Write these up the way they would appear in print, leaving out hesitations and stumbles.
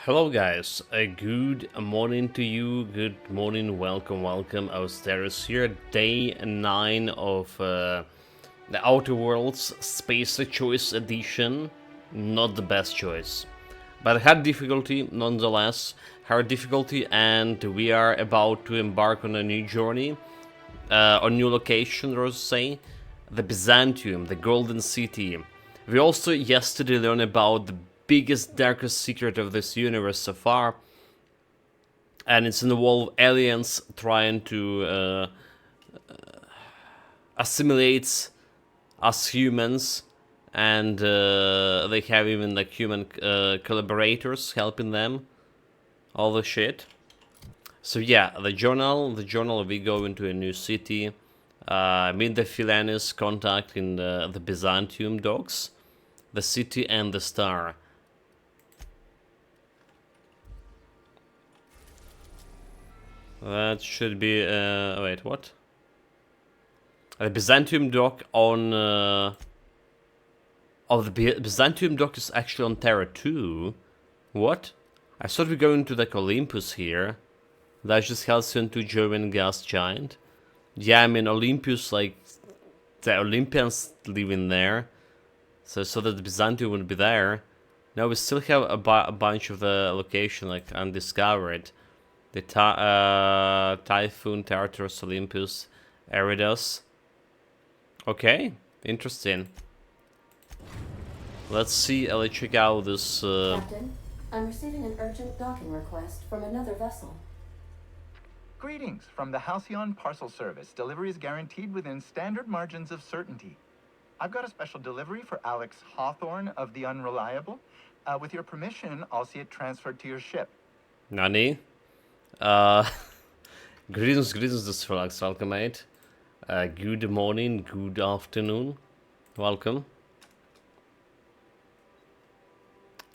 Hello guys, a good morning to you, good morning, welcome, Austeris here, day 9 of the Outer Worlds Space Choice Edition. Not the best choice, but hard difficulty nonetheless, hard difficulty, and we are about to embark on a new journey, on new location, or say, the Byzantium, the Golden City. We also yesterday learned about the biggest, darkest secret of this universe so far, and it's involved aliens trying to assimilate us humans, and they have even like human collaborators helping them. All the shit. So yeah, the journal. We go into a new city. Meet the Philanis, contact in the Byzantium docks, the city and the star. That should be. Wait, what? The Byzantium dock on. Oh, the Byzantium dock is actually on Terra 2. What? I thought we were going to like Olympus here. That's just Halcyon 2 German gas giant. Yeah, I mean Olympus, like the Olympians live in there, so that the Byzantium would be there. Now we still have a bunch of the location like undiscovered. The Typhoon, Tartarus, Olympus, Eridos. Okay, interesting. Let's see. Let's check out this. Captain, I'm receiving an urgent docking request from another vessel. Greetings from the Halcyon Parcel Service. Delivery is guaranteed within standard margins of certainty. I've got a special delivery for Alex Hawthorne of the Unreliable. With your permission, I'll see it transferred to your ship. Nani? Greetings, this is Relax, welcome, mate. Good morning, good afternoon, welcome.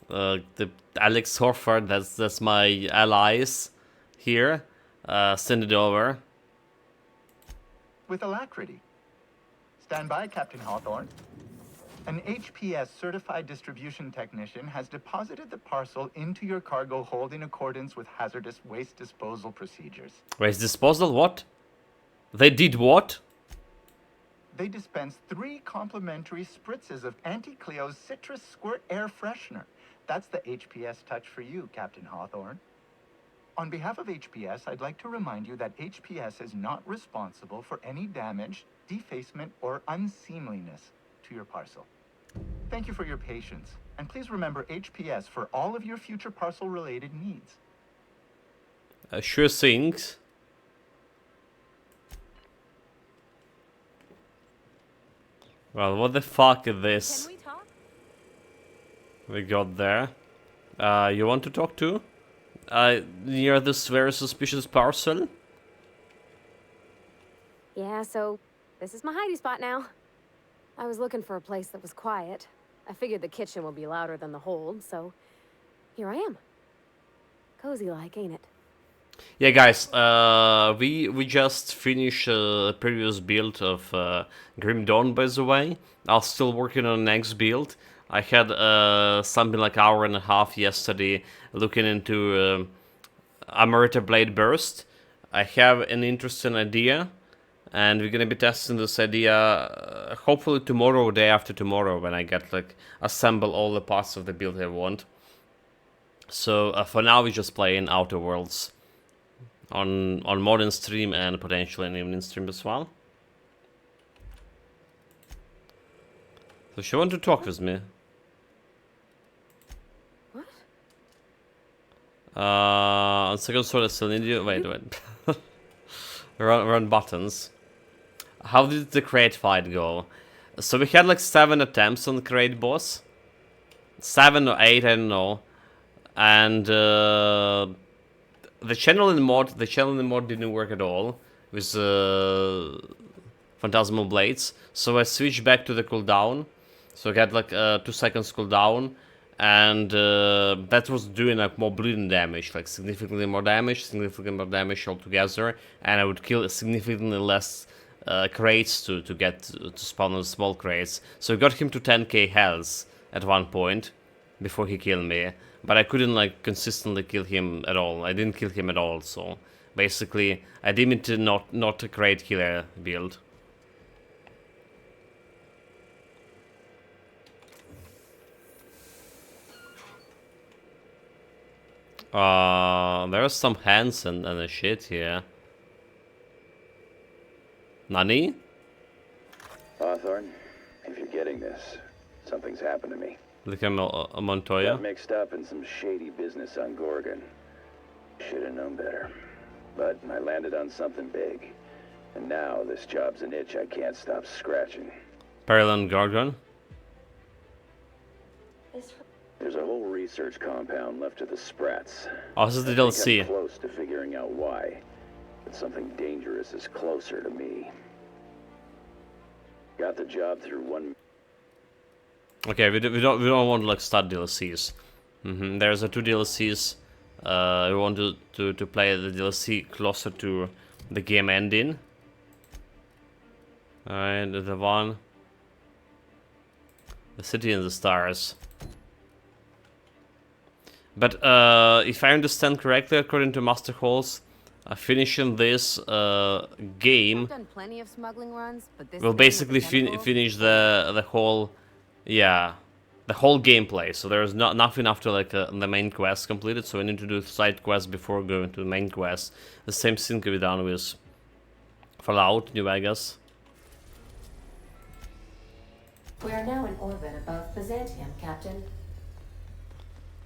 The Alex Horford, that's my allies here. Send it over. With alacrity. Stand by, Captain Hawthorne. An HPS certified distribution technician has deposited the parcel into your cargo hold in accordance with hazardous waste disposal procedures. Waste disposal? What? They did what? They dispensed 3 complimentary spritzes of Anti-Cleo's Citrus Squirt Air Freshener. That's the HPS touch for you, Captain Hawthorne. On behalf of HPS, I'd like to remind you that HPS is not responsible for any damage, defacement, or unseemliness to your parcel. Thank you for your patience, and please remember HPS for all of your future parcel-related needs. Sure things. Well, what the fuck is this? Can we talk? We got there. You want to talk to? Near this very suspicious parcel? Yeah, so this is my hidey spot now. I was looking for a place that was quiet. I figured the kitchen would be louder than the hold, so here I am. Cozy like, ain't it? Yeah, guys, we just finished a previous build of Grim Dawn, by the way. I'm still working on the next build. I had something like hour and a half yesterday looking into Amerita Blade Burst. I have an interesting idea, and we're gonna be testing this idea hopefully tomorrow or day after tomorrow when I get like assemble all the parts of the build I want. So for now we're just playing Outer Worlds on modern stream and potentially an evening stream as well. So she want to talk with me. What? On second sword I still need you. Wait. run buttons. How did the crate fight go? So we had like 7 attempts on the crate boss. 7 or 8, I don't know. And the channel in mod didn't work at all with Phantasmal Blades. So I switched back to the cooldown. So I got like 2 seconds cooldown, and that was doing like more bleeding damage, like significantly more damage altogether, and I would kill significantly less crates to get to spawn on small crates. So I got him to 10k health at one point before he killed me. but I couldn't like consistently kill him at all. I didn't kill him at all, so basically I deem it to not a great killer build. There's some hands and a shit here. Nani? Hawthorne, if you're getting this, something's happened to me. Look at Montoya. Got mixed up in some shady business on Gorgon. Should have known better. But I landed on something big. And now this job's an itch I can't stop scratching. Perilon Gorgon. There's a whole research compound left to the Sprats. Oh, this is the I think DLC. I'm close to figuring out why. But something dangerous is closer to me. Got the job through one... Okay, we don't want to like start DLCs. There's a 2 DLCs. We want to play the DLC closer to the game ending. Alright, the one. The City and the Stars. But if I understand correctly, according to Master Halls, finishing this game I've done plenty of smuggling runs, but this will thing with basically the chemicals- finish the whole, yeah, the whole gameplay. So there's nothing after like the main quest completed. So we need to do side quests before going to the main quest. The same thing can be done with Fallout New Vegas. We are now in orbit above Byzantium, Captain.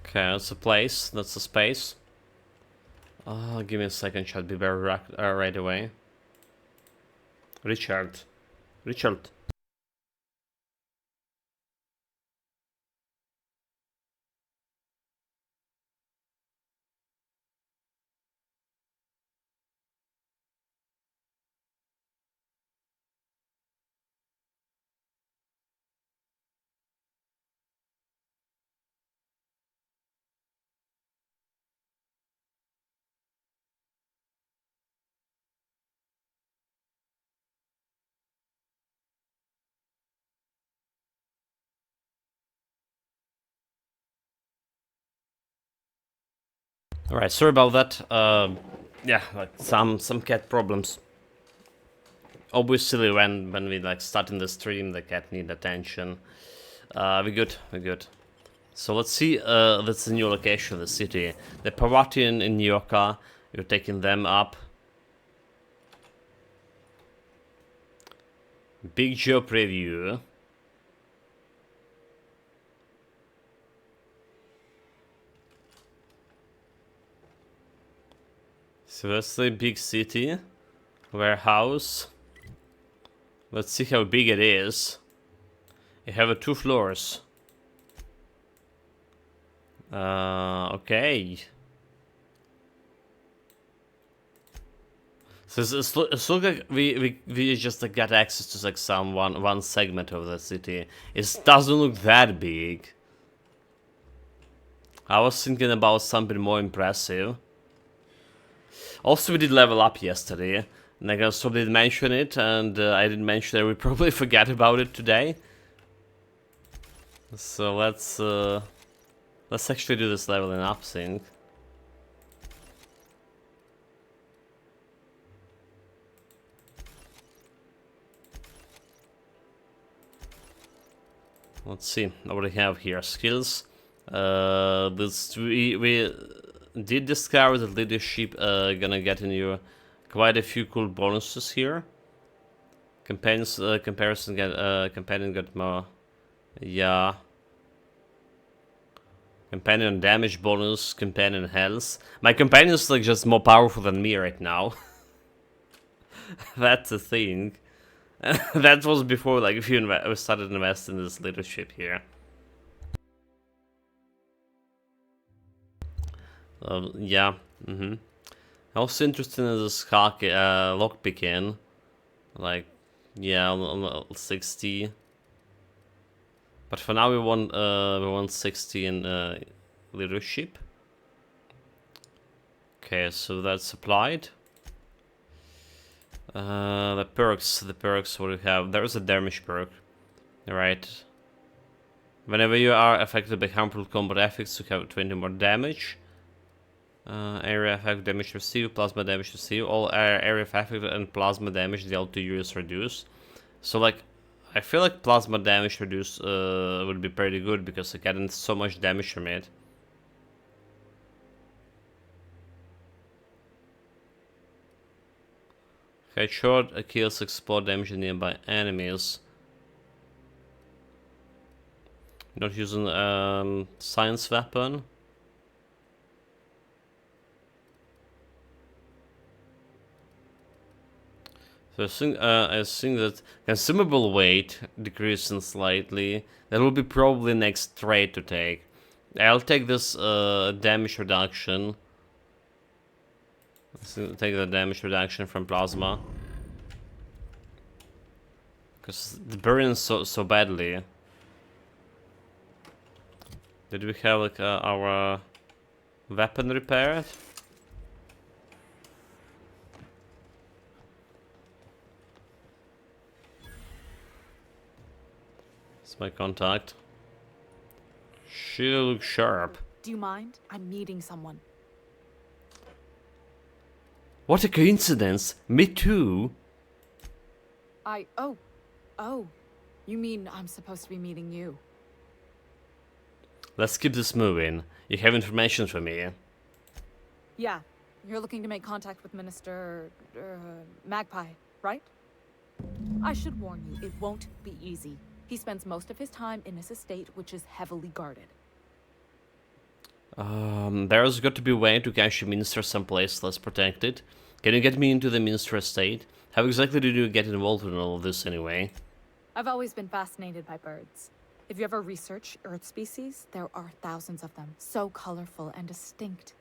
Okay, that's a place. That's a space. Give me a second, shall be back right away. Richard. Alright, sorry about that. Yeah, like some cat problems. Obviously, when we like starting the stream, the cat need attention. We good. So let's see. That's the new location of the city. The Parvati in New York. You're taking them up. Big Joe preview. So that's the big city. Warehouse. Let's see how big it is. You have 2 floors. Okay. So it's look like we just like got access to like one segment of the city. It doesn't look that big. I was thinking about something more impressive. Also, we did level up yesterday, and I guess somebody did mention it, and I didn't mention it. We probably forgot about it today. So let's actually do this leveling up thing. Let's see what we have here. Skills. We did discover that leadership gonna get in you quite a few cool bonuses here. Companions companion got more, yeah. Companion damage bonus, companion health. My companion is like just more powerful than me right now. That's the thing. That was before like if you started investing in this leadership here. Yeah. Also interested in this lockpicking. Like, yeah, on 60. But for now we want 60 in leadership. Okay, so that's applied. The perks what do we have? There's a Dermish perk. Right. Whenever you are affected by harmful combat effects, you have 20 more damage. Area effect damage received, plasma damage received. All area effect and plasma damage dealt to you is reduced. So like, I feel like plasma damage reduced would be pretty good because I getting so much damage from it. Headshot kills explode damage nearby enemies. Not using science weapon. So I think that consumable weight decreasing slightly. That will be probably next trade to take. I'll take this damage reduction. Let's take the damage reduction from plasma. Because it burns so badly. Did we have like our weapon repaired? It's my contact. She looks sharp. Do you mind? I'm meeting someone. What a coincidence! Me too! Oh. You mean I'm supposed to be meeting you? Let's keep this moving. You have information for me. Yeah. You're looking to make contact with Minister... Magpie, right? I should warn you, it won't be easy. He spends most of his time in his estate, which is heavily guarded. There's got to be a way to catch the Minister someplace less protected. Can you get me into the Minister estate? How exactly did you get involved in all of this anyway? I've always been fascinated by birds. If you ever research Earth species, there are thousands of them, so colorful and distinct.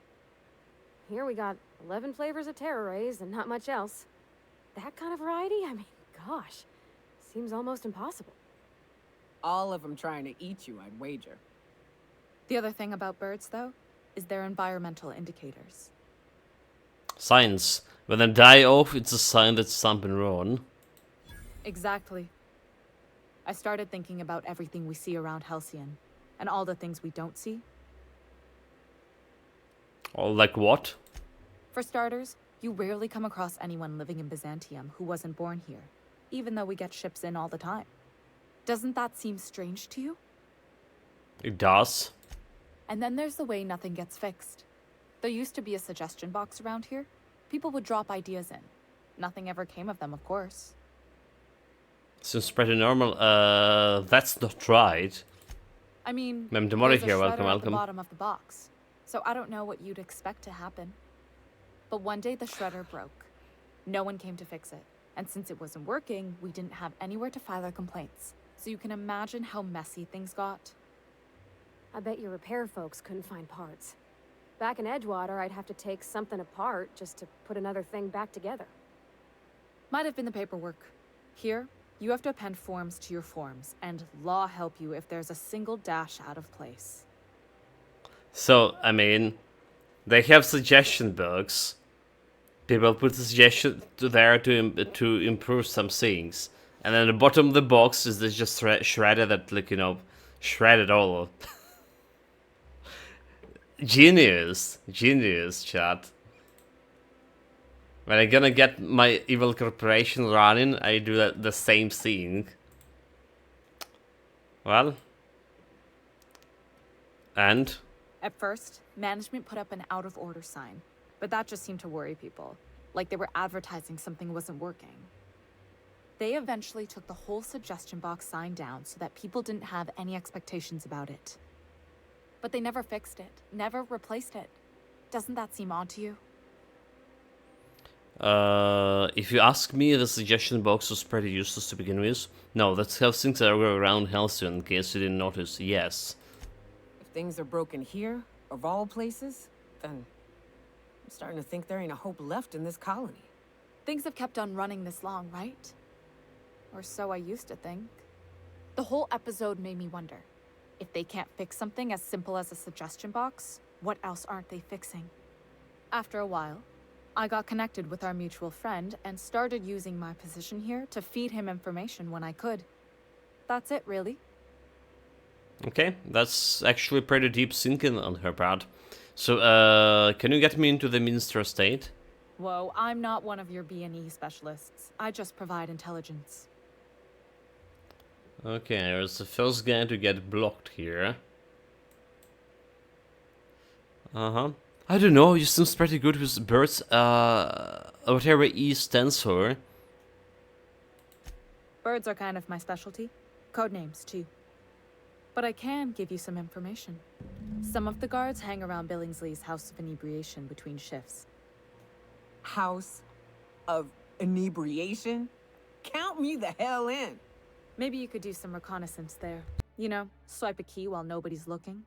Here we got 11 flavors of terror rays and not much else. That kind of variety? I mean, gosh, seems almost impossible. All of them trying to eat you, I'd wager. The other thing about birds, though, is their environmental indicators. Science. When they die off, it's a sign that something wrong. Exactly. I started thinking about everything we see around Halcyon, and all the things we don't see. Or like what? For starters, you rarely come across anyone living in Byzantium who wasn't born here, even though we get ships in all the time. Doesn't that seem strange to you? It does. And then there's the way nothing gets fixed. There used to be a suggestion box around here. People would drop ideas in. Nothing ever came of them, of course. Seems pretty normal. That's not right. I mean, Ma'am Demori there's a here, shredder welcome, at welcome. the bottom of the box, so I don't know what you'd expect to happen. But one day the shredder broke. No one came to fix it, and since it wasn't working, we didn't have anywhere to file our complaints. So you can imagine how messy things got. I bet your repair folks couldn't find parts. Back in Edgewater, I'd have to take something apart just to put another thing back together. Might have been the paperwork. Here, you have to append forms to your forms, and law help you if there's a single dash out of place. So, I mean, they have suggestion books. People put the suggestion there to improve some things. And then the bottom of the box is this just shredded that, like, you know, shredded all. Genius, chat. When I'm gonna get my evil corporation running, I do the same thing. Well, and? At first, management put up an out-of-order sign, but that just seemed to worry people, like they were advertising something wasn't working. They eventually took the whole suggestion box sign down so that people didn't have any expectations about it. But they never fixed it, never replaced it. Doesn't that seem odd to you? If you ask me, the suggestion box was pretty useless to begin with. No, that's how things are around Halcyon, in case you didn't notice. Yes. If things are broken here, of all places, then I'm starting to think there ain't a hope left in this colony. Things have kept on running this long, right? Or so I used to think. The whole episode made me wonder. If they can't fix something as simple as a suggestion box, what else aren't they fixing? After a while, I got connected with our mutual friend and started using my position here to feed him information when I could. That's it, really. Okay, that's actually pretty deep thinking on her part. So, can you get me into the Minster estate? Whoa, I'm not one of your B&E specialists. I just provide intelligence. Okay, there's the first guy to get blocked here. Uh-huh. I don't know, you seems pretty good with birds, whatever E stands for. Birds are kind of my specialty. Codenames, too. But I can give you some information. Some of the guards hang around Billingsley's House of Inebriation between shifts. House of inebriation? Count me the hell in. Maybe you could do some reconnaissance there. You know, swipe a key while nobody's looking.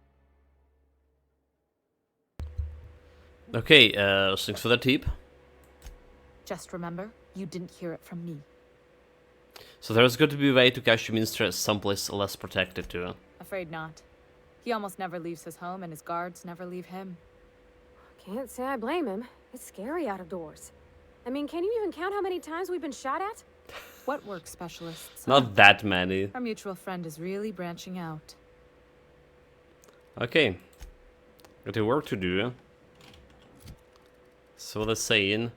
Okay, thanks for the tip. Just remember, you didn't hear it from me. So there's got to be a way to catch the Minster someplace less protected too. Afraid not. He almost never leaves his home, and his guards never leave him. Can't say I blame him. It's scary out of doors. I mean, can you even count how many times we've been shot at? What work specialists? Not that many. Our mutual friend is really branching out. Okay. Got a work to do. So let's say in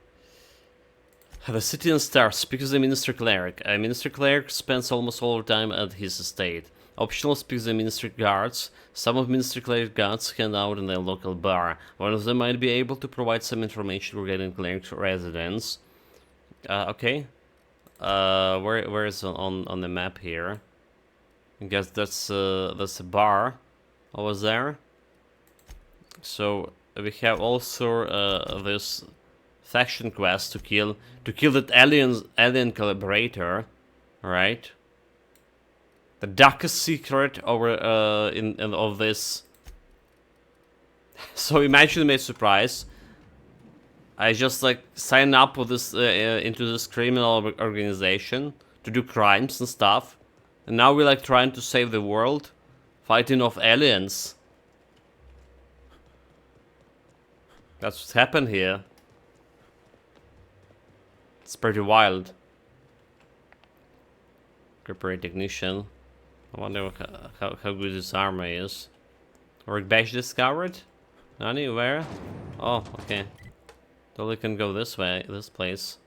the city and stars speaks to the Minister Cleric. A Minister Cleric spends almost all the time at his estate. Optional speaks to the Minister Guards. Some of Minister Cleric guards hand out in their local bar. One of them might be able to provide some information regarding Cleric's residence. Okay. Where is on the map here? I guess that's a bar over there. So we have also this faction quest to kill that alien collaborator, right? The darkest secret over in of this. So imagine my surprise. I just like sign up with this into this criminal organization to do crimes and stuff, and now we're like trying to save the world, fighting off aliens. That's what's happened here. It's pretty wild. Repair technician. I wonder how good this armor is. Workbench discovered? Nani, where? Oh, okay. Totally can go this way, this place.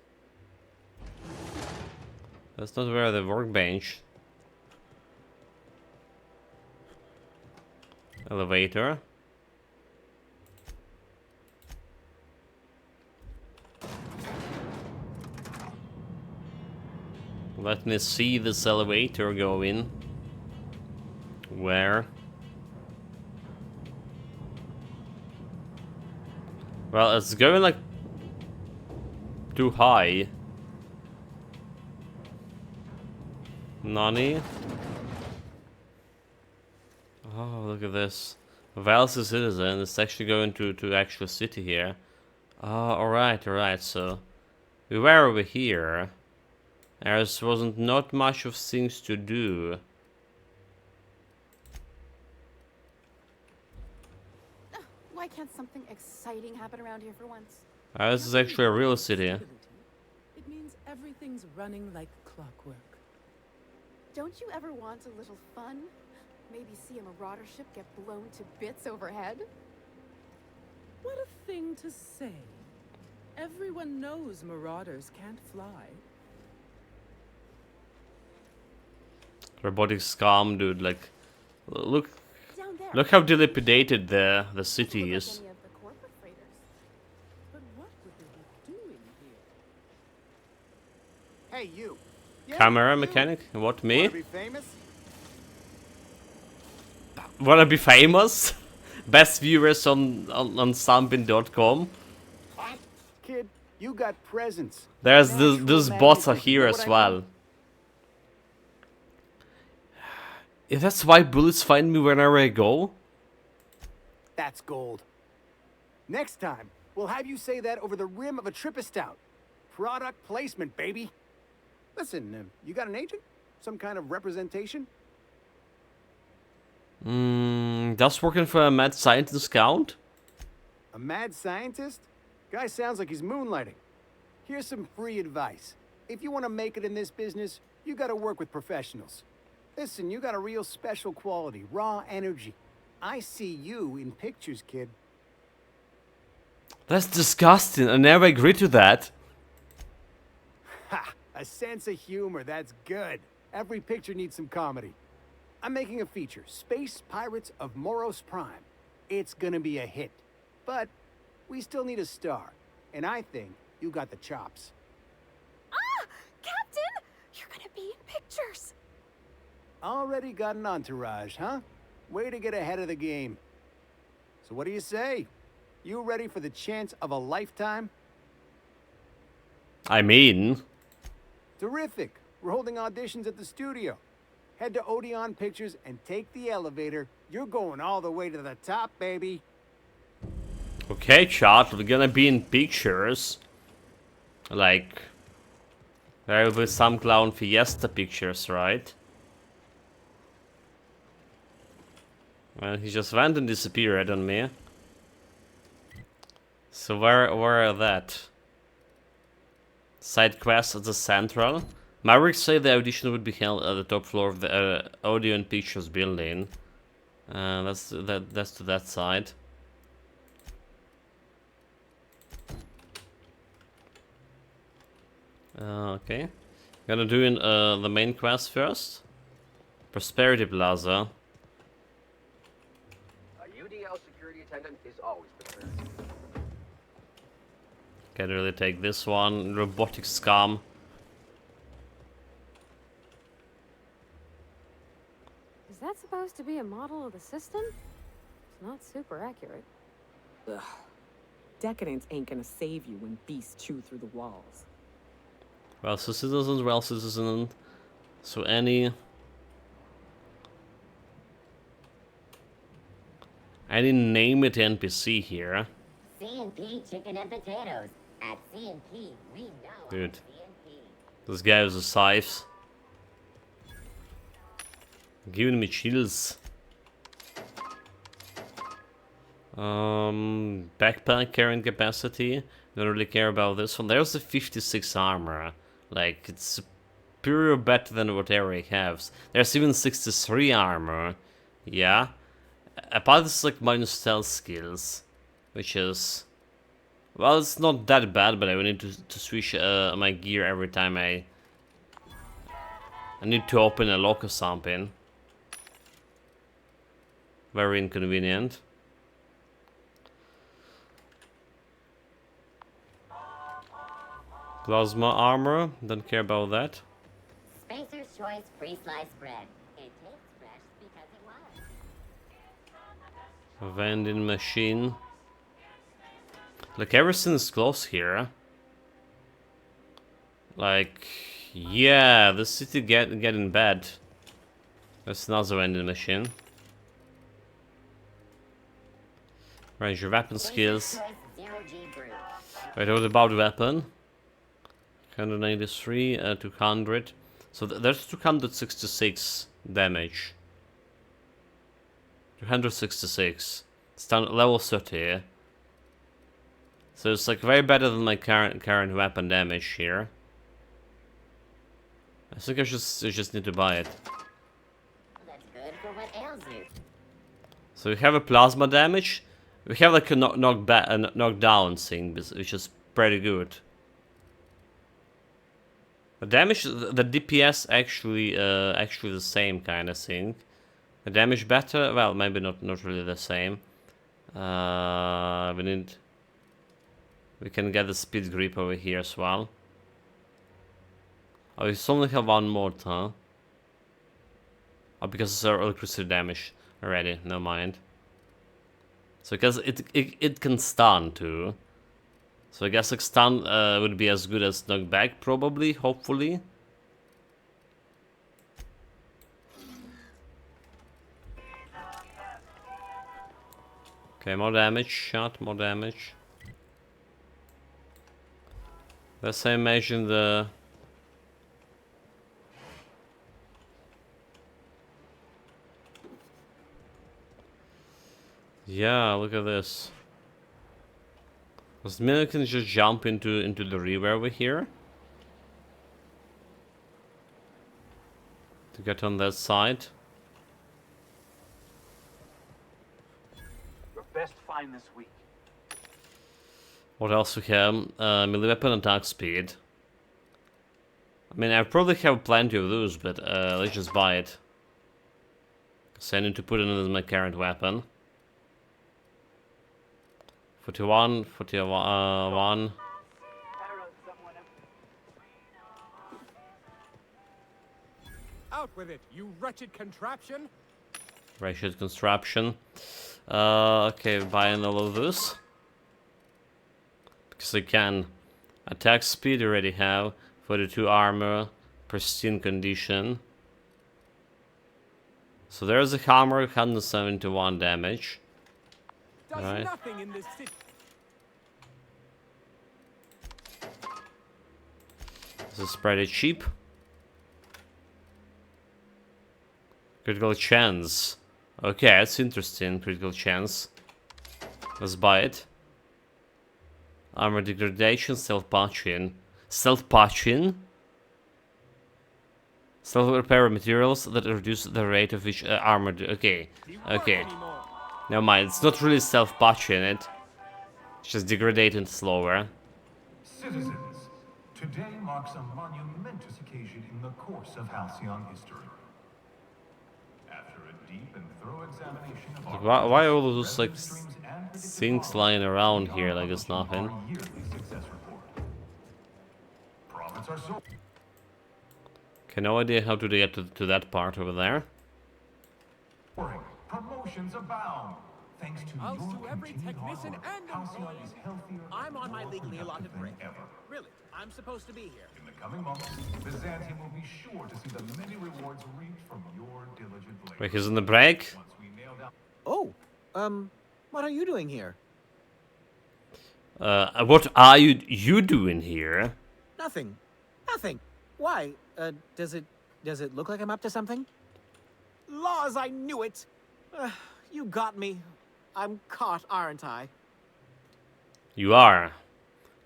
That's not where the workbench. Elevator. Let me see this elevator go in. Where? Well, it's going like too high. Nani? Oh, look at this. Val's a citizen. It's actually going to actual city here. Oh, alright. So we were over here. There wasn't not much of things to do. Why can't something exciting happen around here for once? This is actually a real city. It means everything's running like clockwork. Don't you ever want a little fun? Maybe see a marauder ship get blown to bits overhead? What a thing to say. Everyone knows marauders can't fly. Robotic scum, dude. Like, look Down there. Look how dilapidated the city Look like is. any of the corporate freighters. But what would they be doing here? Hey, you. Camera mechanic? What, me? Wanna be famous? Wanna be famous? Best viewers on Sambin.com. Kid, you got presents. There's Natural those bots are magnetism, here know as what I well. mean? If that's why bullets find me wherever I go? That's gold. Next time, we'll have you say that over the rim of a Trippistout. Product placement, baby. Listen, you got an agent? Some kind of representation? Does working for a mad scientist count? A mad scientist? Guy sounds like he's moonlighting. Here's some free advice. If you want to make it in this business, you gotta work with professionals. Listen, you got a real special quality, raw energy. I see you in pictures, kid. That's disgusting. I never agreed to that. Ha! A sense of humor, that's good. Every picture needs some comedy. I'm making a feature, Space Pirates of Moros Prime. It's gonna be a hit. But we still need a star. And I think you got the chops. Ah! Captain! You're gonna be in pictures! Already got an entourage, huh? Way to get ahead of the game. So what do you say? You ready for the chance of a lifetime? I mean... Terrific. We're holding auditions at the studio. Head to Odeon Pictures and take the elevator. You're going all the way to the top, baby. Okay, chat, we're gonna be in pictures. Like... There will be some Clown Fiesta pictures, right? Well, he just went and disappeared on me. So where are that? Side quest at the Central. Maverick said the audition would be held at the top floor of the Odeon Pictures building. That's to that side. Okay. Gonna do the main quest first. Prosperity Plaza. UDL security attendant is always prepared. Can't really take this one. Robotic scum. Is that supposed to be a model of the system? It's not super accurate. Ugh. Decadence ain't gonna save you when beasts chew through the walls. Well, citizen. So any name it NPC here. C&P chicken and potatoes. At C&P, we know Dude. C&P. This guy with the scythes. Giving me chills. Backpack carrying capacity. Don't really care about this one. There's the 56 armor. Like, it's superior better than what Eric has. There's even 63 armor. Yeah. Apart this is like minus stealth skills. Which is... Well, it's not that bad, but I will need to switch my gear every time I need to open a lock or something. Very inconvenient. Plasma armor, don't care about that. Spacer's Choice free sliced bread. It tastes fresh because it was. Vending machine. Like, everything is close here. Like, yeah, the city getting bad. There's another vending machine. Range your weapon skills. Wait, what about weapon? 193, 200. So there's 266 damage. 266. Stand level 30. So it's like very better than my current weapon damage here. I think I just need to buy it. That's good for what ails you. So we have a plasma damage. We have like a knockdown thing, which is pretty good. The damage, the DPS actually the same kind of thing. The damage better, well, maybe not really the same. We can get the speed grip over here as well. Oh, we only have one more, huh? Oh, because it's our electricity damage already. No mind. So because it can stun too. So I guess like stun would be as good as knockback, probably, hopefully. Okay, more damage, shot, more damage. Let's say imagine the... Yeah, look at this. Does Milliken just jump into the river over here? To get on that side. Your best find this week. What else we have? Melee weapon and attack speed. I mean, I probably have plenty of those, but let's just buy it. So I need to put it in my current weapon. 41, 41. Out with it, you wretched contraption! Wretched construction. Okay, buying all of this. Because I can. Attack speed already have. 42 armor. Pristine condition. So there's a hammer, 171 damage. Does Right. nothing in this city. This is pretty cheap. Critical chance. Okay, that's interesting. Critical chance. Let's buy it. Armor degradation, self-patching. Self-patching? Self-repair materials that reduce the rate of which armor... Okay, okay. Never mind, it's not really self-patching it. It's just degrading slower. Citizens, today marks a monumentous occasion in the course of Halcyon history. After a deep and thorough examination of Like, our why all of those like streams and predictive things models, lying around we here are like it's publishing nothing? our yearly success report. Profits are so... Okay, no idea how to get to that part over there. Promotions abound. Thanks to I'll your sue every continued hard technician work, and Halcyon employee. is healthier I'm on my more legally allotted productive break. than ever. Really, I'm supposed to be here. In the coming months, Byzantium will be sure to see the many rewards reaped from your diligent labor. Wait, he's in the break? Once we nail down... Oh, what are you doing here? What are you doing here? Nothing. Nothing. Why? Does it look like I'm up to something? Laws, I knew it! You got me. I'm caught, aren't I? You are.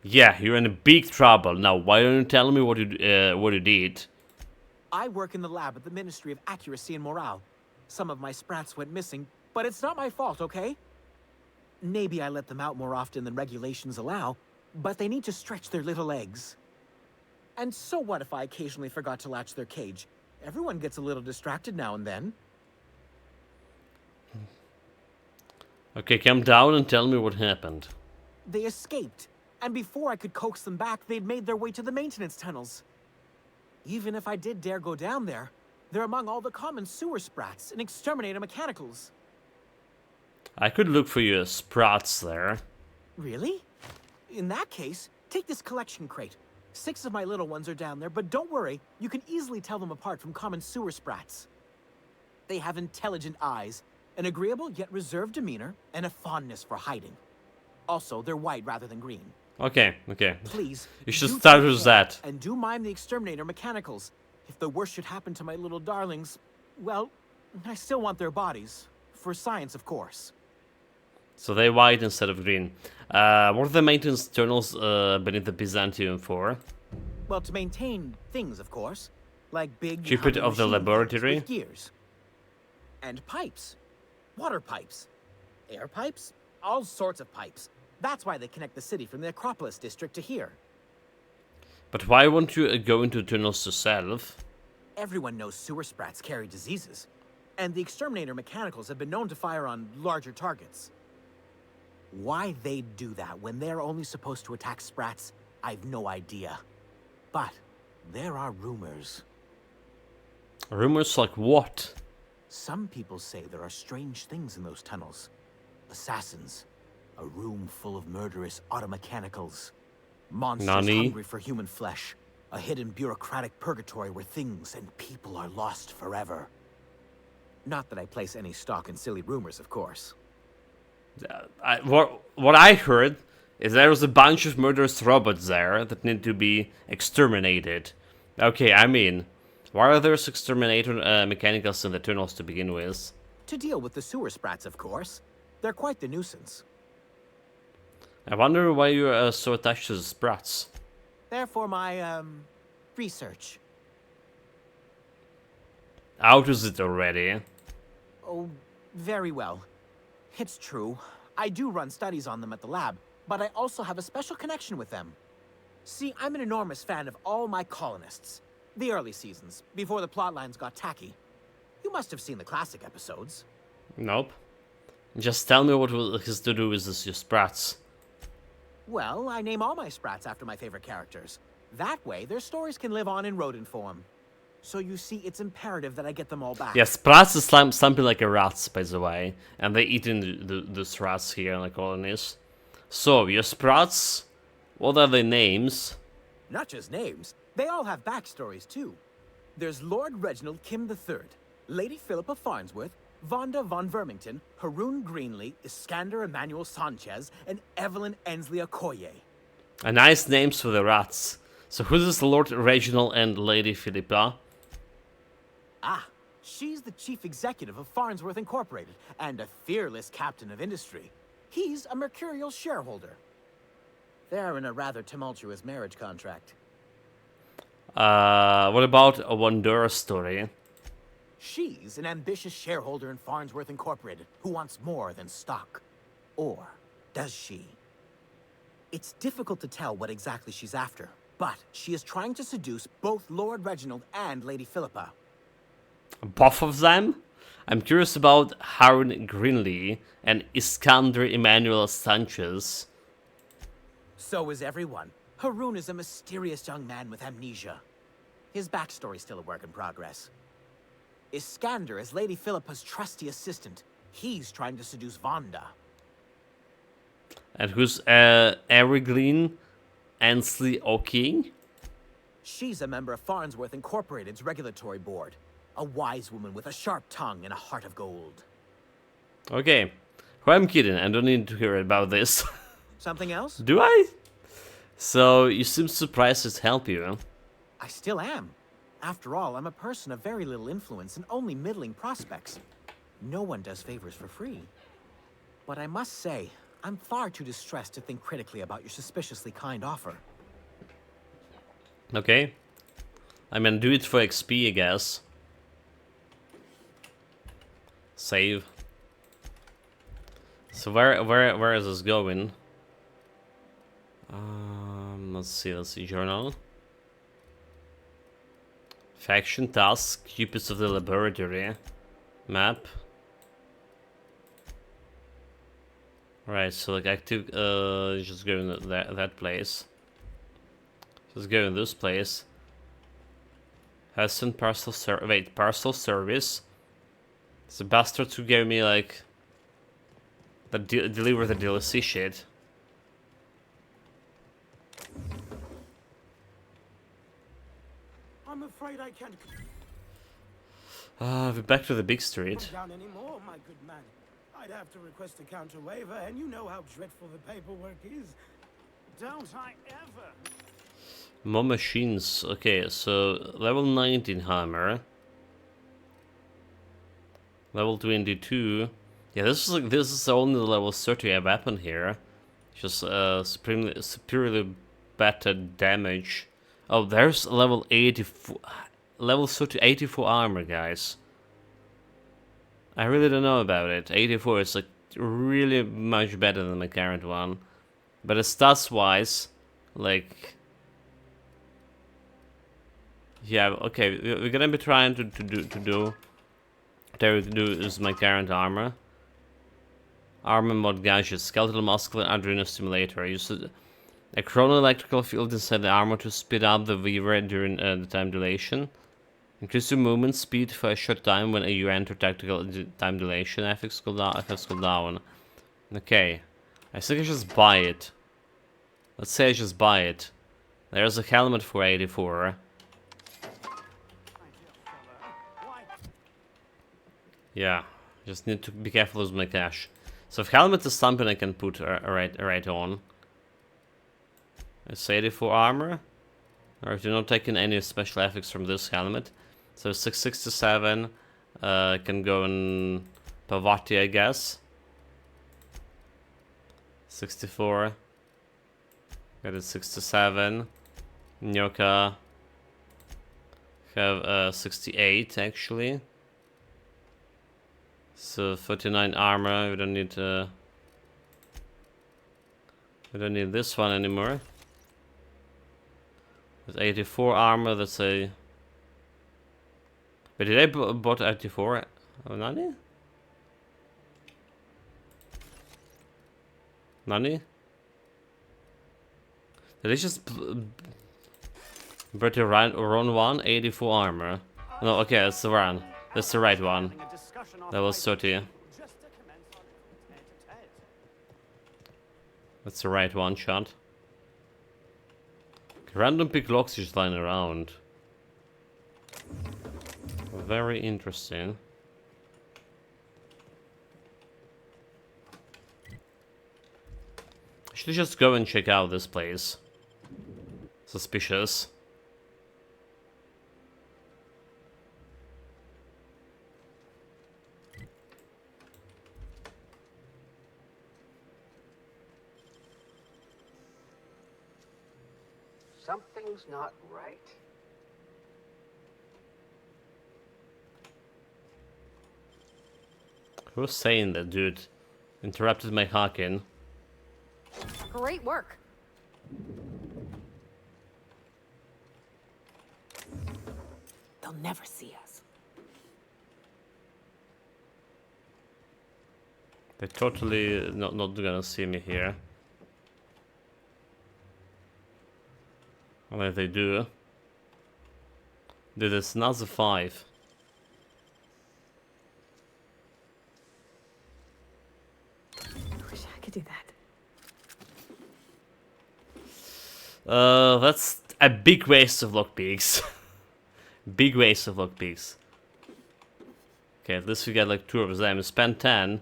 Yeah, you're in big trouble. Now, why don't you tell me what you did? I work in the lab at the Ministry of Accuracy and Morale. Some of my sprats went missing, but it's not my fault, okay? Maybe I let them out more often than regulations allow, but they need to stretch their little legs. And so what if I occasionally forgot to latch their cage? Everyone gets a little distracted now and then. Okay, come down and tell me what happened. They escaped, and before I could coax them back, they'd made their way to the maintenance tunnels. Even if I did dare go down there, they're among all the common sewer sprats and exterminator mechanicals. I could look for your sprats there. Really? In that case, take this collection crate. 6 of my little ones are down there, but don't worry, you can easily tell them apart from common sewer sprats. They have intelligent eyes, an agreeable yet reserved demeanor, and a fondness for hiding. Also, they're white rather than green. Okay, okay. Please, You should do start take with care, that. And do mime the exterminator mechanicals. If the worst should happen to my little darlings, well, I still want their bodies. For science, of course. So they white instead of green. What are the maintenance tunnels beneath the Byzantium for? Well, to maintain things, of course. Like big Keep it heavy of the machine things laboratory? with gears. And pipes. Water pipes. Air pipes. All sorts of pipes. That's why they connect the city from the Acropolis district to here. But why won't you go into tunnels yourself? Everyone knows sewer sprats carry diseases. And the exterminator mechanicals have been known to fire on larger targets. Why they'd do that when they're only supposed to attack sprats, I've no idea. But there are rumors. Rumors like what? Some people say there are strange things in those tunnels. Assassins. A room full of murderous automechanicals. Monsters Nani? hungry for human flesh. A hidden bureaucratic purgatory where things and people are lost forever. Not that I place any stock in silly rumors, of course. What I heard is there was a bunch of murderous robots there that need to be exterminated. Okay, I mean, why are there exterminator mechanicals in the tunnels to begin with? To deal with the sewer sprats, of course. They're quite the nuisance. I wonder why you are so attached to the sprats. They're for my, research. out is it already? Oh, very well. It's true. I do run studies on them at the lab, but I also have a special connection with them. See, I'm an enormous fan of all my colonists. The early seasons, before the plotlines got tacky. You must have seen the classic episodes. Nope. Just tell me what it has to do with this, your sprats. Well, I name all my sprats after my favorite characters. That way, their stories can live on in rodent form. So you see, it's imperative that I get them all back. Yeah, sprats is something like a rats, by the way. And they eat in the rats here in the colonies. So, your sprats, what are their names? Not just names. They all have backstories, too. There's Lord Reginald Kim III, Lady Philippa Farnsworth, Vonda von Vermington, Haroon Greenlee, Iskander Emmanuel Sanchez, and Evelyn Ensley Okoye. A nice names for the rats. So who's this Lord Reginald and Lady Philippa? Ah, she's the chief executive of Farnsworth Incorporated, and a fearless captain of industry. He's a mercurial shareholder. They're in a rather tumultuous marriage contract. What about a Wandura story? She's an ambitious shareholder in Farnsworth Incorporated who wants more than stock. Or does she? It's difficult to tell what exactly she's after, but she is trying to seduce both Lord Reginald and Lady Philippa. Both of them? I'm curious about Haroon Greenlee and Iskander Emmanuel Sanchez. So is everyone. Haroon is a mysterious young man with amnesia. His backstory's still a work in progress. Iskander is Lady Philippa's trusty assistant. He's trying to seduce Vonda. And who's Evelyn Ensley Okoye? She's a member of Farnsworth Incorporated's regulatory board. A wise woman with a sharp tongue and a heart of gold. Okay. Well, I'm kidding. I don't need to hear about this. Something else? Do I? So, you seem surprised it's helped you, huh? I still am. After all, I'm a person of very little influence and only middling prospects. No one does favors for free. But I must say, I'm far too distressed to think critically about your suspiciously kind offer. Okay. I mean, do it for XP, I guess. Save. So where is this going? Let's see, journal. Faction task, Cupids of the laboratory. Map. Right, so like active, just go in that place. Just go in this place. Heston parcel parcel service. It's a bastard who gave me like deliver the DLC shit. I'm afraid I can't We're back to the big street. come down anymore, my good man. I'd have to request a counter waiver, and you know how dreadful the paperwork is. Don't I ever? More machines. Okay, so level 19 hammer. Level 22. Yeah, this is only the level 30 weapon here. Just superiorly better damage. Oh, there's level 84, level 30, 84 armor, guys. I really don't know about it. 84 is like really much better than my current one, but stats wise, like, yeah, okay, we're gonna be trying to do is my current armor. Armor mod gadgets, skeletal muscular adrenal stimulator. Use a chronoelectrical field inside the armor to speed up the weaver during the time dilation. Increase your movement speed for a short time when you enter tactical time dilation. FX cooldown. Okay. I think I just buy it. Let's say I just buy it. There's a helmet for 84. Yeah. Just need to be careful with my cash. So if helmet is something I can put right on. It's 84 armor. Or if you're not taking any special effects from this helmet. So 667 can go in Pavati, I guess. 64. Got it 67. Nyoka have 68 actually. So 49 armor. We don't need this one anymore. With 84 armor, that's a... Wait, did I bought 84? Oh, Nani? Nani? Did I just... Brought the wrong one? 84 armor. No, okay, that's the one. That's the right one. That was 30. That's the right one shot. Random pick locks just lying around. Very interesting. I should just go and check out this place. Suspicious. Something's not right. Who was saying that, dude? Interrupted my hacking. Great work. They'll never see us. They're totally not gonna see me here. Well, if they do, dude, it's another 5. I wish I could do that. That's a big waste of lockpicks. Big waste of lockpicks. Okay, at least we get like 2 of them. We spent 10.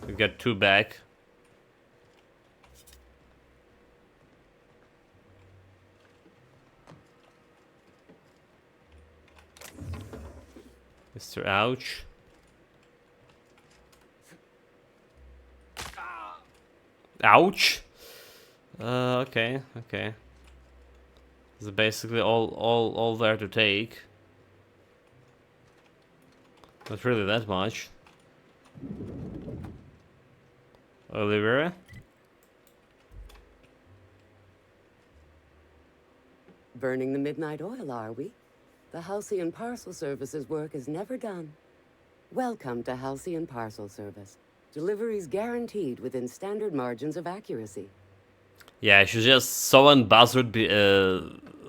We got 2 back. Mr. Ouch. Ouch. Okay. It's basically all there to take. Not really that much. Oliveira. Burning the midnight oil, are we? The Halcyon Parcel Service's work is never done. Welcome to Halcyon Parcel Service. Deliveries guaranteed within standard margins of accuracy. Yeah, she's just so unbuzzard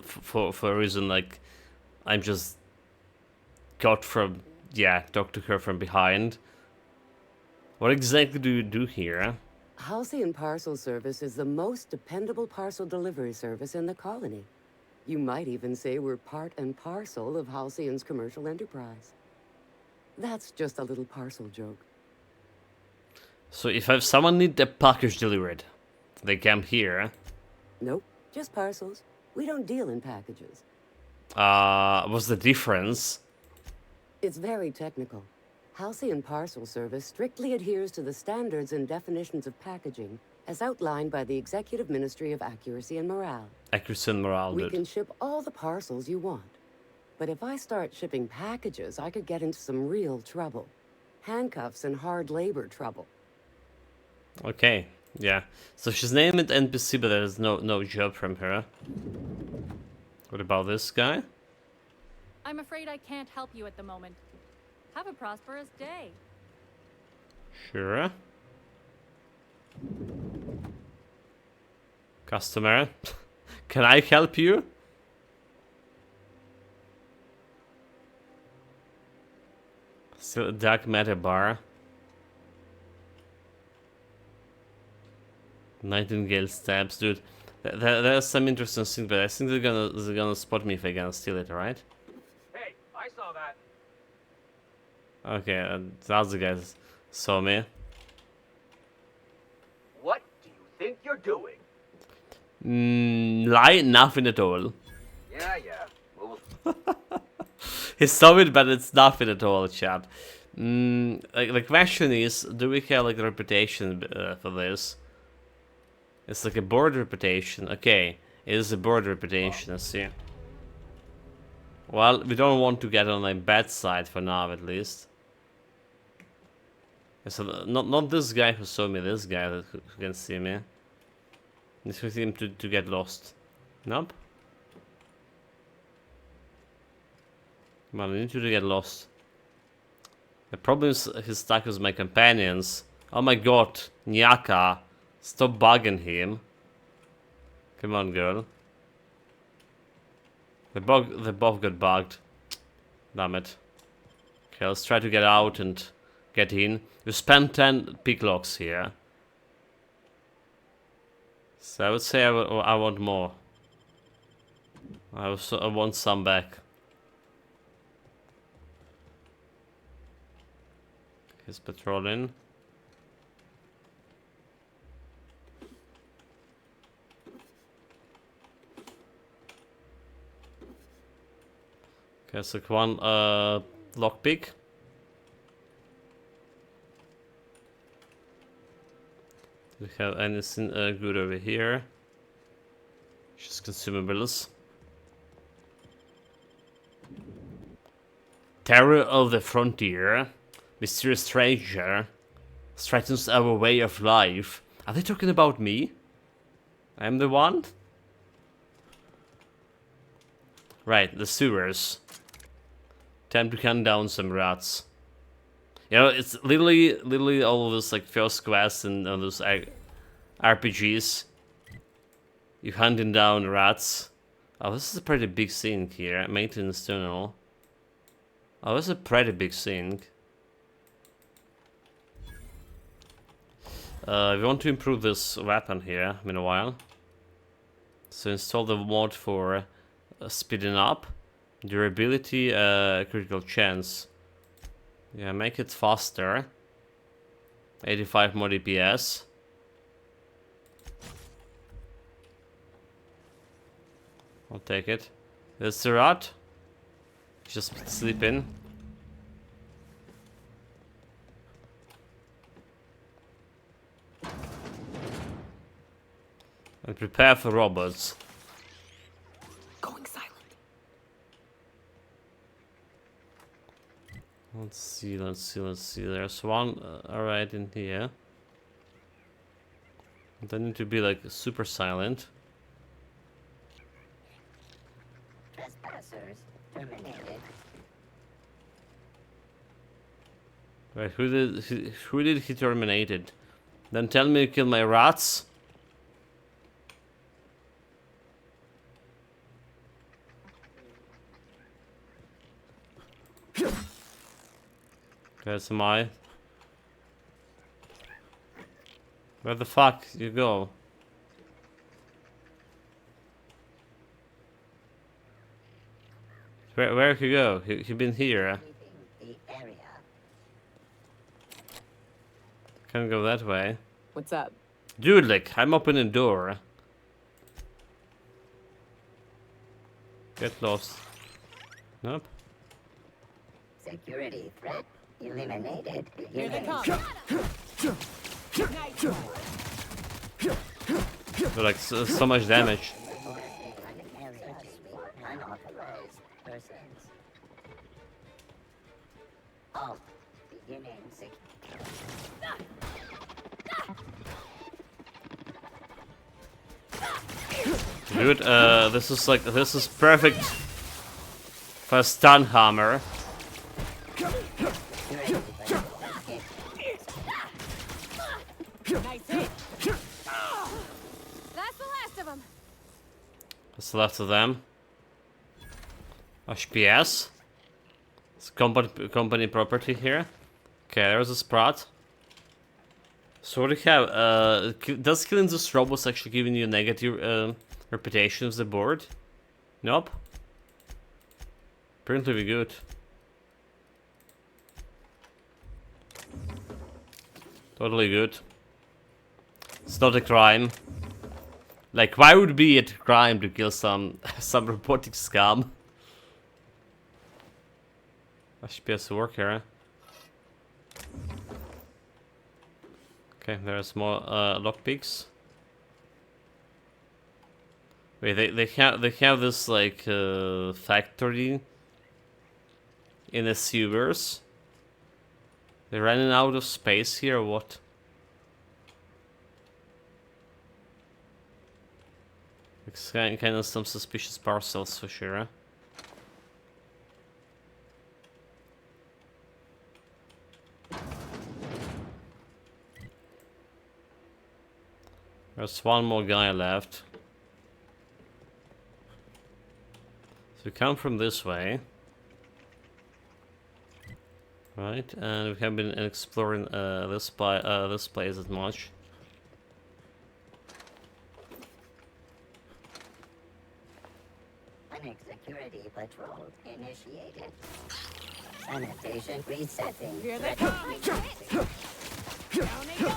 for a reason like I'm just got from talk to her from behind. What exactly do you do here? Halcyon Parcel Service is the most dependable parcel delivery service in the colony. You might even say we're part and parcel of Halcyon's commercial enterprise. That's just a little parcel joke. So if someone need a package delivered, they come here. Nope, just parcels. We don't deal in packages. What's the difference? It's very technical. Halcyon Parcel Service strictly adheres to the standards and definitions of packaging as outlined by the Executive Ministry of Accuracy and Morale. Accuracy and Morale, We can ship all the parcels you want. But if I start shipping packages, I could get into some real trouble. Handcuffs and hard labor trouble. Okay, yeah. So she's named it NPC, but there's no job from her. What about this guy? I'm afraid I can't help you at the moment. Have a prosperous day. Sure. Customer, can I help you? Still a dark matter bar. Nightingale stabs, dude. There's some interesting things, but I think they're gonna spot me if I gonna steal it, right? Hey, I saw that. Okay, the other guys saw me. What do you think you're doing? Lie, nothing at all. Yeah. Move. He saw it, but it's nothing at all, chat. Like the question is, do we have like a reputation for this? It's like a board reputation. Okay, it is a board reputation. Let's see. Well, we don't want to get on a bad side for now, at least. So not this guy who saw me, this guy who can see me. This for him to get lost. Nope. Come on, I need you to get lost. The problem is he's stuck with my companions. Oh my god, Nyaka. Stop bugging him. Come on, girl. They both got bugged. Damn it. Okay, let's try to get out and get in. We spent 10 picklocks here. So I would say I want more. I want some back. He's patrolling. Okay, so one lockpick. Do we have anything good over here? Just consumables. Terror of the frontier. Mysterious stranger. Threatens our way of life. Are they talking about me? I'm the one? Right, the sewers. Time to hunt down some rats. You know, it's literally all of those like first quests and all those RPGs. You hunting down rats. Oh, this is a pretty big scene here. Maintenance tunnel. Oh, this is a pretty big scene. We want to improve this weapon here, meanwhile. So install the mod for speeding up. Durability, critical chance. Yeah, make it faster. 85 more DPS. I'll take it. There's the rat. Just sleeping. And prepare for robots. Going silent. Let's see. There's one right in here. They need to be like super silent. Trespassers terminated. Right, who did he terminated? Then tell me to kill my rats. There's my. Where the fuck you go? Where you go? He been here. The area. Can't go that way. What's up? Dude, like, I'm opening the door. Get lost. Nope. Security threat eliminated. Here they come. They're like so much damage. Unauthorized persons. Halt. Beginning Dude, this is perfect for a stun hammer. Nice hit. That's the last of them. What's left of them? HPS. It's company property here. Okay, there's a Sprat. So what do you have? Does killing those robots actually giving you a negative reputation of the board? Nope. Apparently we're good. Totally good. It's not a crime. Like, why would it be a crime to kill some robotic scum? HPS worker. Okay, there's more lockpicks. Wait, they have this like factory in the sewers. They're running out of space here, or what? It's kind of some suspicious parcels for sure. There's one more guy left. So we come from this way. Right, and we haven't been exploring this place as much. Security patrol initiated. Sanitation resetting. Here they come! Down they go!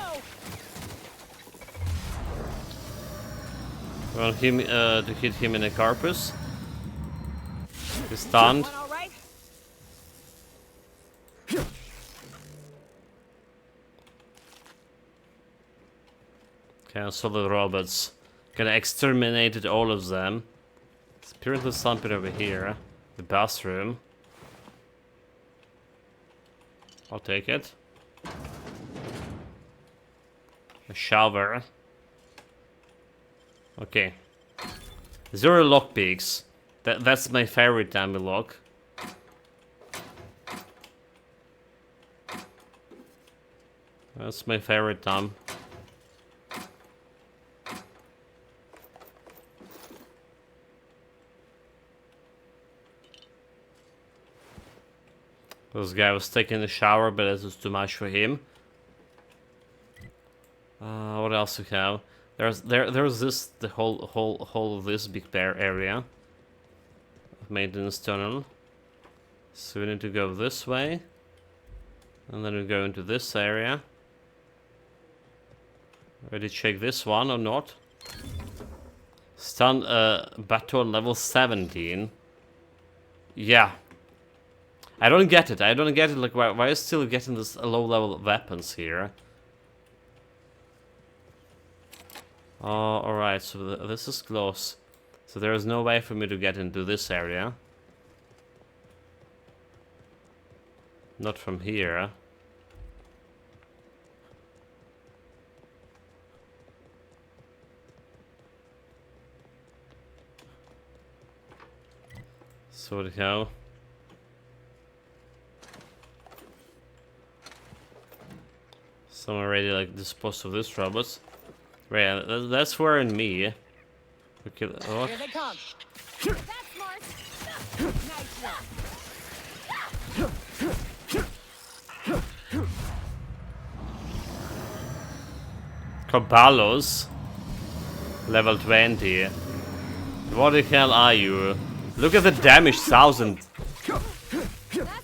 We want him to hit him in the carpus. He's stunned. Cancel the robots. Gonna exterminated all of them. There's apparently something over here. The bathroom. I'll take it. A shower. Okay. 0 lockpicks. That's my favorite time to lock. That's my favorite time. This guy was taking a shower, but this was too much for him. What else we have? There's the whole of this big bear area. Maintenance tunnel. So we need to go this way. And then we go into this area. Ready to check this one or not? Stun baton level 17. Yeah. I don't get it. I don't get it. Like, why are you still getting this low level weapons here? Alright, so this is close. So there is no way for me to get into this area. Not from here. So the hell? Someone already like disposed of this robots. Right, that's wearing me. Okay, what? Here they come. That's smart. Nice one. Caballos. Level 20. What the hell are you? Look at the damage, 1000.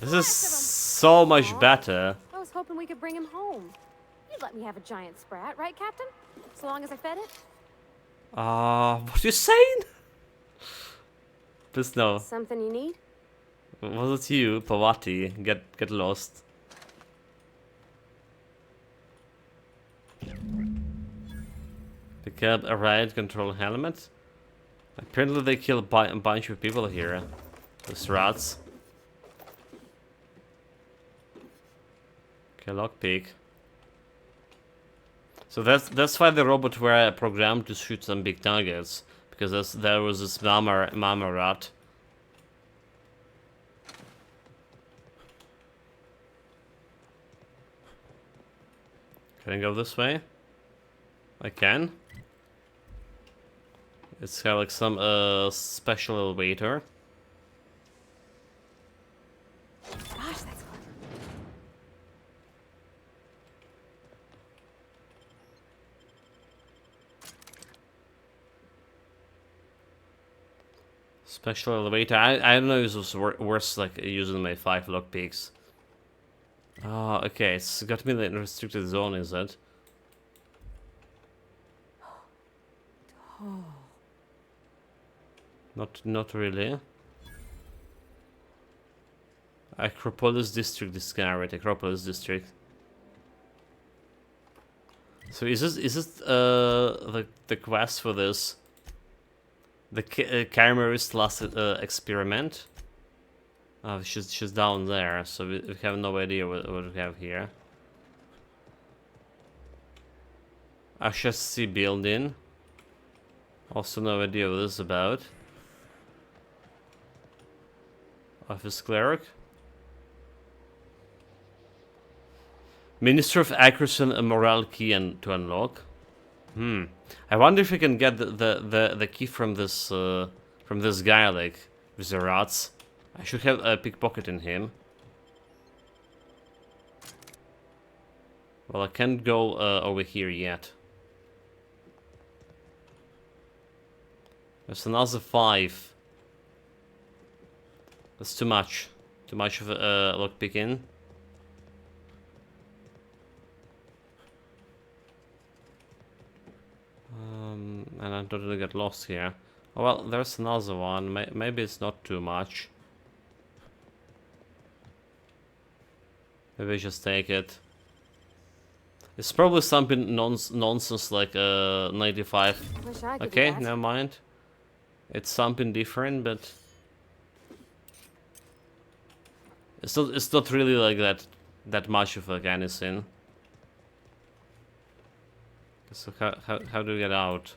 This is so much better. I was hoping we could bring him home. You'd let me have a giant sprat, right, Captain? So long as I fed it? What are you saying? Please no. Something you need? Was it you, Pavati? Get lost. Pick up a riot control helmet. Apparently they kill a bunch of people here. Those rats. Okay, lockpick. So that's why the robots were programmed to shoot some big targets, because there was this mama rat. Can I go this way? I can. It's got like some special elevator. Gosh, that's fun. Special elevator. I don't know if this was worse like using my 5 lockpicks. Oh, okay. It's got me in the restricted zone, is it? Oh. Not really. Acropolis district discovered. Acropolis district. So is this the quest for this? The Chimerist last experiment? Oh, she's down there, so we have no idea what we have here. HSC building. Also no idea what this is about. Office cleric. Minister of Accuracy and Morale key to unlock. I wonder if we can get the key from this guy, like with the rats. I should have a pickpocket in him. Well, I can't go over here yet. There's another 5. That's too much. Too much of a lockpicking. And I don't really get lost here. Oh, well, there's another one. Maybe it's not too much. Maybe I just take it. It's probably something nonsense like 95. Wish I could do Okay, that. never mind. It's something different, but it's not really like that much of like anything. So how do we get out?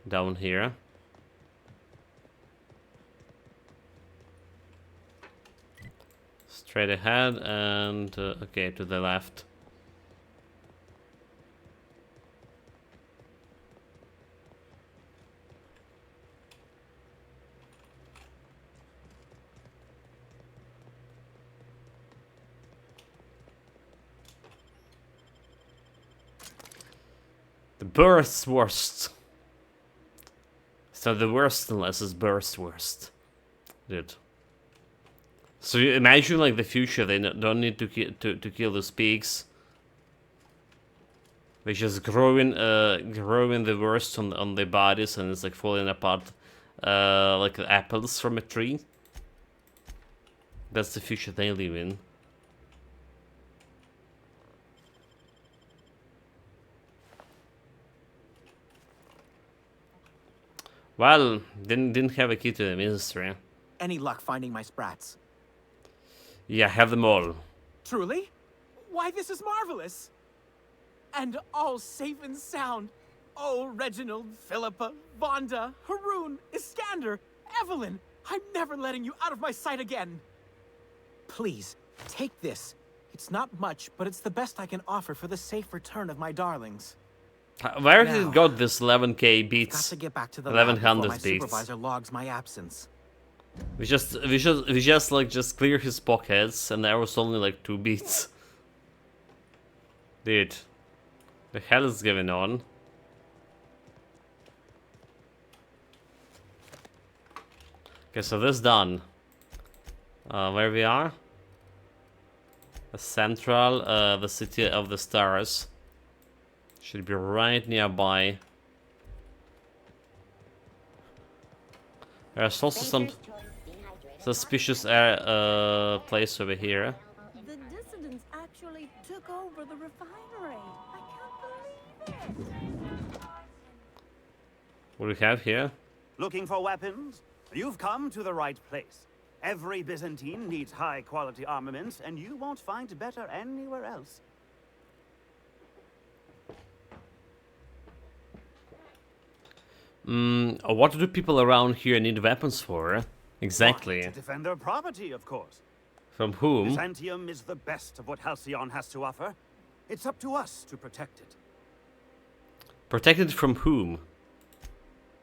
Down here. Straight ahead and okay, to the left. The Burstwurst. So the worst unless it's Burstwurst. Dude. So you imagine like the future, they don't need to kill the pigs. They just growing the worst on their bodies and it's like falling apart like apples from a tree. That's the future they live in. Well, didn't have a key to the ministry. Any luck finding my sprats? Yeah, have them all. Truly? Why, this is marvelous! And all safe and sound. Oh, Reginald, Philippa, Vonda, Haroon, Iskander, Evelyn, I'm never letting you out of my sight again. Please, take this. It's not much, but it's the best I can offer for the safe return of my darlings. Where did it got this 11k beats? Got to get back to the lab before 1100 my beats. supervisor logs my absence. We just like clear his pockets, and there was only like 2 beats. Dude, the hell is going on? Okay, so this done. Where we are? The central, the city of the stars. Should be right nearby. There's also some suspicious place over here. The dissidents actually took over the refinery. I can't believe it. What do we have here? Looking for weapons? You've come to the right place. Every Byzantine needs high-quality armaments, and you won't find better anywhere else. What do people around here need weapons for? Exactly. Why, to defend their property, of course. From whom? Byzantium is the best of what Halcyon has to offer. It's up to us to protect it. Protected from whom?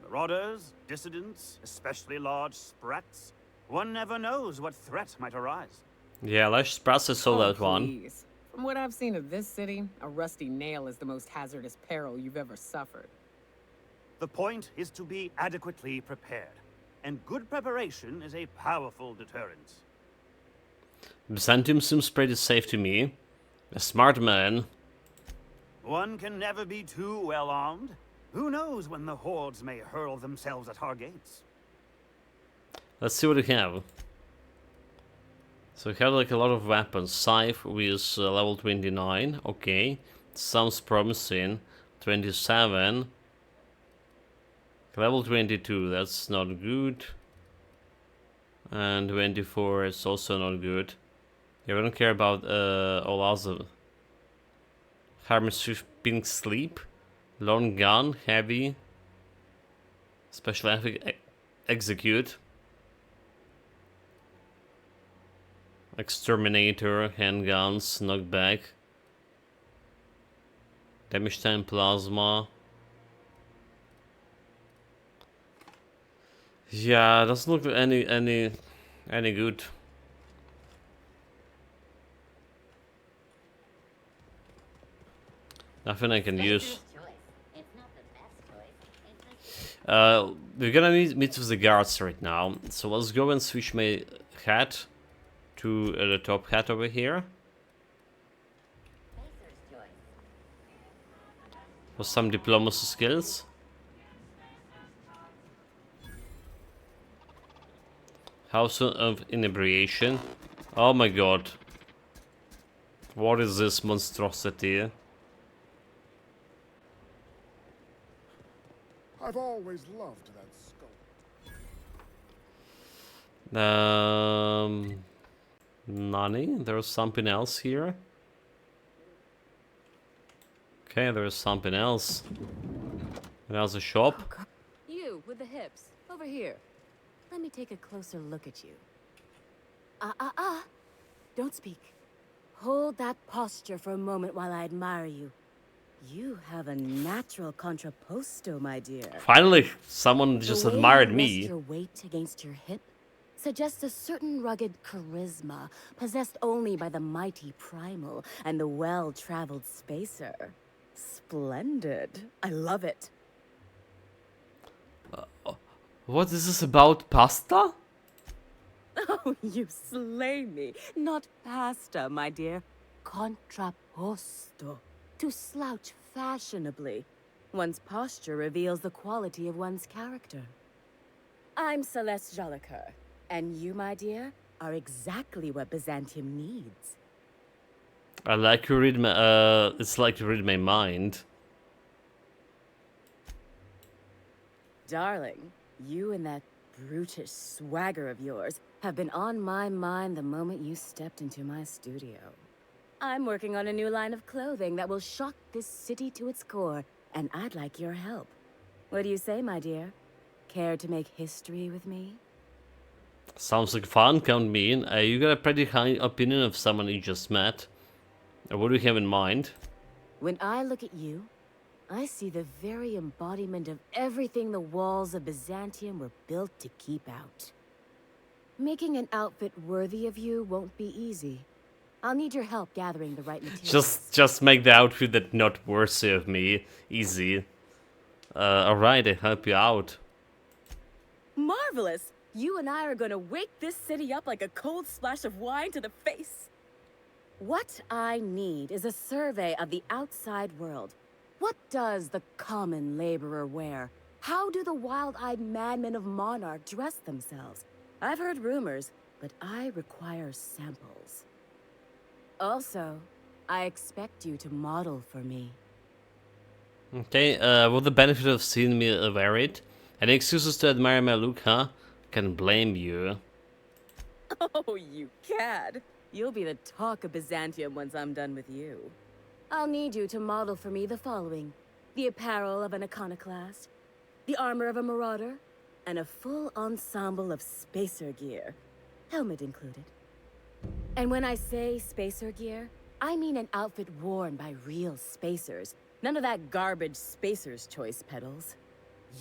Marauders, dissidents, especially large sprats. One never knows what threat might arise. Yeah, Lash Sprats is sold out one. Please. From what I've seen of this city, a rusty nail is the most hazardous peril you've ever suffered. The point is to be adequately prepared. And good preparation is a powerful deterrent. Byzantium seems pretty safe to me. A smart man. One can never be too well armed. Who knows when the hordes may hurl themselves at our gates? Let's see what we have. So we have like a lot of weapons. Scythe with level 29. Okay. Sounds promising. 27. Level 22. That's not good. And 24 is also not good. Yeah, we don't care about all other. Harmless Pink Sleep. Long Gun, Heavy. Special Effect Execute. Exterminator, Handguns, Knockback. Damage Time Plasma. Yeah, doesn't look any good. Nothing I can use. We're gonna meet with the guards right now, so let's go and switch my hat to the top hat over here. For some diplomacy skills. House of Inebriation. Oh my god. What is this monstrosity? I've always loved that skull. Nani? There's something else here. Okay, there's something else. There's a shop. You, with the hips. Over here. Let me take a closer look at you. Don't speak. Hold that posture for a moment while I admire you. You have a natural contrapposto, my dear. Finally, someone just admired me. Your weight against your hip suggests a certain rugged charisma possessed only by the mighty primal and the well-traveled spacer. Splendid. I love it. What is this about? Pasta? Oh, you slay me. Not pasta, my dear. Contrapposto. To slouch fashionably. One's posture reveals the quality of one's character. I'm Celeste Jolicoeur, and you, my dear, are exactly what Byzantium needs. I like you read my it's like you read my mind. Darling, you and that brutish swagger of yours have been on my mind the moment you stepped into my studio. I'm working on a new line of clothing that will shock this city to its core, and I'd like your help. What do you say, my dear? Care to make history with me? Sounds like fun, count me in. You got a pretty high opinion of someone you just met. What do you have in mind? When I look at you, I see the very embodiment of everything the walls of Byzantium were built to keep out. Making an outfit worthy of you won't be easy. I'll need your help gathering the right materials. Just make the outfit that not worthy of me easy. Alright, I'll help you out. Marvelous! You and I are gonna wake this city up like a cold splash of wine to the face. What I need is a survey of the outside world. What does the common laborer wear? How do the wild-eyed madmen of Monarch dress themselves? I've heard rumors, but I require samples. Also, I expect you to model for me. Okay, with the benefit of seeing me wear it, any excuses to admire my look, huh? Can blame you. Oh, you cad. You'll be the talk of Byzantium once I'm done with you. I'll need you to model for me the following: the apparel of an iconoclast, the armor of a marauder, and a full ensemble of spacer gear, helmet included. And when I say spacer gear, I mean an outfit worn by real spacers. None of that garbage spacer's choice pedals.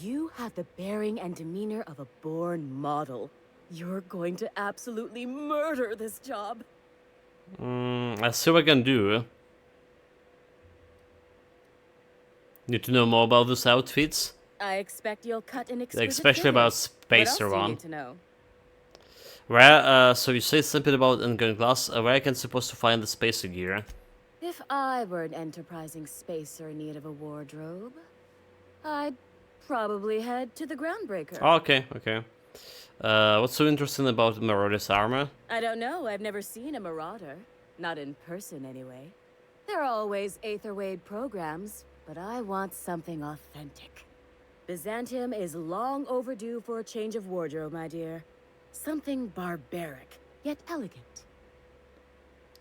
You have the bearing and demeanor of a born model. You're going to absolutely murder this job. I see what I can do. Need to know more about those outfits? I expect you'll cut an exquisite Especially figure. about Spacer What else do you one. need to know? Where, so you say something about Ungun Glass, where I can supposed to find the spacer gear? If I were an enterprising spacer in need of a wardrobe, I'd probably head to the Groundbreaker. Oh, okay. What's so interesting about Marauder's armor? I don't know. I've never seen a Marauder. Not in person, anyway. There are always Aetherwade programs, but I want something authentic. Byzantium is long overdue for a change of wardrobe, my dear. Something barbaric, yet elegant.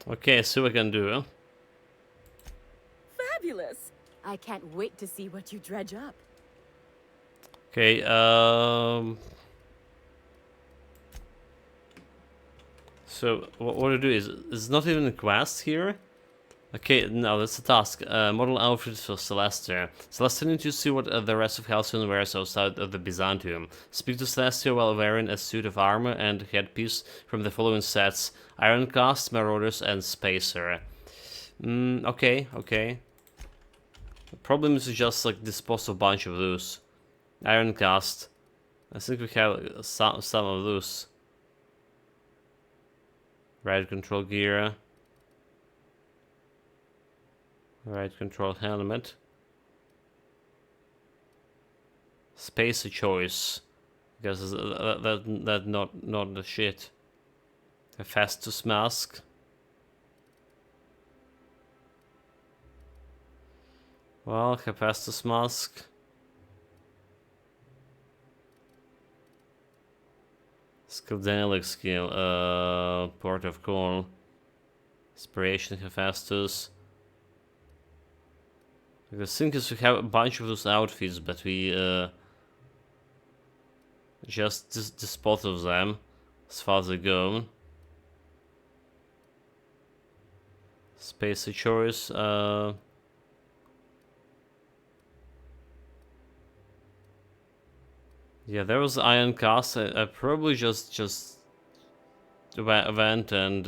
Okay, see what I can do. Fabulous! I can't wait to see what you dredge up. Okay, so what to do is, it's not even a quest here. Okay, no, that's a task. Model outfits for Celestia. Celestia needs to see what the rest of Halcyon wears outside of the Byzantium. Speak to Celestia while wearing a suit of armor and headpiece from the following sets: Ironclast, Marauders, and Spacer. Okay. The problem is just like dispose of a bunch of those. Ironclast. I think we have some of those. Right control gear. Right control helmet. Spacer choice. Because that not the shit. Hephaestus mask. Well, Hephaestus mask. Skildanic skill. Port of Call. Inspiration Hephaestus. The thing is, we have a bunch of those outfits, but we just dispose of them as far as they go. Spacer choice. Yeah, there was Iron Cast. I probably just went and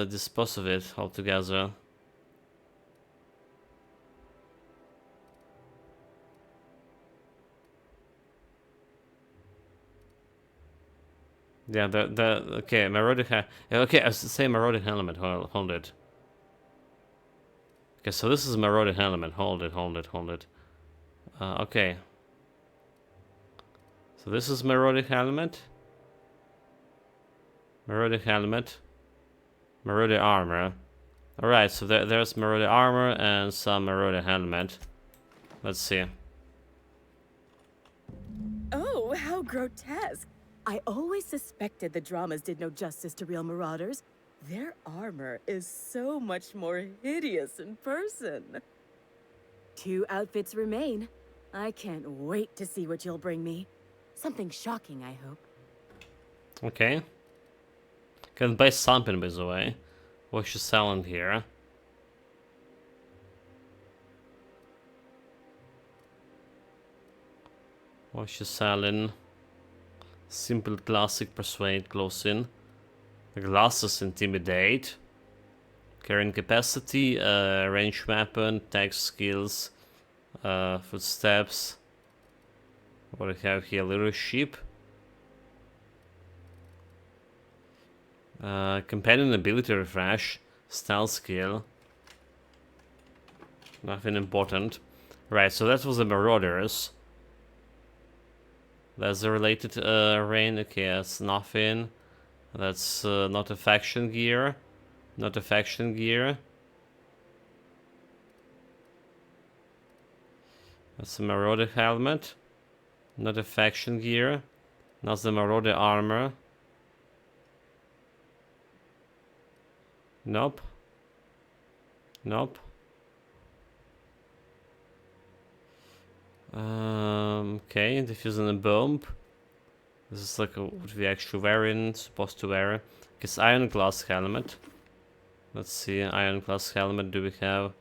dispose of it altogether. Yeah, okay, Marauder okay, I was say Marauder helmet, hold it. Okay, so this is Marauder helmet, hold it. Okay. So this is Marauder helmet. Marauder helmet. Marauder armor. Alright, so there's Marauder armor and some Marauder helmet. Let's see. Oh, how grotesque. I always suspected the dramas did no justice to real marauders. Their armor is so much more hideous in person. 2 outfits remain. I can't wait to see what you'll bring me. Something shocking, I hope. Okay. Can buy something, by the way. What's you selling here? What's you selling? Simple classic persuade close in. The glasses intimidate. Carrying capacity, range weapon, tech skills, footsteps. What do we have here? Leadership. Companion ability refresh. Style skill. Nothing important. Right, so that was the Marauders. That's the related rain. Okay, that's nothing. That's not a faction gear. Not a faction gear. That's a Marauder helmet. Not a faction gear. That's the Marauder armor. Nope. Nope. Okay, diffusing a bomb. This is like what we actually wearing, supposed to wear. Guess Iron Glass helmet. Let's see, Iron Glass helmet. Do we have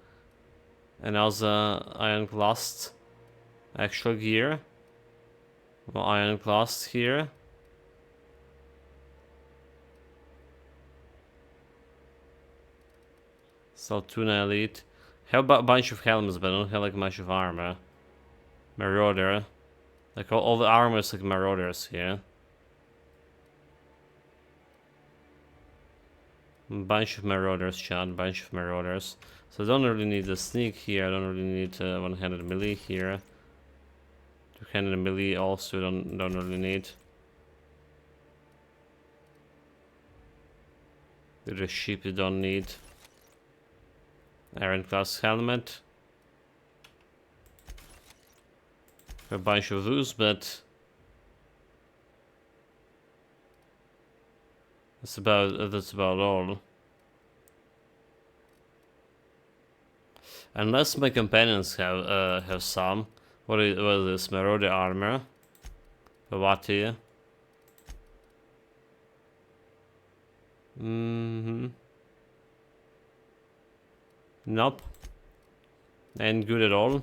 another Iron Glass actual gear? Well, Iron Glass here. Saltuna Elite. Have a bunch of helmets, but I don't have like much of armor. Marauder. Like all the armor is like Marauders here. Bunch of Marauders, chat. Bunch of Marauders. So I don't really need a sneak here. I don't really need one-handed melee here. Two-handed melee also don't really need. The ship you don't need. Iron Class helmet. A bunch of those, but That's about all. Unless my companions have some. What is this? Marauder armor. Pavati. Nope. Ain't good at all.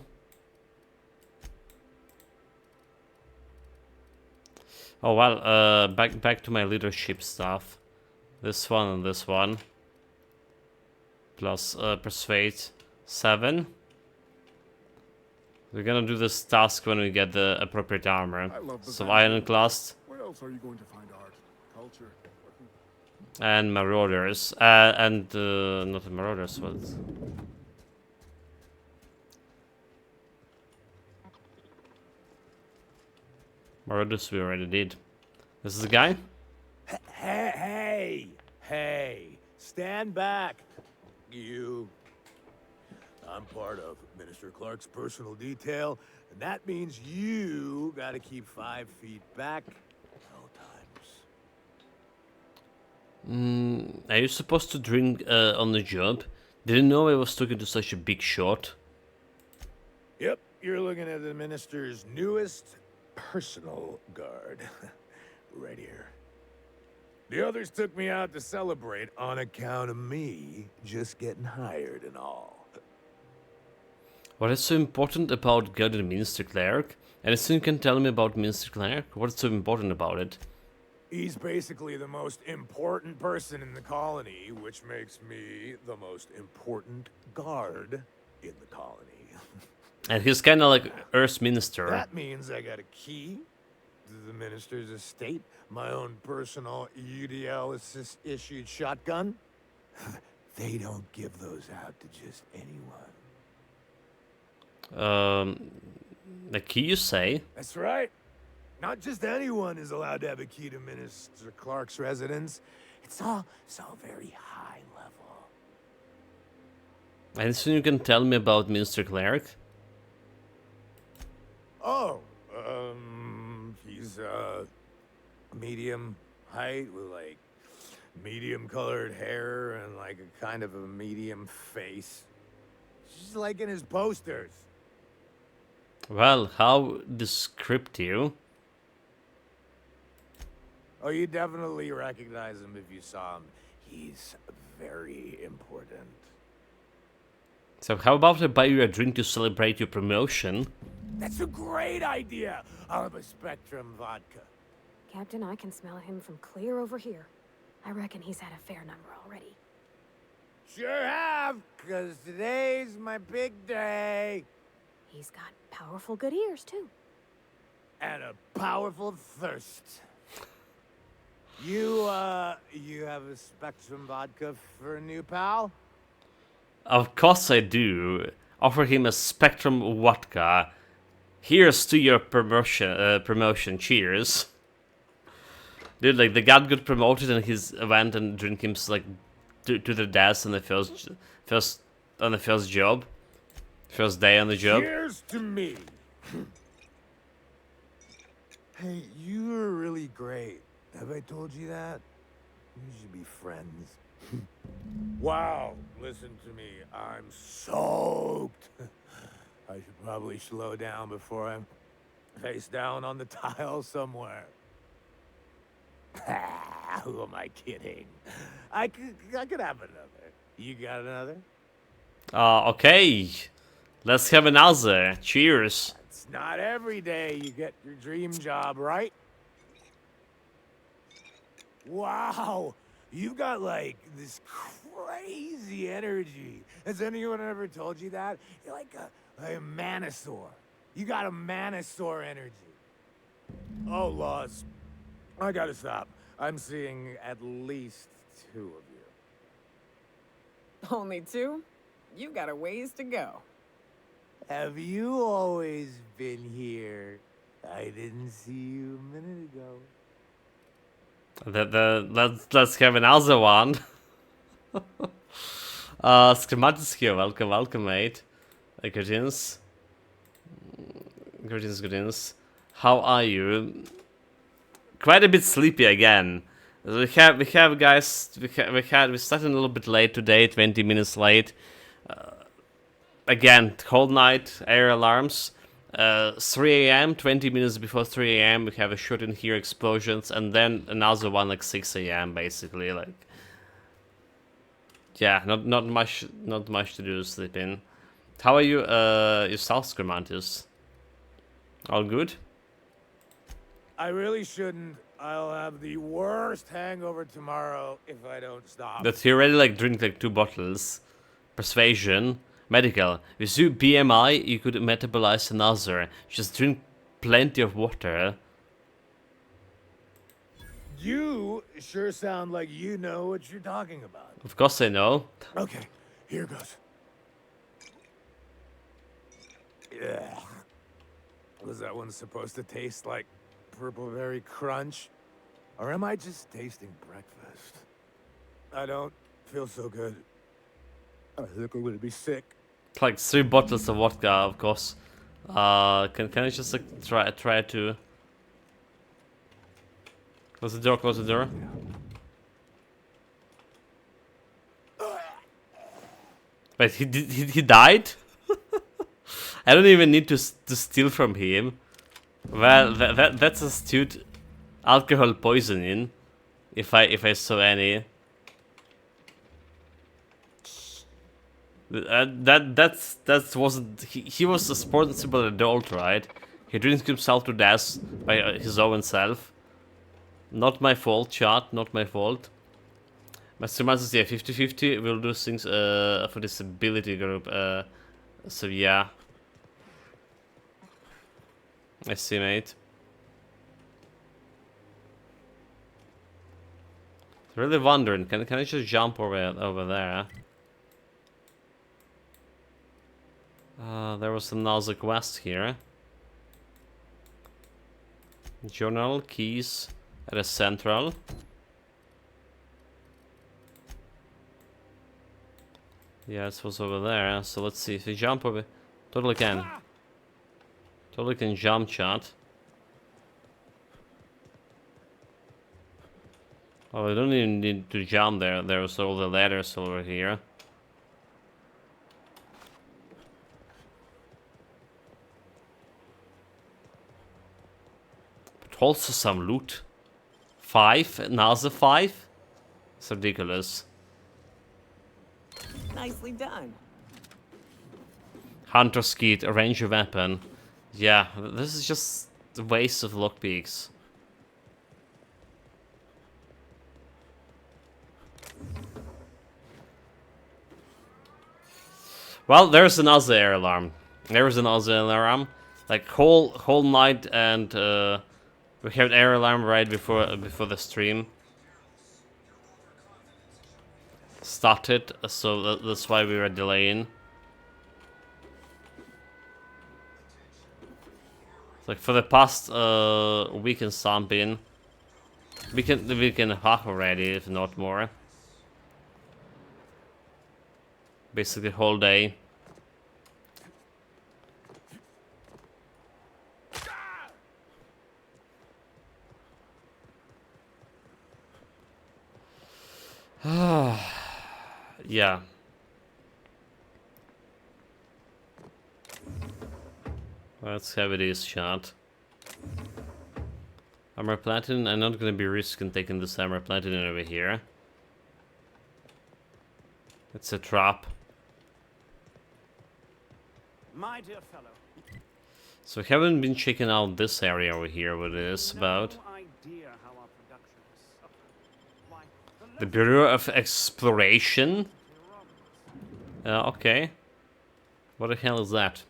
Oh well, back to my leadership stuff. This one and this one. Plus persuade 7. We're gonna do this task when we get the appropriate armor. So ironclast. Where else are you going to find art, culture? And marauders. And not the marauders, but marauders we already did. This is the guy? Hey, stand back. You. I'm part of Minister Clark's personal detail, and that means you gotta keep 5 feet back at all times. Are you supposed to drink on the job? Didn't know I was talking to such a big shot. Yep, you're looking at the minister's newest personal guard. Right here. The others took me out to celebrate on account of me just getting hired and all. What is so important about guarding Minister Clark? Anything you can tell me about Minister Clark? What's so important about it? He's basically the most important person in the colony, which makes me the most important guard in the colony. And he's kind of like Earth's minister. That means I got a key to the minister's estate, my own personal UDL-issued shotgun. They don't give those out to just anyone. The key, you say? That's right. Not just anyone is allowed to have a key to Minister Clark's residence. It's all very high level. Anything you can tell me about Minister Clark? Oh, he's medium height with like medium colored hair and like a kind of a medium face. Just like in his posters. Well, how descriptive. Oh, you definitely recognize him if you saw him. He's very important. So how about I buy you a drink to celebrate your promotion? That's a great idea! I'll have a Spectrum vodka. Captain, I can smell him from clear over here. I reckon he's had a fair number already. Sure have, because today's my big day. He's got powerful good ears, too. And a powerful thirst. You have a Spectrum vodka for a new pal? Of course I do. Offer him a Spectrum vodka. Here's to your promotion. Cheers. Dude, like, the guy got promoted and he's went and drink him, like, to the death on the first job. First day on the job. Cheers to me. Hey, you were really great. Have I told you that? We should be friends. Wow, listen to me. I'm soaked. I should probably slow down before I'm face down on the tile somewhere. Who am I kidding? I could have another. You got another? Okay. Let's have another. Cheers. It's not every day you get your dream job, right? Wow, you got like this crazy energy. Has anyone ever told you that? You're like a manosaur. You got a manosaur energy. Oh, Laws. I gotta stop. I'm seeing at least 2 of you. Only 2? You got a ways to go. Have you always been here? I didn't see you a minute ago. Let's have another one. Schematics here. Welcome, mate. Greetings. Greetings. How are you? Quite a bit sleepy again. We guys. We started a little bit late today, 20 minutes late. Again, cold night, air alarms. 3 a.m., 20 minutes before 3 a.m. we have a shot in here, explosions, and then another one like 6 a.m. basically. Like, yeah, not much to do sleeping. How are you, yourself, Scremantis? All good? I really shouldn't. I'll have the worst hangover tomorrow if I don't stop. But you already like drink like 2 bottles. Persuasion, medical. With your BMI, you could metabolize another. Just drink plenty of water. You sure sound like you know what you're talking about. Of course I know. Okay, here goes. Yeah. Was that one supposed to taste like Purple Berry Crunch? Or am I just tasting breakfast? I don't feel so good. I think I'm gonna be sick. Like 3 bottles of vodka, of course. Can I just like try to close the door? Close the door. Wait, he died? I don't even need to steal from him. Well, that's astute alcohol poisoning, if I saw any. That wasn't he was a responsible adult, right? He drinks himself to death by his own self. Not my fault, chat. Not my fault. Master Masters, yeah, 50-50. We'll do things for this ability group. So yeah. I see, mate. Really wondering, can I just jump over there? There was another quest here. Journal keys at a central. Yeah, this was over there. So let's see if we jump over. Totally can. Totally can jump, chat. Oh, I don't even need to jump there. There's all the ladders over here. But also some loot. 5? Another 5? It's ridiculous. Nicely done. Hunter Skeet, a ranger weapon. Yeah, this is just a waste of lockpicks. Well, there's another air alarm. There's another alarm. Like whole night, and we had air alarm right before the stream started, so that's why we were delaying. Like for the past week and something, we can half already, if not more. Basically whole day. Yeah. Let's have it is shot. Armor Platinum, I'm not gonna be risking taking this Armor Platinum over here. It's a trap. My dear fellow. So we haven't been checking out this area over here, what it is about. The Bureau of Exploration? Okay. What the hell is that?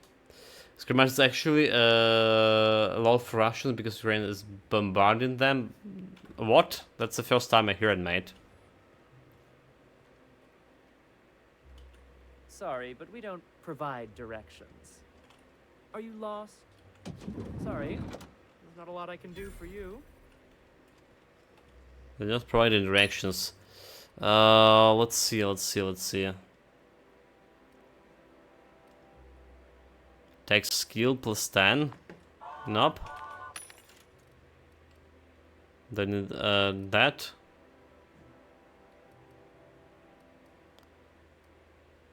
Scrimmage is actually a lot for Russians because Ukraine is bombarding them. What? That's the first time I hear it, mate. Sorry, but we don't provide directions. Are you lost? Sorry, there's not a lot I can do for you. They're not providing directions. Let's see. Tech skill plus 10. Nope. Then that.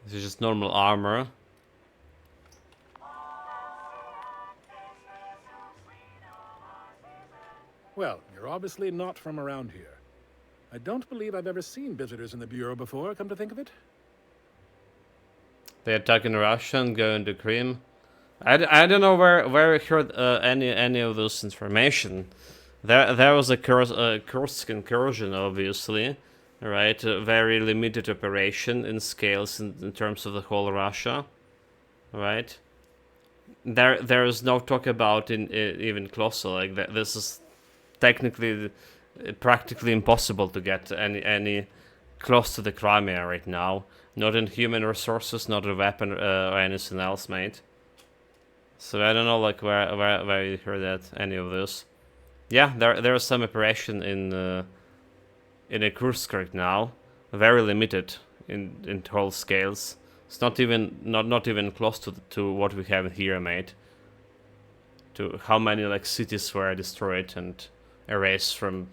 This is just normal armor. Well, you're obviously not from around here. I don't believe I've ever seen visitors in the Bureau before, come to think of it. They attack in Russia and go into Crimea. I don't know where I heard any of those information. There was a Kursk incursion, obviously, right? A very limited operation in scales in terms of the whole Russia, right? There is no talk about even closer. Like that. This is technically, practically impossible to get any close to the Crimea right now. Not in human resources, not a weapon or anything else, mate. So I don't know, like where you heard that any of this. Yeah, there is some operation in Kursk right now, very limited in whole scales. It's not even close to what we have here, mate. To how many like cities were destroyed and erased to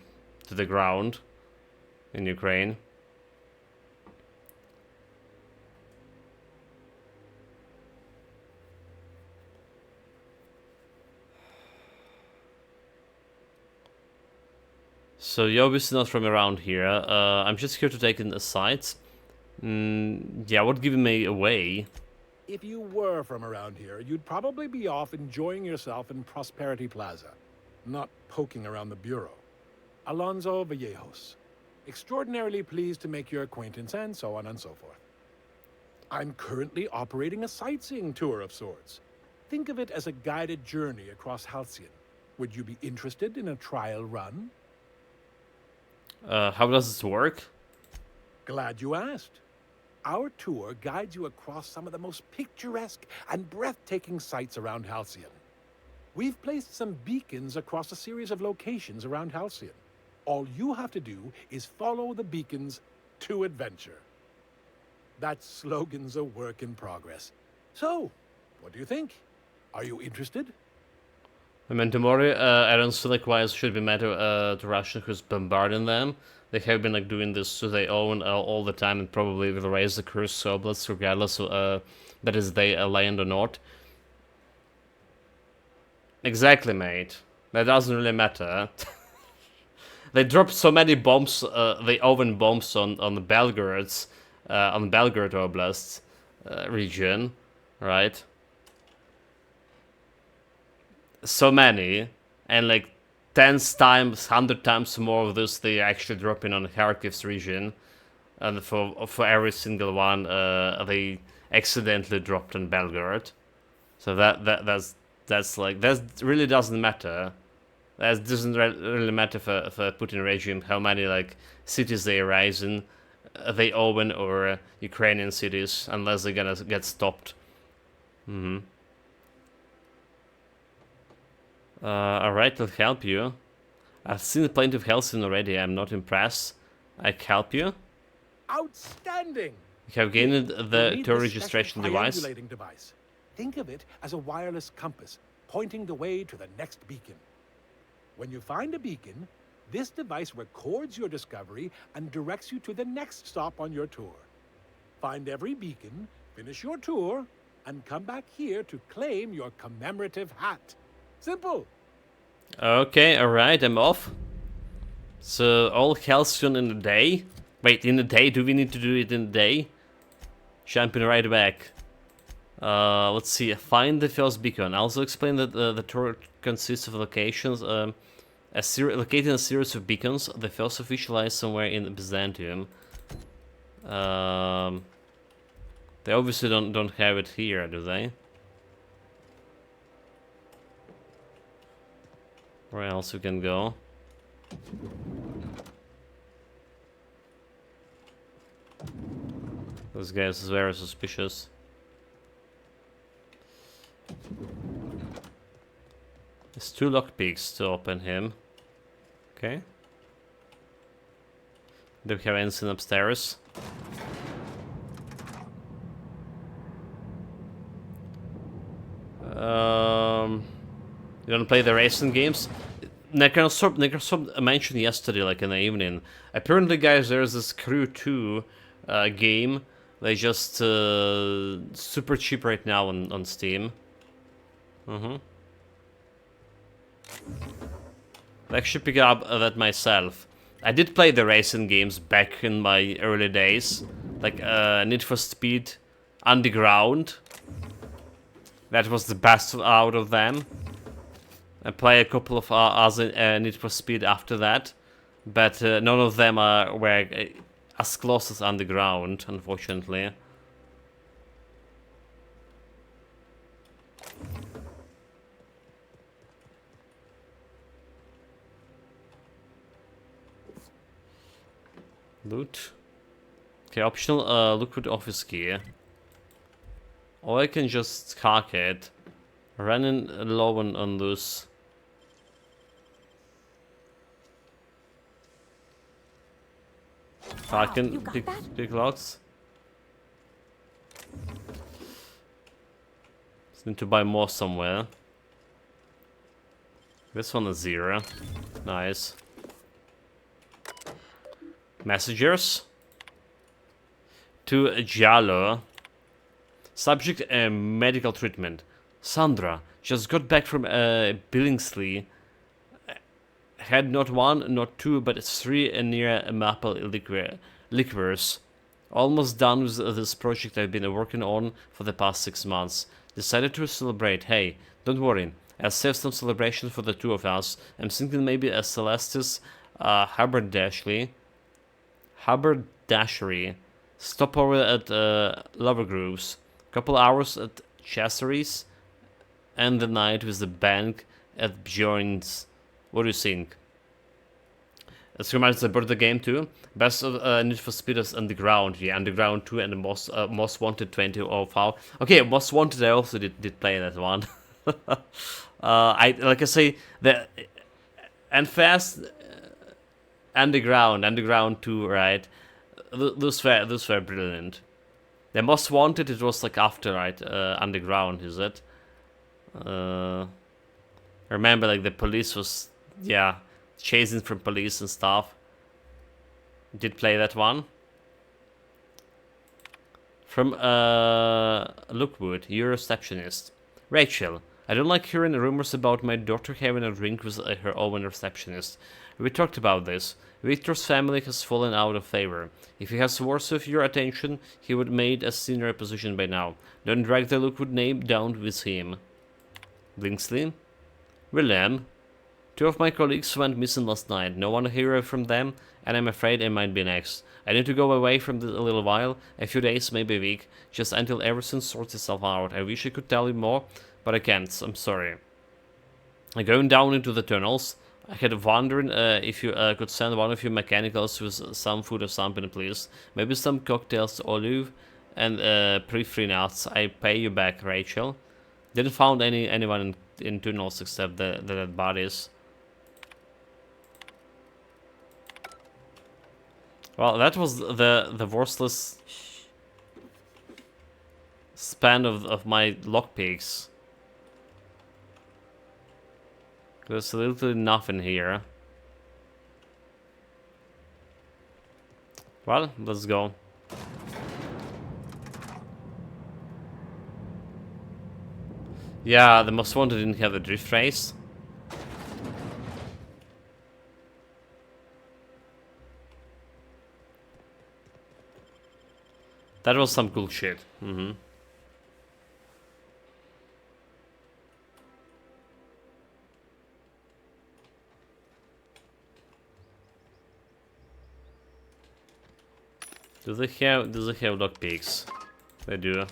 the ground in Ukraine. So you're obviously not from around here. I'm just here to take in the sights. Yeah, what giving me away? If you were from around here, you'd probably be off enjoying yourself in Prosperity Plaza, not poking around the Bureau. Alonso Vallejos. Extraordinarily pleased to make your acquaintance, and so on and so forth. I'm currently operating a sightseeing tour of sorts. Think of it as a guided journey across Halcyon. Would you be interested in a trial run? How does this work? Glad you asked. Our tour guides you across some of the most picturesque and breathtaking sights around Halcyon. We've placed some beacons across a series of locations around Halcyon. All you have to do is follow the beacons to adventure. That slogan's a work in progress. So, what do you think? Are you interested? I mean, tomorrow, I don't feel like why it should be matter to Russia who's bombarding them. They have been like doing this to their own all the time, and probably will raise the Kursk Oblast regardless that is they land or not. Exactly, mate. That doesn't really matter. They dropped so many bombs, the oven bombs on the Belgorod Oblast region, right? So many, and like 10 times, 100 times more of this they actually dropping on Kharkiv's region, and for every single one they accidentally dropped on Belgorod. So that's like that really doesn't matter. That doesn't really matter for Putin regime how many like cities they erase in, they own or Ukrainian cities, unless they're gonna get stopped. Alright, I'll help you. I've seen plenty of Halcyon already, I'm not impressed. I can help you. Outstanding! You have gained the tour registration device. device. Think of it as a wireless compass, pointing the way to the next beacon. When you find a beacon, this device records your discovery and directs you to the next stop on your tour. Find every beacon, finish your tour, and come back here to claim your commemorative hat. Simple. Okay, alright, I'm off. So, all Halcyon in the day? Wait, in the day? Do we need to do it in the day? Jumping right back. Let's see, find the first beacon. I also explained that the tour consists of locations, locating a series of beacons. The first official lies somewhere in Byzantium. They obviously don't have it here, do they? Where else we can go? This guy is very suspicious. There's 2 lockpicks to open him. Okay. Do we have anything upstairs? You don't play the racing games? Necrosop mentioned yesterday, like in the evening. Apparently, guys, there's this Crew 2 game They're just super cheap right now on Steam. I actually pick up that myself. I did play the racing games back in my early days, like Need for Speed Underground. That was the best out of them. I play a couple of other Need for Speed after that, but none of them were as close as Underground, unfortunately. Loot. Okay, optional liquid office key. Or I can just cock it. Running low on loose. I can pick locks. Just need to buy more somewhere. This one is 0. Nice. Messengers. To Giallo. Subject medical treatment. Sandra just got back from Billingsley. Had not 1, not 2, but 3 near maple liquors. Almost done with this project I've been working on for the past 6 months. Decided to celebrate. Hey, don't worry. I'll save some celebration for the 2 of us. I'm thinking maybe a Celestis haberdashery. Stop over at Lover Grooves. Couple hours at Chasseries. And the night with the bank at Bjorn's. What do you think? This reminds me about the game too. Best of Need for Speed is Underground. Yeah, Underground 2 and the Most Wanted 2005. Okay, Most Wanted I also did play that one. I say the and Fast Underground 2, right? Those were brilliant. The Most Wanted, it was like after, right? Underground, is it? I remember like the police was, yeah, chasing from police and stuff. Did play that one. From Lookwood, your receptionist. Rachel, I don't like hearing rumors about my daughter having a drink with her own receptionist. We talked about this. Victor's family has fallen out of favor. If he has worth of your attention, he would made a senior position by now. Don't drag the Lookwood name down with him. Billingsley? William? 2 of my colleagues went missing last night. No one heard from them, and I'm afraid I might be next. I need to go away from this a little while, a few days, maybe a week, just until everything sorts itself out. I wish I could tell you more, but I can't. I'm sorry. I'm going down into the tunnels. I had wondering if you could send one of your mechanicals with some food or something, please. Maybe some cocktails, olive, and pre-free nuts. I pay you back, Rachel. Didn't found anyone in tunnels except the dead bodies. Well, that was the worthless span of my lockpicks. There's literally nothing here. Well, let's go. Yeah, the Most Wanted didn't have the drift race. That was some cool shit. Do they have lockpicks? They do.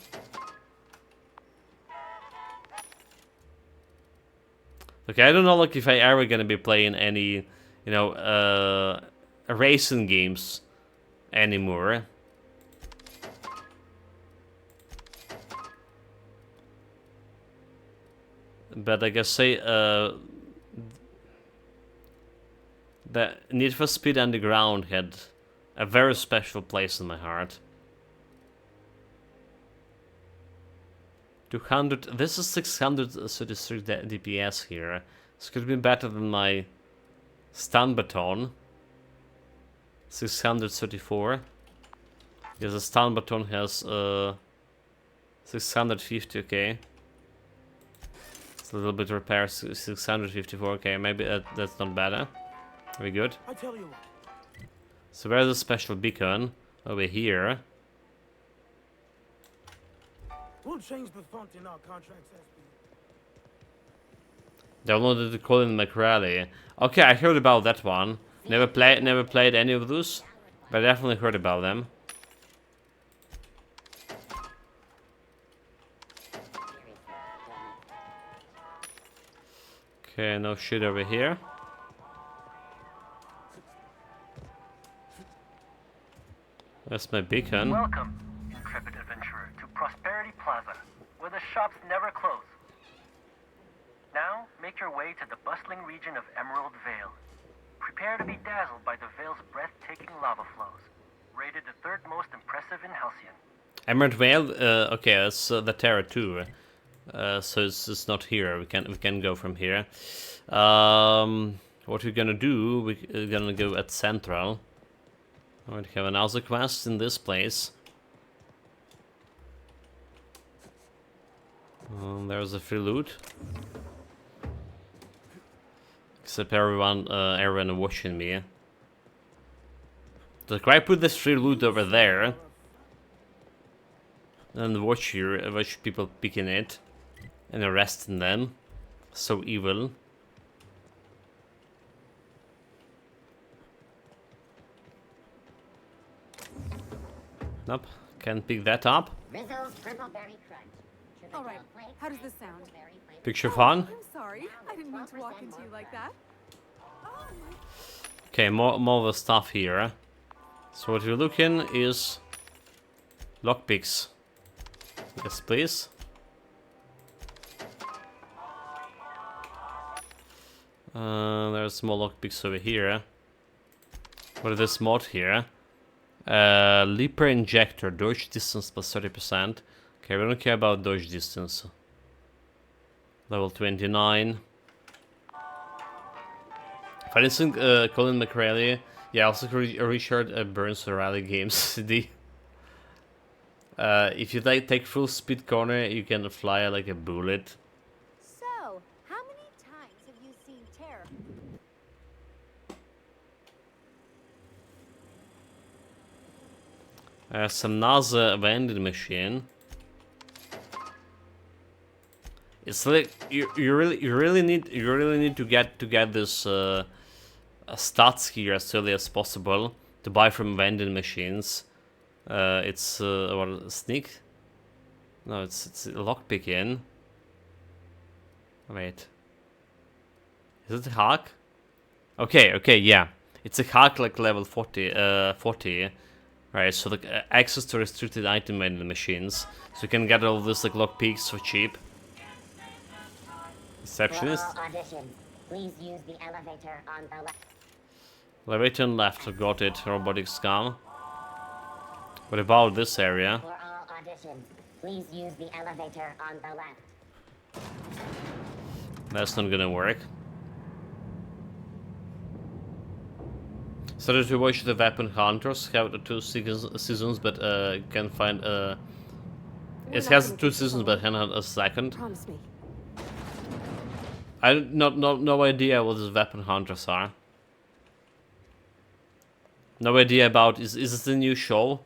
Okay, I don't know like if I ever gonna be playing any, you know, racing games anymore. But I guess say the Need for Speed Underground had a very special place in my heart. 200. This is 633 DPS here. This could be better than my stun baton. 634. Yes, the stun button has 650, okay. It's a little bit repair, 654, okay, maybe that's not bad. Very good. I tell you what. So where's the special beacon? Over here. We'll change the font in our contracts as Downloaded the Colin McRae. Okay, I heard about that one. Never played any of those, but I definitely heard about them. Okay, no shit over here. That's my beacon. Welcome, intrepid adventurer, to Prosperity Plaza, where the shops never close. Now, make your way to the bustling region of Emerald Vale. Prepare to be dazzled by the Vale's breathtaking lava flows, rated the third most impressive in Halcyon. Emerald Vale, okay, that's the Terra 2. So it's not here. We can go from here. What we're gonna do? We're gonna go at Central. We have another quest in this place. There's a free loot. Except everyone watching me. So can I put this free loot over there? And watch people picking it and arresting them. So evil. Nope, can't pick that up. Rizzo's Purple Berry Crunch. All right, how does this sound? Picture fun. I'm sorry, I didn't mean to walk into you like that. Okay, more of the stuff here. So what we're looking is lockpicks. Yes, please. There's small lockpicks over here. What is this mod here? Leaper injector, dodge distance plus 30%. Okay, we don't care about dodge distance. Level 29. If I listen, Colin McRae, yeah, also Richard Burns Rally Games CD. If you take full speed corner, you can fly like a bullet. So, how many times have you seen Terror? Some NASA vending machine. It's like you really need to get this stats here as early as possible to buy from vending machines. It's what, sneak? No, it's lockpicking. Wait, is it a hack? Okay, yeah, it's a hack like level 40. Right, so the access to restricted item vending machines, so you can get all this like lockpicks for cheap. Receptionist. For all auditions, please use the elevator on the left. Elevator on left, got it. Robotic scum. What about this area? For all auditions, please use the elevator on the left. That's not gonna work. Started to watch the Weapon Hunters. Have the 2 seasons, but can find it has 2 seasons, but cannot a second. Promise me. I no idea what these Weapon Hunters are. No idea about is this a new show?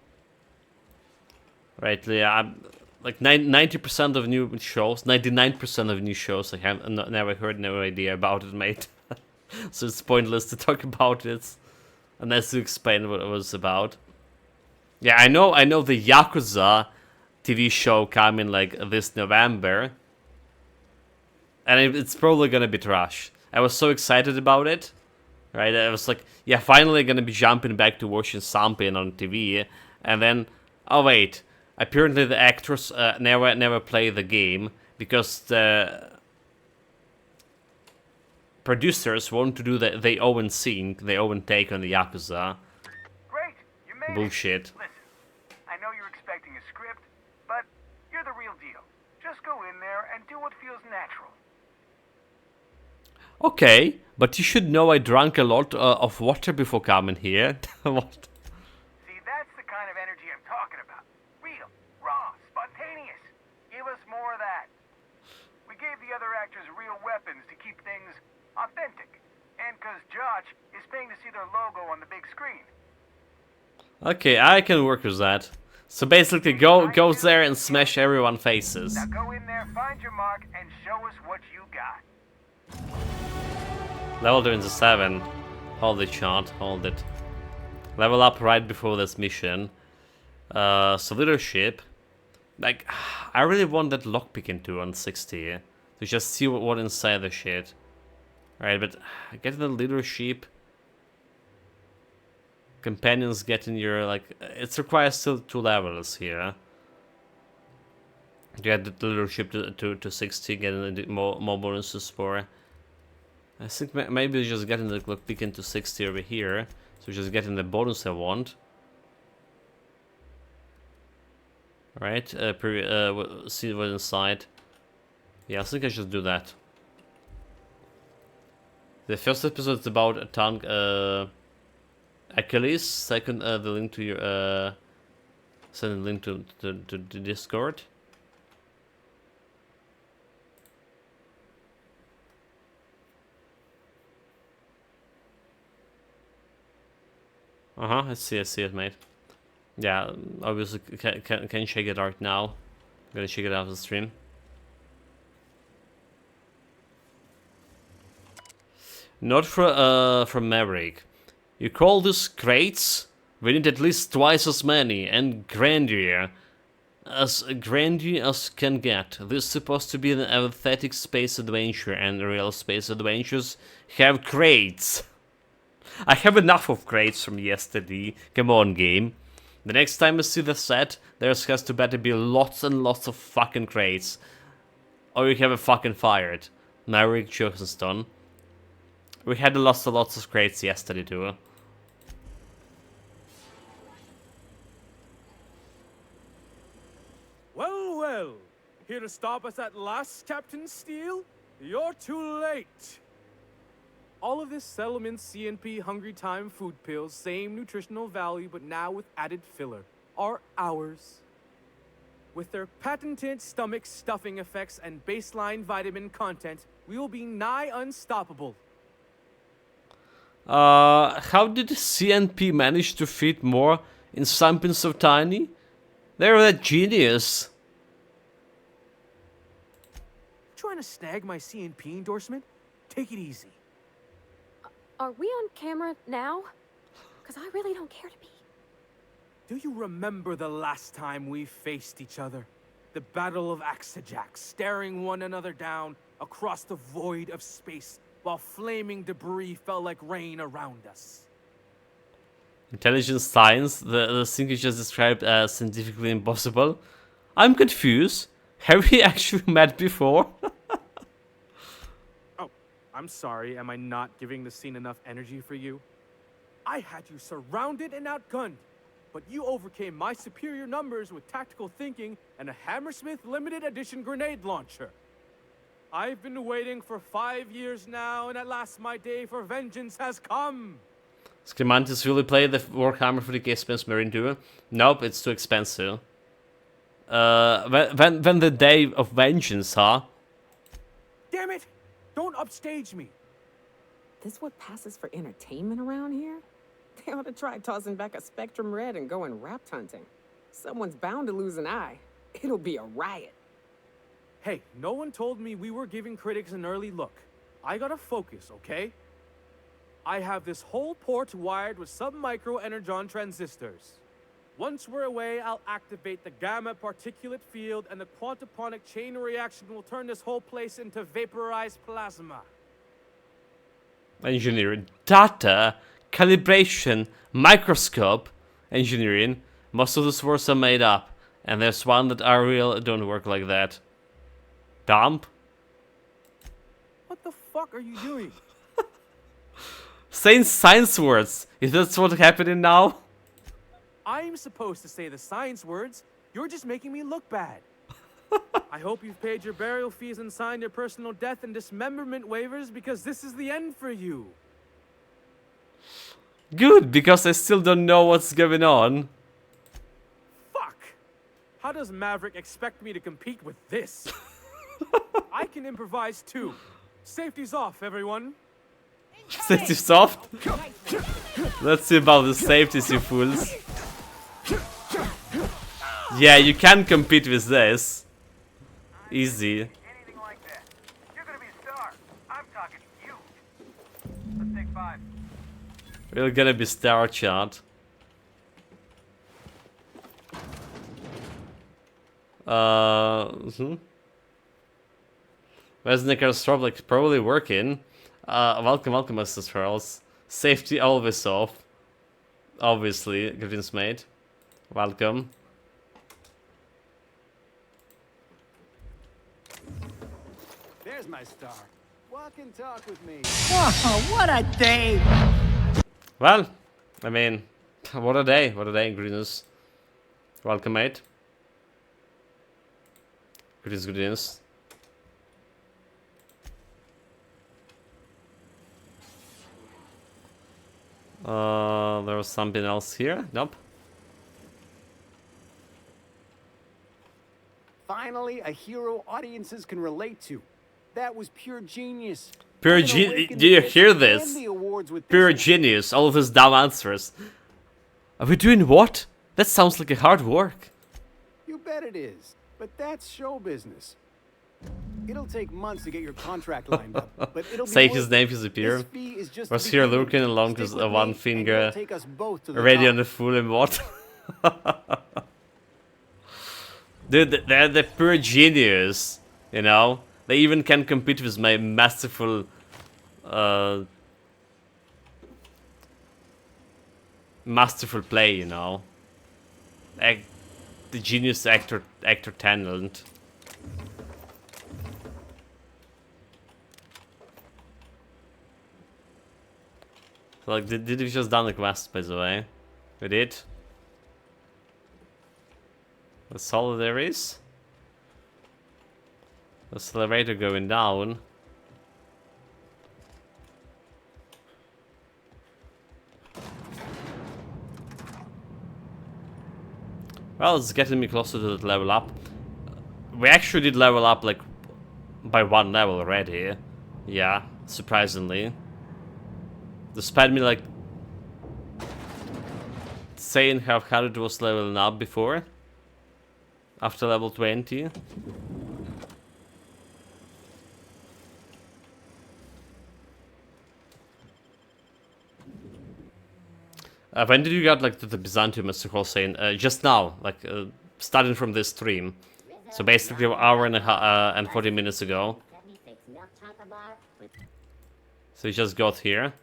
Right, yeah, I'm, like 90% of new shows, 99% of new shows I have never heard, no idea about it, mate. So it's pointless to talk about it unless you explain what it was about. Yeah, I know the Yakuza TV show coming like this November. And it's probably gonna be trash. I was so excited about it. Right, I was like, yeah, finally gonna be jumping back to watching something on TV. And then, oh wait, apparently the actors never play the game because the producers want to do their own scene, their own take on the Yakuza. Great, you made Bullshit. it. Listen, I know you're expecting a script, but you're the real deal. Just go in there and do what feels natural. Okay, but you should know I drank a lot of water before coming here. What? See, that's the kind of energy I'm talking manufactures real weapons to keep things authentic. And because Josh is paying to see their logo on the big screen. Okay, I can work with that. So basically, go there and smash everyone's faces. Now go in there, find your mark, and show us what you got. Level 27. Hold it, shot. Hold it. Level up right before this mission. So leadership. Like, I really want that lockpicking too on 60. To just see what inside the shit. Alright, but getting the leadership. Companions getting your, like, it requires still 2 levels here. To get the leadership to 60, getting more bonuses for. I think maybe just getting the lockpicking to 60 over here. So just getting the bonus I want. Right, see what's inside. Yeah, I think I should do that. The first episode is about a tank, Achilles. Second, the link to your, send a link to the Discord. I see it, mate. Yeah, obviously can check it out now. I'm gonna check it out the stream. Not from Maverick. You call this crates? We need at least twice as many and grandier as can get. This is supposed to be an aesthetic space adventure, and real space adventures have crates. I have enough of crates from yesterday. Come on, game. The next time I see the set, there has to better be lots and lots of fucking crates. Or you have a fucking fired. Maverick Johnston. We had lots and lots of crates yesterday too. Well, well. Here to stop us at last, Captain Steele? You're too late. All of this Settlement CNP Hungry Time food pills, same nutritional value but now with added filler, are ours. With their patented stomach stuffing effects and baseline vitamin content, we will be nigh unstoppable. How did CNP manage to fit more in something so tiny? They're a genius. Trying to snag my CNP endorsement? Take it easy. Are we on camera now? Because I really don't care to be. Do you remember the last time we faced each other? The Battle of Axajax, staring one another down across the void of space while flaming debris fell like rain around us. Intelligent science, the thing you just described as scientifically impossible. I'm confused. Have we actually met before? Oh, I'm sorry. Am I not giving the scene enough energy for you? I had you surrounded and outgunned, but you overcame my superior numbers with tactical thinking and a Hammersmith limited edition grenade launcher. I've been waiting for 5 years now, and at last my day for vengeance has come. Scrimantis really play the Warhammer 40k Space Marine duo? Nope, it's too expensive. When the day of vengeance, huh? Damn it! Don't upstage me! This what passes for entertainment around here? They ought to try tossing back a Spectrum Red and going rapt hunting. Someone's bound to lose an eye. It'll be a riot. Hey, no one told me we were giving critics an early look. I gotta focus, okay? I have this whole port wired with sub-micro energon transistors. Once we're away, I'll activate the gamma particulate field and the quantaponic chain reaction will turn this whole place into vaporized plasma. Engineering, data, calibration, microscope, engineering. Most of those words are made up, and there's one that are real, don't work like that. Dump? What the fuck are you doing? Saying science words. Is that what's happening now? I'm supposed to say the science words. You're just making me look bad. I hope you've paid your burial fees and signed your personal death and dismemberment waivers because this is the end for you. Good, because I still don't know what's going on. Fuck! How does Maverick expect me to compete with this? I I can improvise too. Safety's off, everyone. Safety soft? Let's see about the safeties, you fools. Yeah, you can compete with this. Easy. Anything like that. You're gonna be a star. I'm talking huge. Let's take 5. We're gonna be star chart. Where's Nicholas Like probably working. Welcome, Mr. Charles. Safety always off. Obviously, Griffin's mate. Welcome. There's my star. Walk and talk with me. Oh, what a day! Well, I mean, what a day, Greenness. Welcome, mate. Greetings. There was something else here? Nope. Finally, a hero audiences can relate to. That was pure genius. Pure genius. Do you hear this? Pure genius. All of his dumb answers. Are we doing what? That sounds like a hard work. You bet it is. But that's show business. It'll take months to get your contract lined up, but it'll be Say worth his it. name disappeared. This fee is just Was the here beginning. looking along Stick to with one me, and finger. you'll take us both to the Already top. on the fool and what? Dude, they're the pure genius, you know? They even can compete with my masterful masterful play, you know? The genius actor talent. So, like, did we just done the quest, by the way? We did. That's all there is. Accelerator going down. Well, it's getting me closer to the level up. We actually did level up like by 1 level already. Yeah, surprisingly. Despite me like saying how hard it was leveling up before. After level 20. When did you get like to the Byzantium, Mr. Hossein? Just now, like starting from this stream. So basically an hour and 40 minutes ago. So you just got here.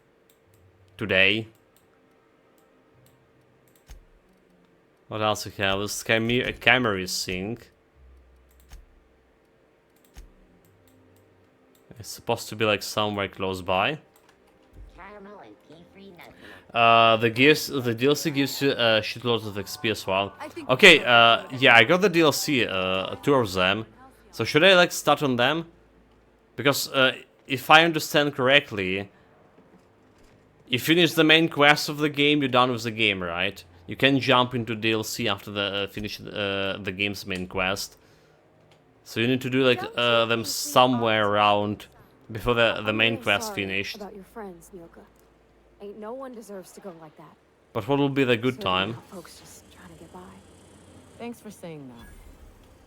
Today. What else we have? This Camry sync. It's supposed to be like somewhere close by. The DLC gives you shitloads of XP as well. Okay, yeah, I got the DLC, 2 of them. So should I like start on them? Because if I understand correctly, you finish the main quest of the game, you're done with the game, right? You can jump into DLC after the finish the game's main quest. So you need to do like them somewhere around before the main quest finished. About your friends, Nyoka. Ain't no one deserves to go like that. But what will be the good Certainly time? not folks just trying to get by. Thanks for saying that.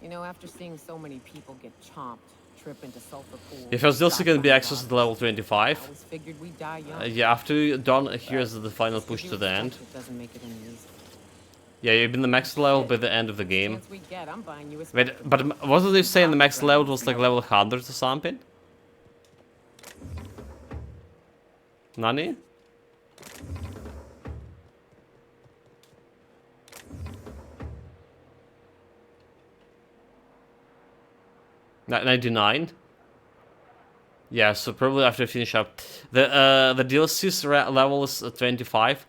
You know, after seeing so many people get chomped, trip into sulfur pools... If there's DLC can be accessed at level 25. I always figured we'd die young. Yeah, after you're done, here's the final push to the end. It doesn't make it any easier. Yeah, you've been the max level by the end of the game. Chance we get, I'm buying you a Wait, but what did they say in the max level was like level 100 or something? Nani? Not 99? Yeah, so probably after I finish up. The DLC's level is 25.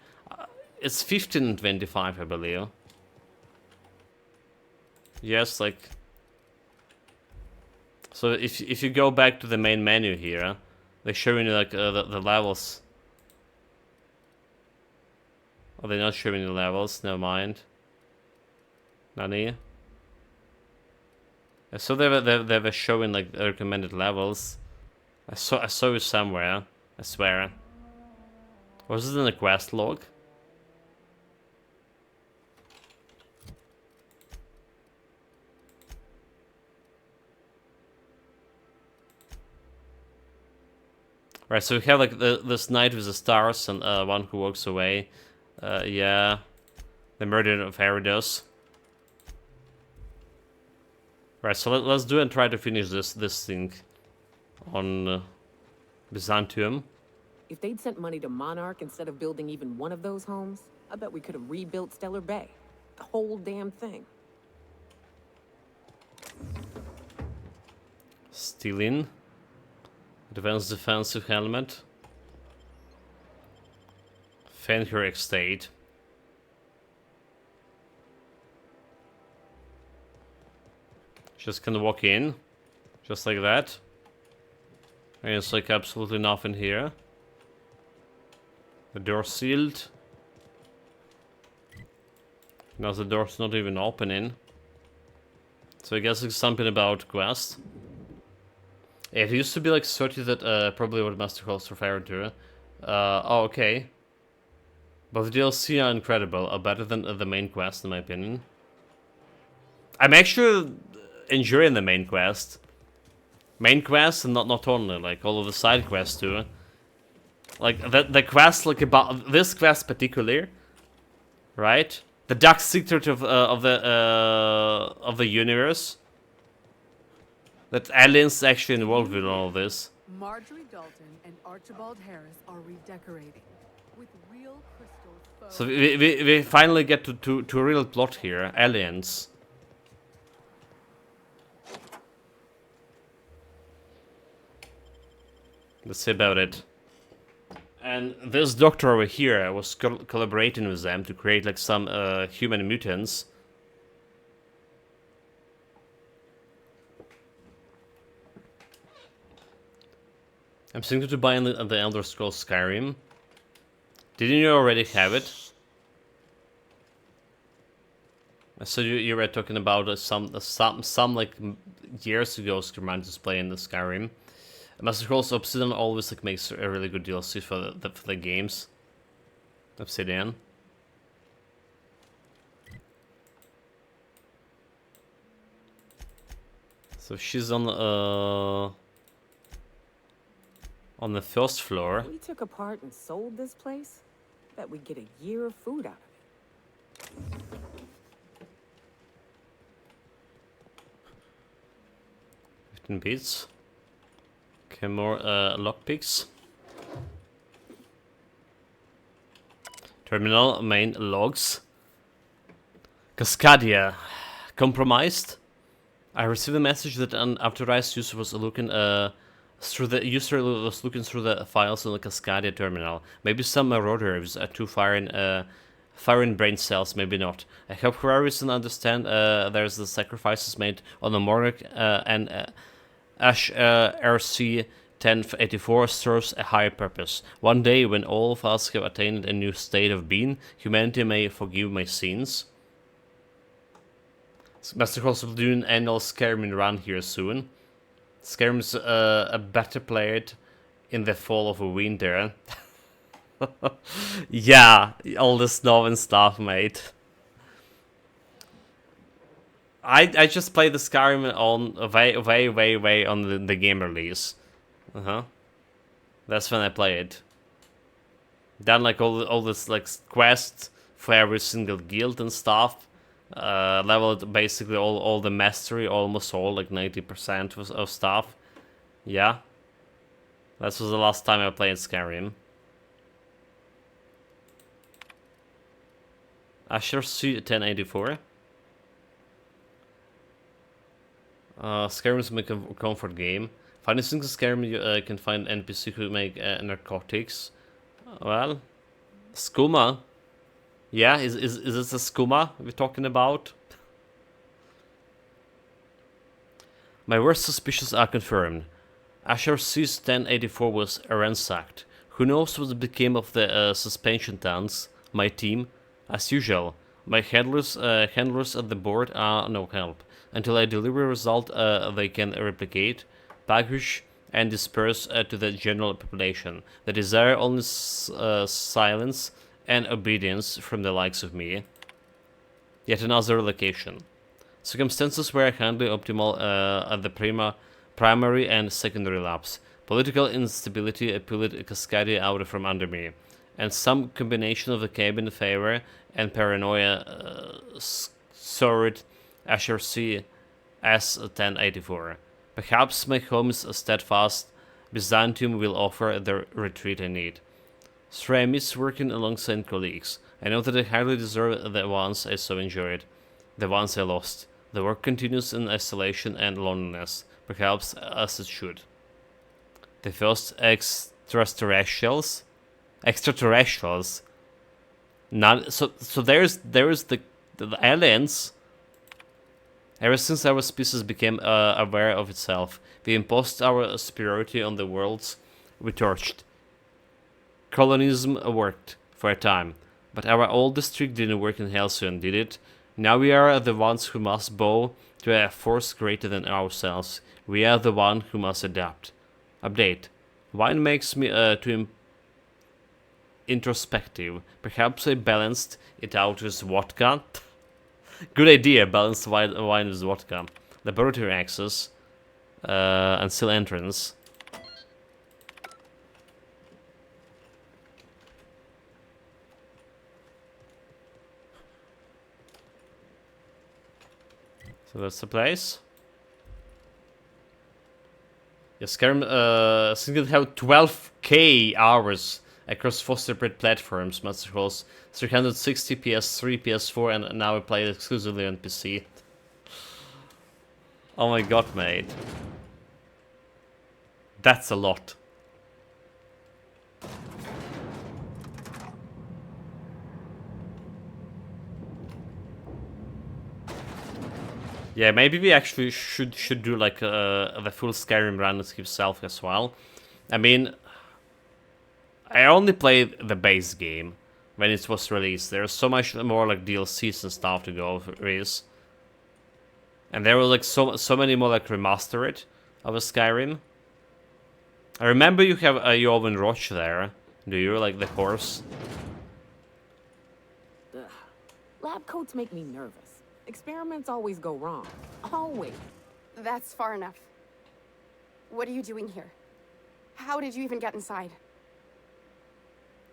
It's 15 and 25, I believe. Yes, like... So if you go back to the main menu here, they're showing you like the levels. Oh, they're not showing you the levels, never mind. Nani? I saw they were showing like the recommended levels. I saw it somewhere. I swear. Was it in the quest log? Right, so we have like this knight with the stars and one who walks away. Yeah, the murder of Herodos. Right, so let's do and try to finish this thing on Byzantium. If they'd sent money to Monarch instead of building even one of those homes, I bet we could have rebuilt Stellar Bay. The whole damn thing. Stealing. Advanced defensive helmet. Fenrir Estate. Just can walk in. Just like that. And it's like absolutely nothing here. The door sealed. Now the door's not even opening. So I guess it's something about quest. It used to be like 30 that probably what Master Calls referred to. Oh, okay. But the DLC are incredible, are better than the main quest in my opinion. I'm actually enjoying the main quest. Main quest and not only, like all of the side quests too. Like the quest like about this quest particularly, right? The dark secret of the universe. That aliens actually involved in all this. Marjorie Dalton and Archibald Harris are redecorating with real crystal faux. So we finally get to a real plot here. Aliens. Let's see about it. And this doctor over here was collaborating with them to create like some human mutants. I'm thinking to buy the Elder Scrolls Skyrim. Didn't you already have it? So you were talking about some like years ago Skyrim playing the Skyrim. Master Scrolls Obsidian always like makes a really good DLC for the games. Obsidian. So she's on the first floor. If we took apart and sold this place, bet we'd get a year of food out of it. 15 bits. Okay, more lockpicks. Terminal main logs. Cascadia compromised. I received a message that an unauthorized user was looking through the files on the Cascadia terminal. Maybe some marauders are too firing brain cells, maybe not. I hope Harrison understand there's the sacrifices made on the Monarch and Ash RC 1084 serves a higher purpose. One day, when all of us have attained a new state of being, humanity may forgive my sins. Master Calls will do an annual Skyrim run here soon. Skyrim's a better played in the fall of a winter. Yeah, all the snow and stuff, mate. I just played the Skyrim on way on the game release. That's when I play it. Done like all this like quests for every single guild and stuff. Leveled basically all the mastery, almost all, like 90% of stuff. Yeah. That was the last time I played Skyrim. Asher C 1084. Skyrim's make a comfort game. Finding things in Skyrim, you can find NPC who make narcotics. Well, skooma. Yeah, is this a skooma we're talking about? My worst suspicions are confirmed. Asher C's 1084 was ransacked. Who knows what became of the suspension tents? My team, as usual. My handlers at the board are no help. until I deliver a result they can replicate, package, and disperse to the general population. They desire only silence and obedience from the likes of me. Yet another location. Circumstances were handily optimal at the primary and secondary labs. Political instability pulled Cascadia out from under me, and some combination of the cabin favor and paranoia soared HRC S-1084. Perhaps my home's steadfast Byzantium will offer the retreat I need. So I miss working alongside colleagues. I know that I hardly deserve the ones I so enjoyed, the ones I lost. The work continues in isolation and loneliness, perhaps as it should. The first extraterrestrials? Not so there's the aliens. Ever since our species became aware of itself, we imposed our superiority on the worlds we torched. Colonism worked for a time, but our oldest trick didn't work in Halcyon, did it? Now we are the ones who must bow to a force greater than ourselves. We are the one who must adapt. Update. Wine makes me too introspective. Perhaps I balanced it out with vodka. Good idea, balanced wine with vodka. Laboratory access. And still entrance. So that's the place. Yes, Skyrim seems to have 12k hours across 4 separate platforms, Master Horse, 360 PS3, PS4, and now I play it exclusively on PC. Oh my god, mate. That's a lot. Yeah, maybe we actually should do like the full Skyrim run itself as well. I mean, I only played the base game when it was released. There's so much more like DLCs and stuff to go with, and there were like so many more like remastered of a Skyrim. I remember you have Jovan Roch there. Do you like the horse? Ugh. Lab coats make me nervous. Experiments always go wrong. Always. That's far enough. What are you doing here? How did you even get inside?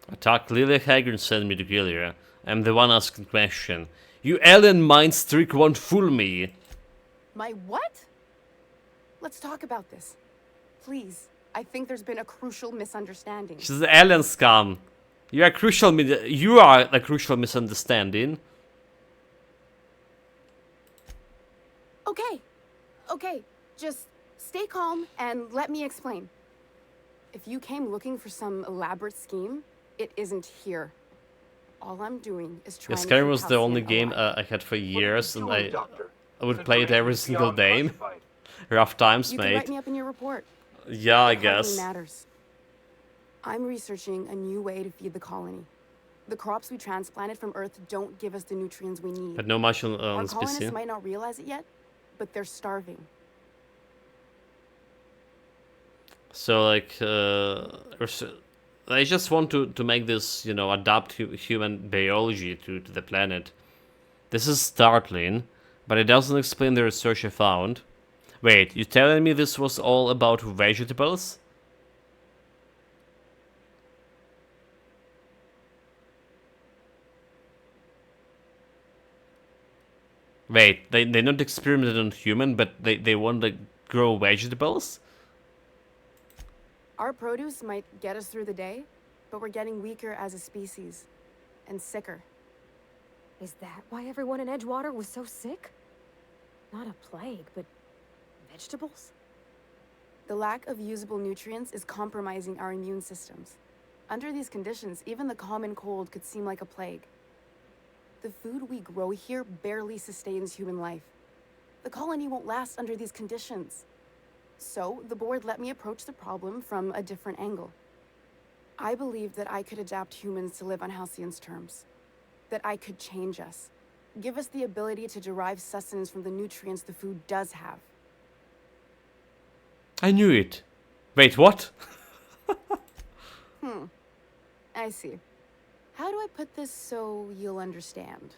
Attack Lilia Hagrid sent me to kill you. I'm the one asking question. You alien mind streak won't fool me. My what? Let's talk about this. Please. I think there's been a crucial misunderstanding. She's the alien scum. You are the crucial misunderstanding. Okay, just stay calm and let me explain. If you came looking for some elaborate scheme, it isn't here. All I'm doing is trying to Skyrim was the only game I had for years, and I would play it every single day. Rough times, you mate. You can write me up in your report. Yeah, I It guess. hardly matters. I'm researching a new way to feed the colony. The crops we transplanted from Earth don't give us the nutrients we need. But no much on Our PC. colonists might not realize it yet, but they're starving. So like, I just want to make this, you know, adapt human biology to the planet. This is startling, but it doesn't explain the research I found. Wait, you telling me this was all about vegetables? Wait, they not experimented on human, but they want to grow vegetables? Our produce might get us through the day, but we're getting weaker as a species. And sicker. Is that why everyone in Edgewater was so sick? Not a plague, but vegetables? The lack of usable nutrients is compromising our immune systems. Under these conditions, even the common cold could seem like a plague. The food we grow here barely sustains human life. The colony won't last under these conditions. So, the board let me approach the problem from a different angle. I believed that I could adapt humans to live on Halcyon's terms. That I could change us. Give us the ability to derive sustenance from the nutrients the food does have. I knew it. Wait, what? I see. How do I put this so you'll understand?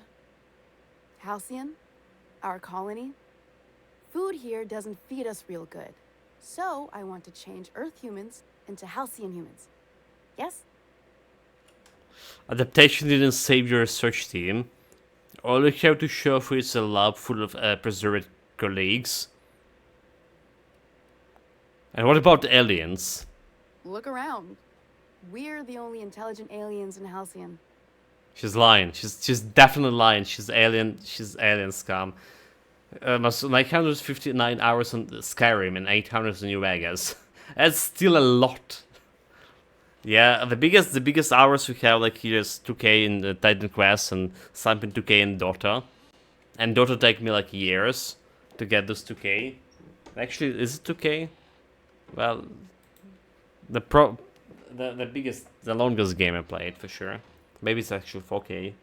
Halcyon, our colony, food here doesn't feed us real good. So I want to change Earth humans into Halcyon humans. Yes? Adaptation didn't save your research team. All you have to show for is a lab full of preserved colleagues. And what about the aliens? Look around. We're the only intelligent aliens in Halcyon. She's lying. She's definitely lying. She's alien. She's alien scum. 959 hours on Skyrim and 800 in New Vegas. That's still a lot. Yeah, the biggest hours we have like here is 2K in the Titan Quest and something 2K in Dota. And Dota take me like years to get those 2K. Actually, is it 2K? Well, the longest game I played for sure. Maybe it's actually 4K.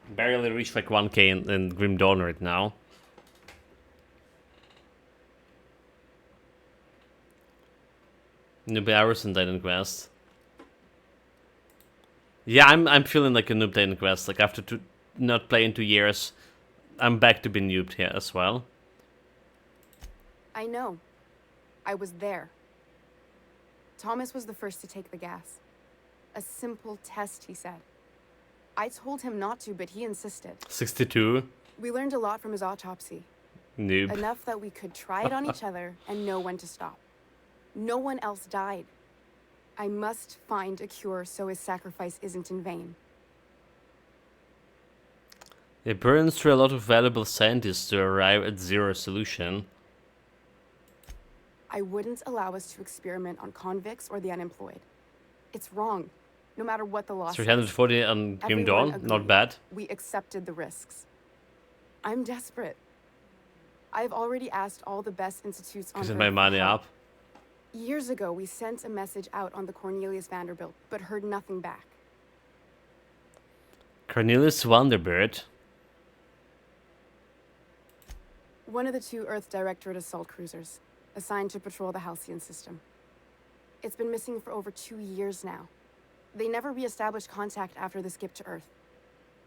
Barely reached like 1K in Grim Dawn right now. Noob hours in Titan Quest. Yeah, I'm feeling like a noob Titan Quest. Like after not playing 2 years, I'm back to be noobed here as well. I know. I was there. Thomas was the first to take the gas. A simple test, he said. I told him not to, but he insisted. 62. We learned a lot from his autopsy. Noob. Enough that we could try it on each other and know when to stop. No one else died. I must find a cure so his sacrifice isn't in vain. It burns through a lot of valuable scientists to arrive at zero solution. I wouldn't allow us to experiment on convicts or the unemployed. It's wrong, no matter what the law says. 340 on Grim Dawn, not bad. We accepted the risks. I'm desperate. I've already asked all the best institutes on Getting Earth my for money help. up. Years ago, we sent a message out on the Cornelius Vanderbilt, but heard nothing back. Cornelius Vanderbilt. One of the 2 Earth Directorate assault cruisers, assigned to patrol the Halcyon system. It's been missing for over 2 years now. They never re-established contact after the skip to Earth.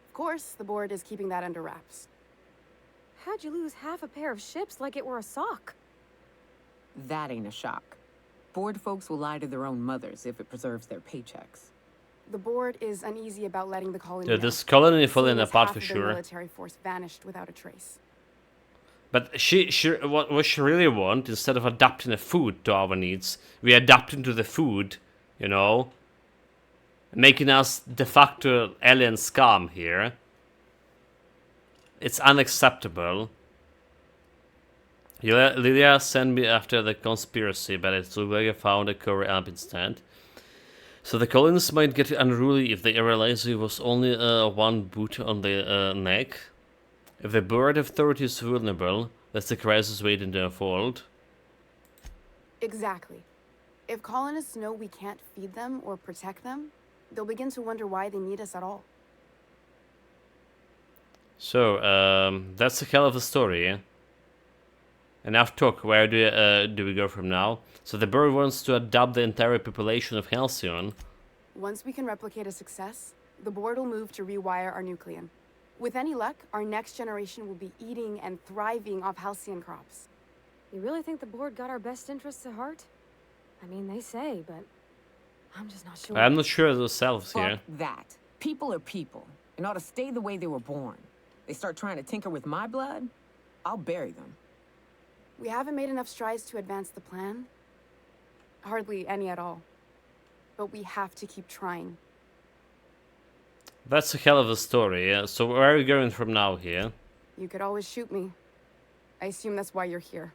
Of course, the board is keeping that under wraps. How'd you lose half a pair of ships like it were a sock? That ain't a shock. Board folks will lie to their own mothers if it preserves their paychecks. The board is uneasy about letting the colony Yeah, know, this colony falling seeing as apart half for of their sure. military force vanished without a trace. But what she really want, instead of adapting the food to our needs, we adapt into the food, you know, making us de facto alien scum here. It's unacceptable. Lydia sent me after the conspiracy, but it looks like I found a cover up instead. So the colonists might get unruly if they realize it was only one boot on the neck. If the board authority is vulnerable, that's the crisis waiting to unfold. Exactly. If colonists know we can't feed them or protect them, they'll begin to wonder why they need us at all. So, that's a hell of a story, yeah? Enough talk, where do we go from now? So the bird wants to adopt the entire population of Halcyon. Once we can replicate a success, the board will move to rewire our nucleon. With any luck, our next generation will be eating and thriving off Halcyon crops. You really think the board got our best interests at heart? I mean, they say, but I'm just not sure. I'm not sure themselves Fuck here. that. People are people, and ought to stay the way they were born. They start trying to tinker with my blood, I'll bury them. We haven't made enough strides to advance the plan. Hardly any at all. But we have to keep trying. That's a hell of a story, yeah? So where are we going from now here? You could always shoot me. I assume that's why you're here.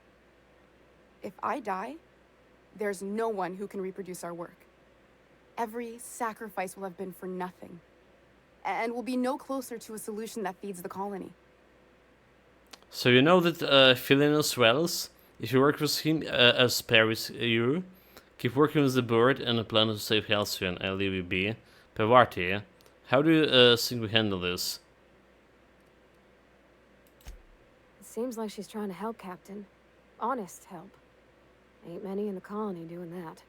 If I die, there's no one who can reproduce our work. Every sacrifice will have been for nothing. And we'll be no closer to a solution that feeds the colony. So you know that Philinus Wells, if you work with him as Paris you, keep working with the board and a plan to save Halcyon, LUVB. Pavarti, How do you think we handle this? It seems like she's trying to help, Captain. Honest help. Ain't many in the colony doing that.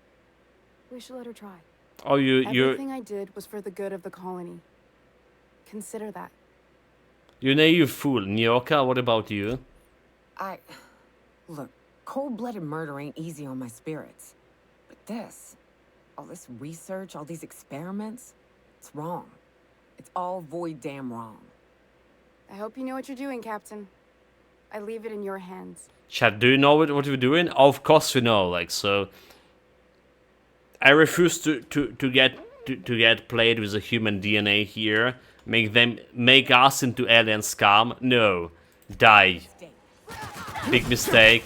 We should let her try. Oh, you're Everything I did was for the good of the colony. Consider that. you naive fool, Nyoka. What about you? Look, cold-blooded murder ain't easy on my spirits. But all this research, all these experiments, it's wrong. It's all void damn wrong. I hope you know what you're doing, Captain. I leave it in your hands. Chat, do you know what we're doing? Of course we know. Like, so I refuse to get played with a human DNA here. Make us into alien scum. No, die. Big mistake.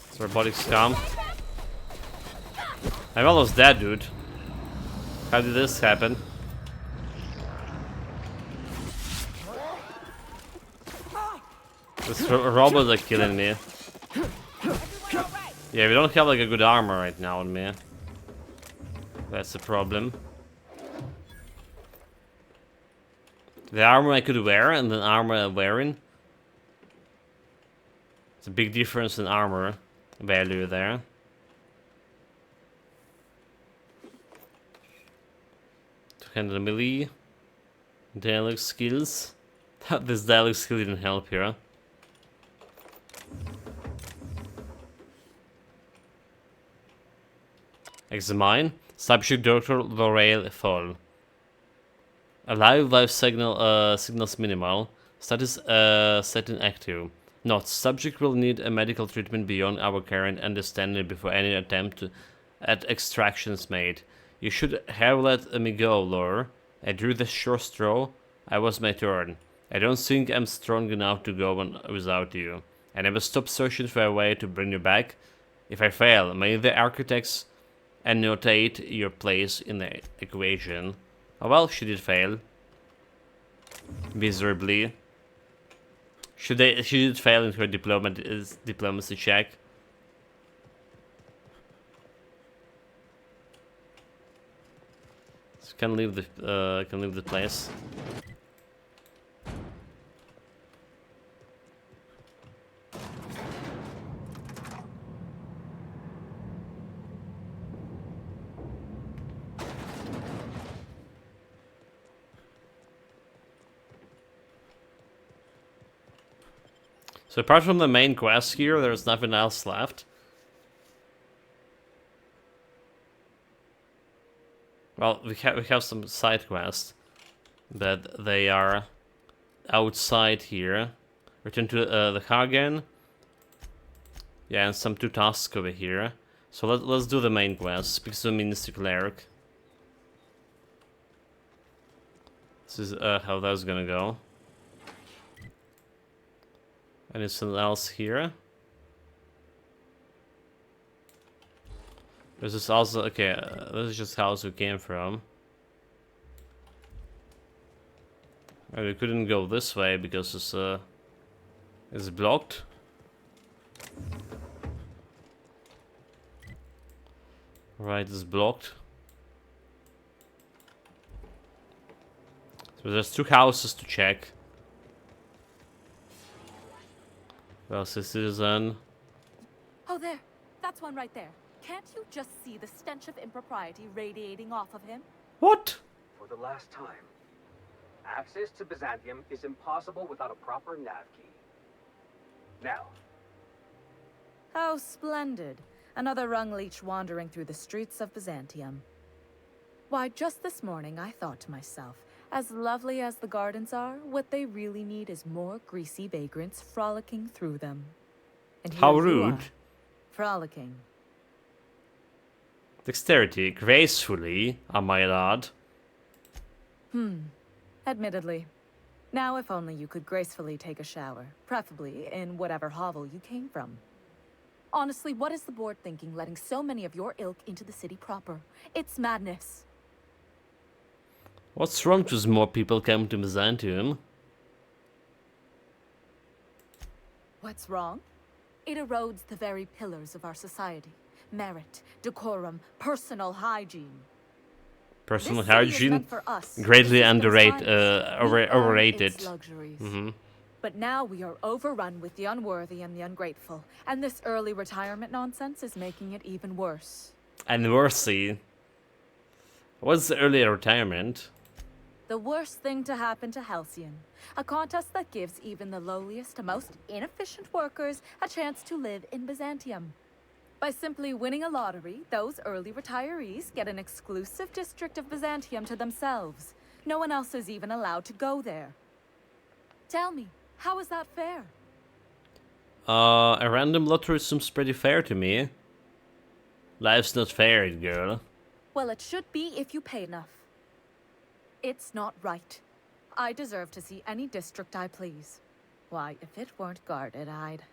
It's robotic scum. I'm almost dead, dude. How did this happen? These robots are killing me. Yeah, we don't have like a good armor right now on me. That's the problem. The armor I could wear and the armor I'm wearing. It's a big difference in armor value there. To handle melee. Dialogue skills. This dialogue skill didn't help here. Examine. Subject Dr. L'Oreal Fall. Live signals minimal. Status set in active. Note: subject will need a medical treatment beyond our current understanding before any attempt at extraction is made. You should have let me go, Lore. I drew the short straw. I was my turn. I don't think I'm strong enough to go on without you. I never stop searching for a way to bring you back. If I fail, may the architects annotate your place in the equation. Oh well, she did fail. Miserably. She did fail in her diplomacy check. So can leave the place. So apart from the main quest here, there's nothing else left. Well, we have some side quests, but they are outside here. Return to the Hagen. Yeah, and some 2 tasks over here. So let's do the main quest. Speak to the Ministry Cleric. This is how that's gonna go. Anything else here? This is also okay. This is just house we came from. We couldn't go this way because it's blocked. Right, it's blocked. So there's 2 houses to check. Well, citizen. Oh, there. That's one right there. Can't you just see the stench of impropriety radiating off of him? What? For the last time, access to Byzantium is impossible without a proper nav key. Now. How splendid. Another rung leech wandering through the streets of Byzantium. Why, just this morning I thought to myself, as lovely as the gardens are, what they really need is more greasy vagrants frolicking through them. And how here you rude. are, frolicking. Dexterity, gracefully, I might add. Admittedly. Now if only you could gracefully take a shower, preferably in whatever hovel you came from. Honestly, what is the board thinking letting so many of your ilk into the city proper? It's madness. What's wrong with more people coming to Byzantium? What's wrong? It erodes the very pillars of our society. Merit, decorum, personal hygiene. Personal This city is hygiene? meant for us, Greatly the system's underrated. clients. We earn Overrated. its luxuries. Mm-hmm. But now we are overrun with the unworthy and the ungrateful. And this early retirement nonsense is making it even worse. And mercy. What's the early retirement? The worst thing to happen to Halcyon. A contest that gives even the lowliest, most inefficient workers a chance to live in Byzantium. By simply winning a lottery, those early retirees get an exclusive district of Byzantium to themselves. No one else is even allowed to go there. Tell me, how is that fair? A random lottery seems pretty fair to me. Life's not fair, girl. Well, it should be if you pay enough. It's not right. I deserve to see any district I please. Why, if it weren't guarded, I'd...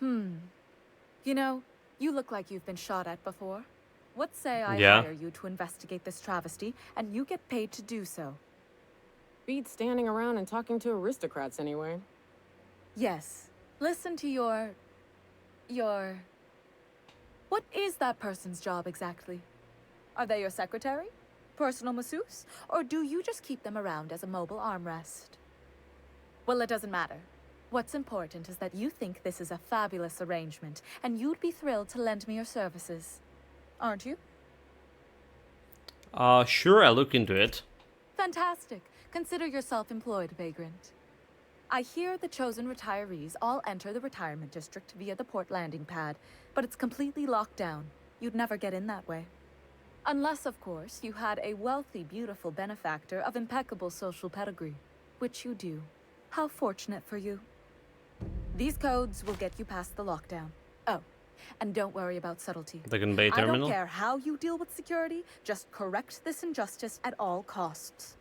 You know, you look like you've been shot at before. What say I hire you to investigate this travesty, and you get paid to do so? Beats standing around and talking to aristocrats anyway. Yes. Listen to your... What is that person's job exactly? Are they your secretary? Personal masseuse? Or do you just keep them around as a mobile armrest? Well, it doesn't matter. What's important is that you think this is a fabulous arrangement, and you'd be thrilled to lend me your services. Aren't you? Sure, I'll look into it. Fantastic. Consider yourself employed, vagrant. I hear the chosen retirees all enter the retirement district via the port landing pad, but it's completely locked down. You'd never get in that way. Unless, of course, you had a wealthy, beautiful benefactor of impeccable social pedigree, which you do. How fortunate for you. These codes will get you past the lockdown. Oh, and don't worry about subtlety. The conveyor I terminal? don't care how you deal with security, just correct this injustice at all costs.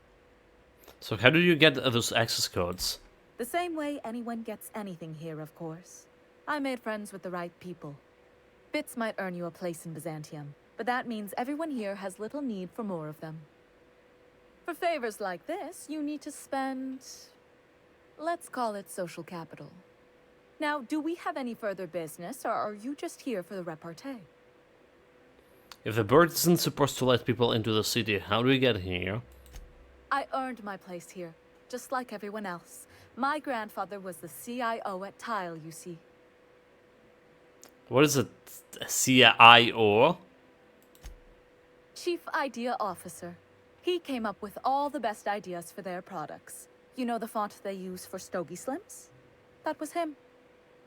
So how do you get those access codes? The same way anyone gets anything here, of course. I made friends with the right people. Bits might earn you a place in Byzantium, but that means everyone here has little need for more of them. For favors like this, you need to spend... let's call it social capital. Now, do we have any further business, or are you just here for the repartee? If the bird isn't supposed to let people into the city, how do we get here? I earned my place here, just like everyone else. My grandfather was the CIO at Tile, you see. What is a CIO? Chief Idea Officer. He came up with all the best ideas for their products. You know the font they use for Stogie Slims? That was him.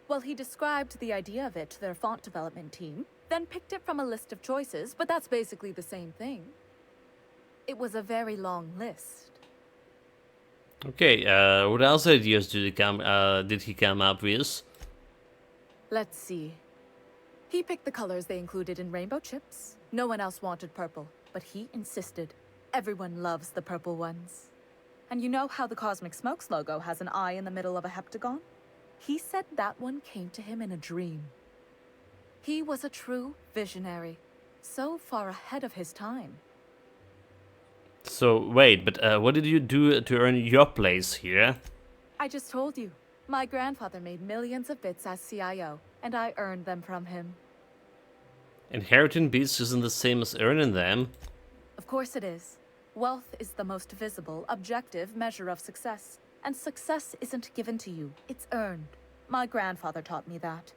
Well, he described the idea of it to their font development team, then picked it from a list of choices, but that's basically the same thing. It was a very long list. Okay, what else ideas did he come up with? Let's see. He picked the colors they included in rainbow chips. No one else wanted purple, but he insisted. Everyone loves the purple ones. And you know how the Cosmic Smokes logo has an eye in the middle of a heptagon? He said that one came to him in a dream. He was a true visionary, so far ahead of his time. So, wait, but what did you do to earn your place here? I just told you. My grandfather made millions of bits as CIO, and I earned them from him. Inheriting bits isn't the same as earning them. Of course it is. Wealth is the most visible, objective measure of success. And success isn't given to you, it's earned. My grandfather taught me that.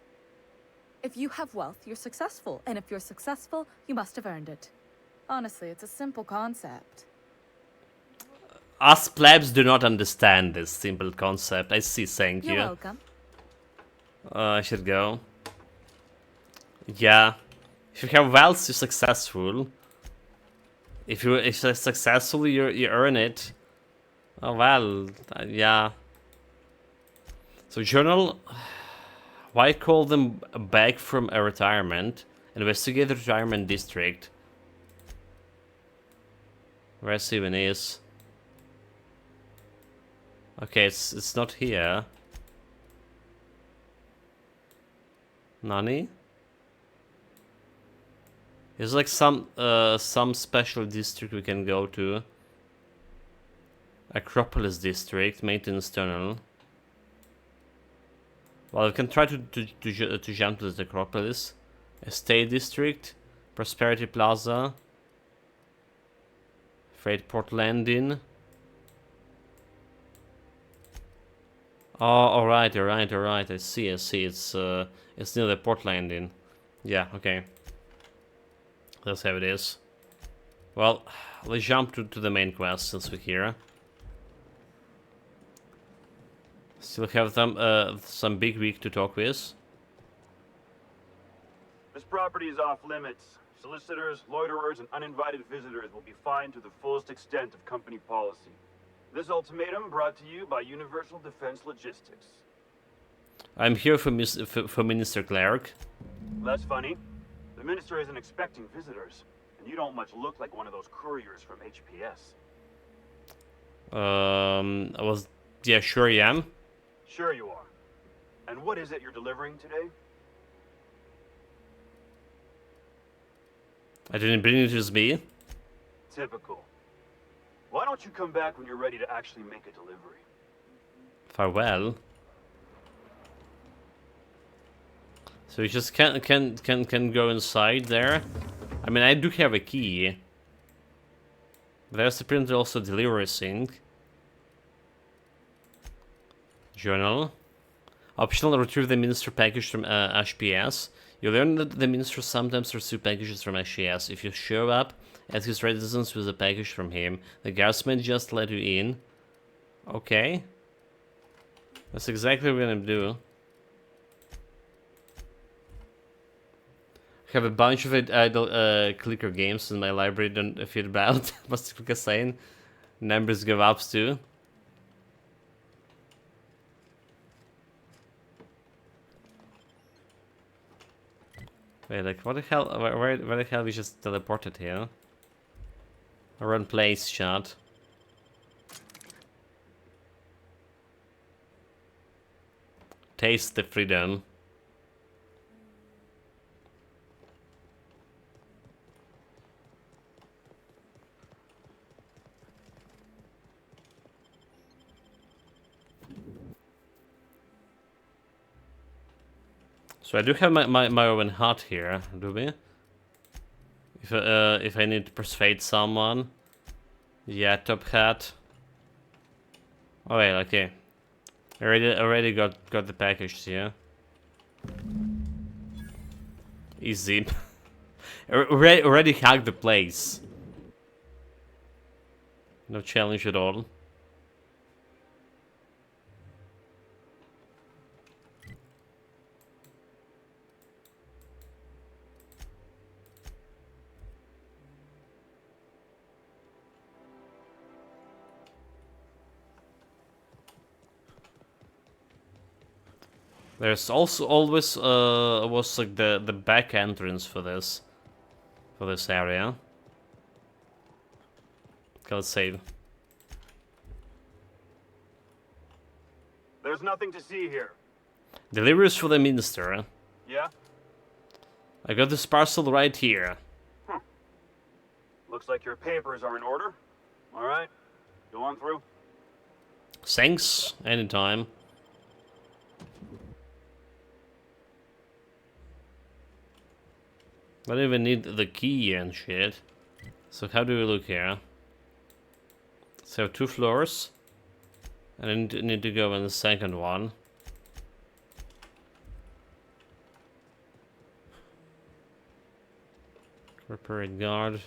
If you have wealth, you're successful. And if you're successful, you must have earned it. Honestly, it's a simple concept. Us plebs do not understand this simple concept. I see, thank you. You're welcome. I should go. Yeah. If you have wealth, you're successful. If you're successful, you earn it. Oh well, yeah. So journal, why call them back from a retirement? Investigate the retirement district. Where Steven is. Okay, it's not here. Nani? There's like some special district we can go to. Acropolis District, maintenance tunnel. Well, we can try to jump to the Acropolis. Estate District, Prosperity Plaza, Freight Port Landing. Oh, alright. I see. It's near the port landing. Yeah, okay. That's how it is. Well, let's jump to the main quest since we're here. Still have some big week to talk with. This property is off limits. Solicitors, loiterers, and uninvited visitors will be fined to the fullest extent of company policy. This ultimatum brought to you by Universal Defense Logistics. I'm here for Minister Clark. That's funny. The minister isn't expecting visitors, and you don't much look like one of those couriers from HPS. Yeah, sure I am. Sure you are. And what is it you're delivering today? I didn't bring it with me. Typical. Why don't you come back when you're ready to actually make a delivery? Farewell. So you just can go inside there. I mean, I do have a key. There's apparently also delivery sync. Journal. Optional, retrieve the minister package from HPS. You learn that the minister sometimes receives packages from HPS. If you show up at his residence with a package from him, the guards may just let you in. Okay. That's exactly what I'm gonna do. I have a bunch of idle clicker games in my library, don't feel bad. Must be saying. Numbers go up too. Wait, like, what the hell? Where the hell we just teleported here? Run place shot. Taste the freedom. So I do have my own hut here, do we? If I need to persuade someone. Yeah, top hat. Oh wait, okay. Already got the package here. Easy. already hacked the place. No challenge at all. There's also always was like the back entrance for this area. Okay, let's save. There's nothing to see here. Deliveries for the minister. Yeah? I got this parcel right here. Looks like your papers are in order. Alright, go on through. Thanks, anytime. I don't even need the key and shit. So how do we look here? So 2 floors. And I need to go in the second one. Corporate guard.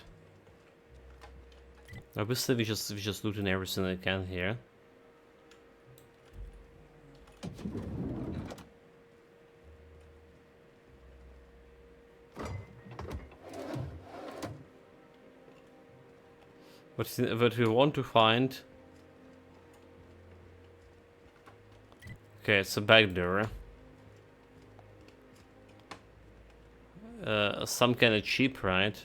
Obviously we just looting everything I can here. What we want to find. Okay, it's a back door. Some kind of chip, right?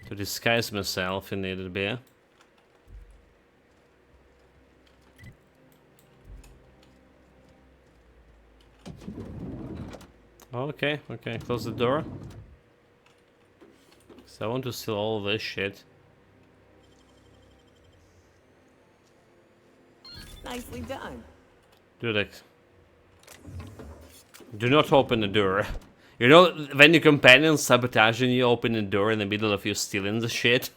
To disguise myself if needed be. Okay, okay, close the door. So I want to steal all this shit. Nicely done. Do that. Do not open the door. You know, when your companion's sabotaging you, open the door in the middle of you stealing the shit.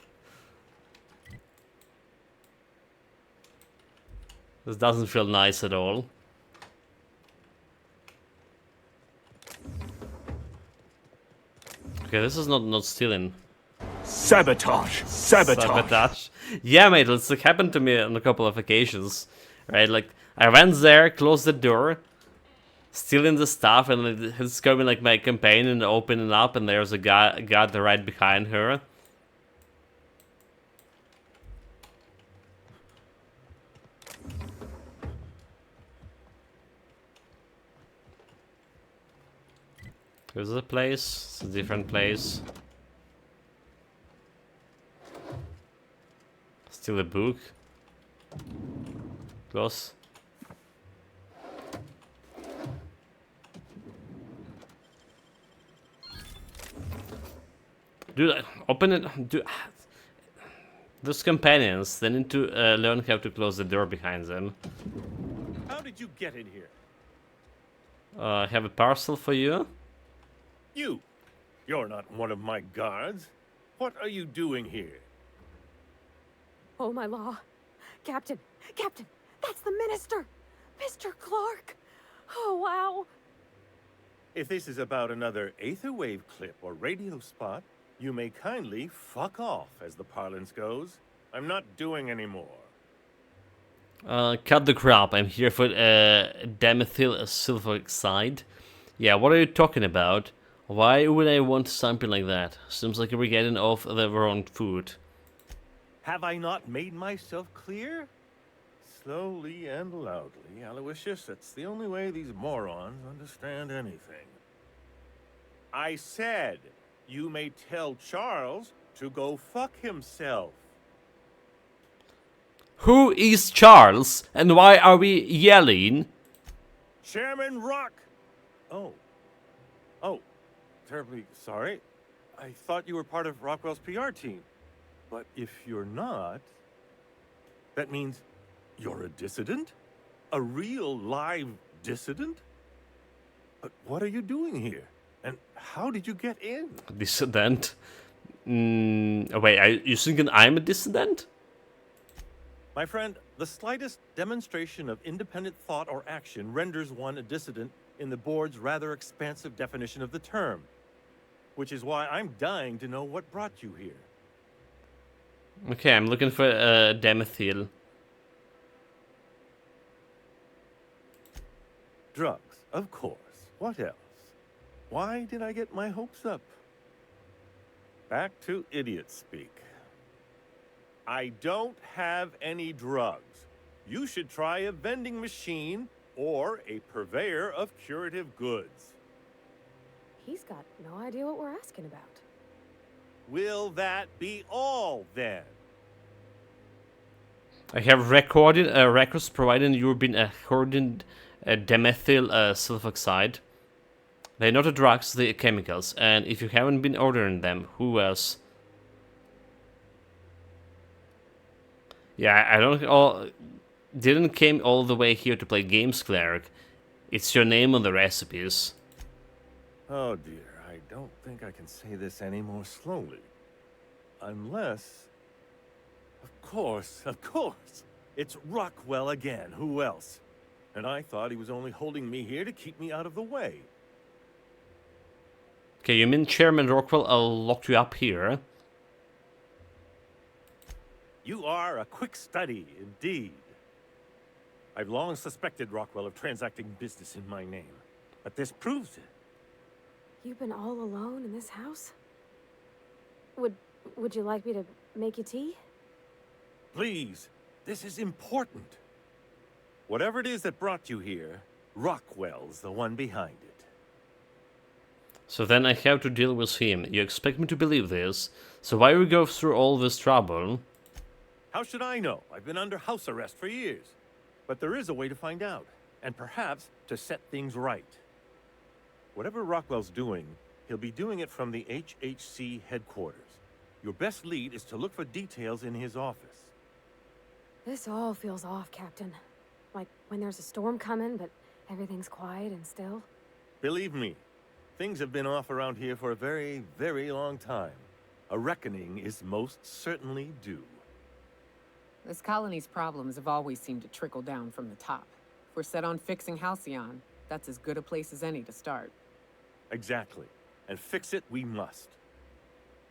This doesn't feel nice at all. Okay, this is not stealing. Sabotage! Sabotage! Sabotage. Yeah, mate, it's like happened to me on a couple of occasions. Right, like, I went there, closed the door, stealing the stuff, and it's coming like my companion opening up, and there's a guy right behind her. Here's a place, it's a different place. Still a book. Close. Dude, open it. Dude, those companions, they need to learn how to close the door behind them. How did you get in here? I have a parcel for you. You're not one of my guards. What are you doing here? Oh, my law. Captain, Captain, that's the minister! Mr. Clark! Oh, wow. If this is about another Aetherwave clip or radio spot, you may kindly fuck off, as the parlance goes. I'm not doing any more. Cut the crap. I'm here for dimethyl sulfoxide. Yeah, what are you talking about? Why would I want something like that? Seems like we're getting off the wrong foot. Have I not made myself clear? Slowly and loudly, Aloysius, that's the only way these morons understand anything. I said, you may tell Charles to go fuck himself. Who is Charles, and why are we yelling? Chairman Rock! Oh, terribly sorry. I thought you were part of Rockwell's PR team. But if you're not, that means you're a dissident? A real live dissident? But what are you doing here? And how did you get in? Dissident? Wait, you thinking I'm a dissident? My friend, the slightest demonstration of independent thought or action renders one a dissident in the board's rather expansive definition of the term. Which is why I'm dying to know what brought you here. Okay, I'm looking for dimethyl. Drugs, of course. What else? Why did I get my hopes up? Back to idiot speak. I don't have any drugs. You should try a vending machine or a purveyor of curative goods. He's got no idea what we're asking about. Will that be all, then? I have recorded records providing you've been hoarding dimethyl sulfoxide. They're not the drugs, they're chemicals, and if you haven't been ordering them, who else? Yeah, I don't didn't came all the way here to play games, cleric. It's your name on the recipes. Oh dear, I don't think I can say this any more slowly. Unless... Of course. It's Rockwell again, who else? And I thought he was only holding me here to keep me out of the way. Okay, you mean Chairman Rockwell locked you up here? You are a quick study, indeed. I've long suspected Rockwell of transacting business in my name, but this proves it. You've been all alone in this house? Would you like me to make you tea? Please, this is important. Whatever it is that brought you here, Rockwell's the one behind it. So then I have to deal with him. You expect me to believe this? So why we go through all this trouble? How should I know? I've been under house arrest for years. But there is a way to find out, and perhaps to set things right. Whatever Rockwell's doing, he'll be doing it from the HHC headquarters. Your best lead is to look for details in his office. This all feels off, Captain. Like when there's a storm coming, but everything's quiet and still. Believe me, things have been off around here for a very, very long time. A reckoning is most certainly due. This colony's problems have always seemed to trickle down from the top. If we're set on fixing Halcyon, that's as good a place as any to start. Exactly. And fix it we must.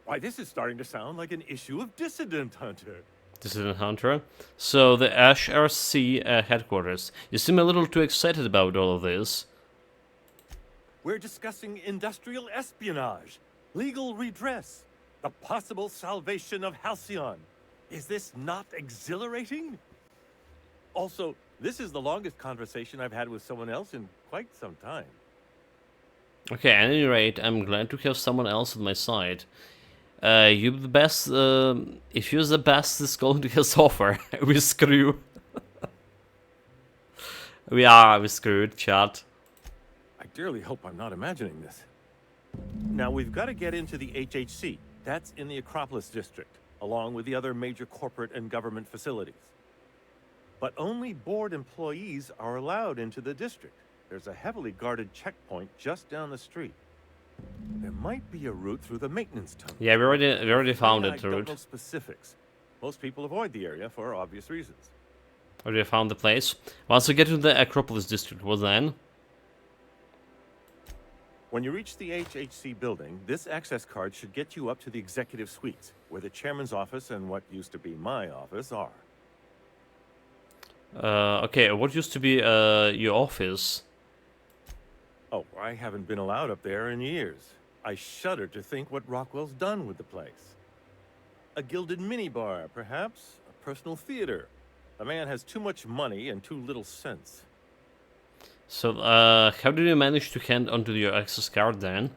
Why, this is starting to sound like an issue of Dissident Hunter. Dissident Hunter. So, the HRC headquarters. You seem a little too excited about all of this. We're discussing industrial espionage, legal redress, the possible salvation of Halcyon. Is this not exhilarating? Also, this is the longest conversation I've had with someone else in quite some time. Okay, at any rate, I'm glad to have someone else on my side. You're the best. If you're the best, this going to his offer. We screw. We screwed, chat. I dearly hope I'm not imagining this. Now, we've got to get into the HHC. That's in the Acropolis district, along with the other major corporate and government facilities. But only board employees are allowed into the district. There's a heavily guarded checkpoint just down the street. There might be a route through the maintenance tunnel. Yeah, we already found it, I don't know route. specifics. Most people avoid the area for obvious reasons. Already found the place. Once we get to the Acropolis district, what then? When you reach the HHC building, this access card should get you up to the executive suites, where the chairman's office and what used to be my office are. Okay, what used to be your office? Oh, I haven't been allowed up there in years. I shudder to think what Rockwell's done with the place. A gilded minibar, perhaps? A personal theater. The man has too much money and too little sense. So, how did you manage to hand onto your access card then?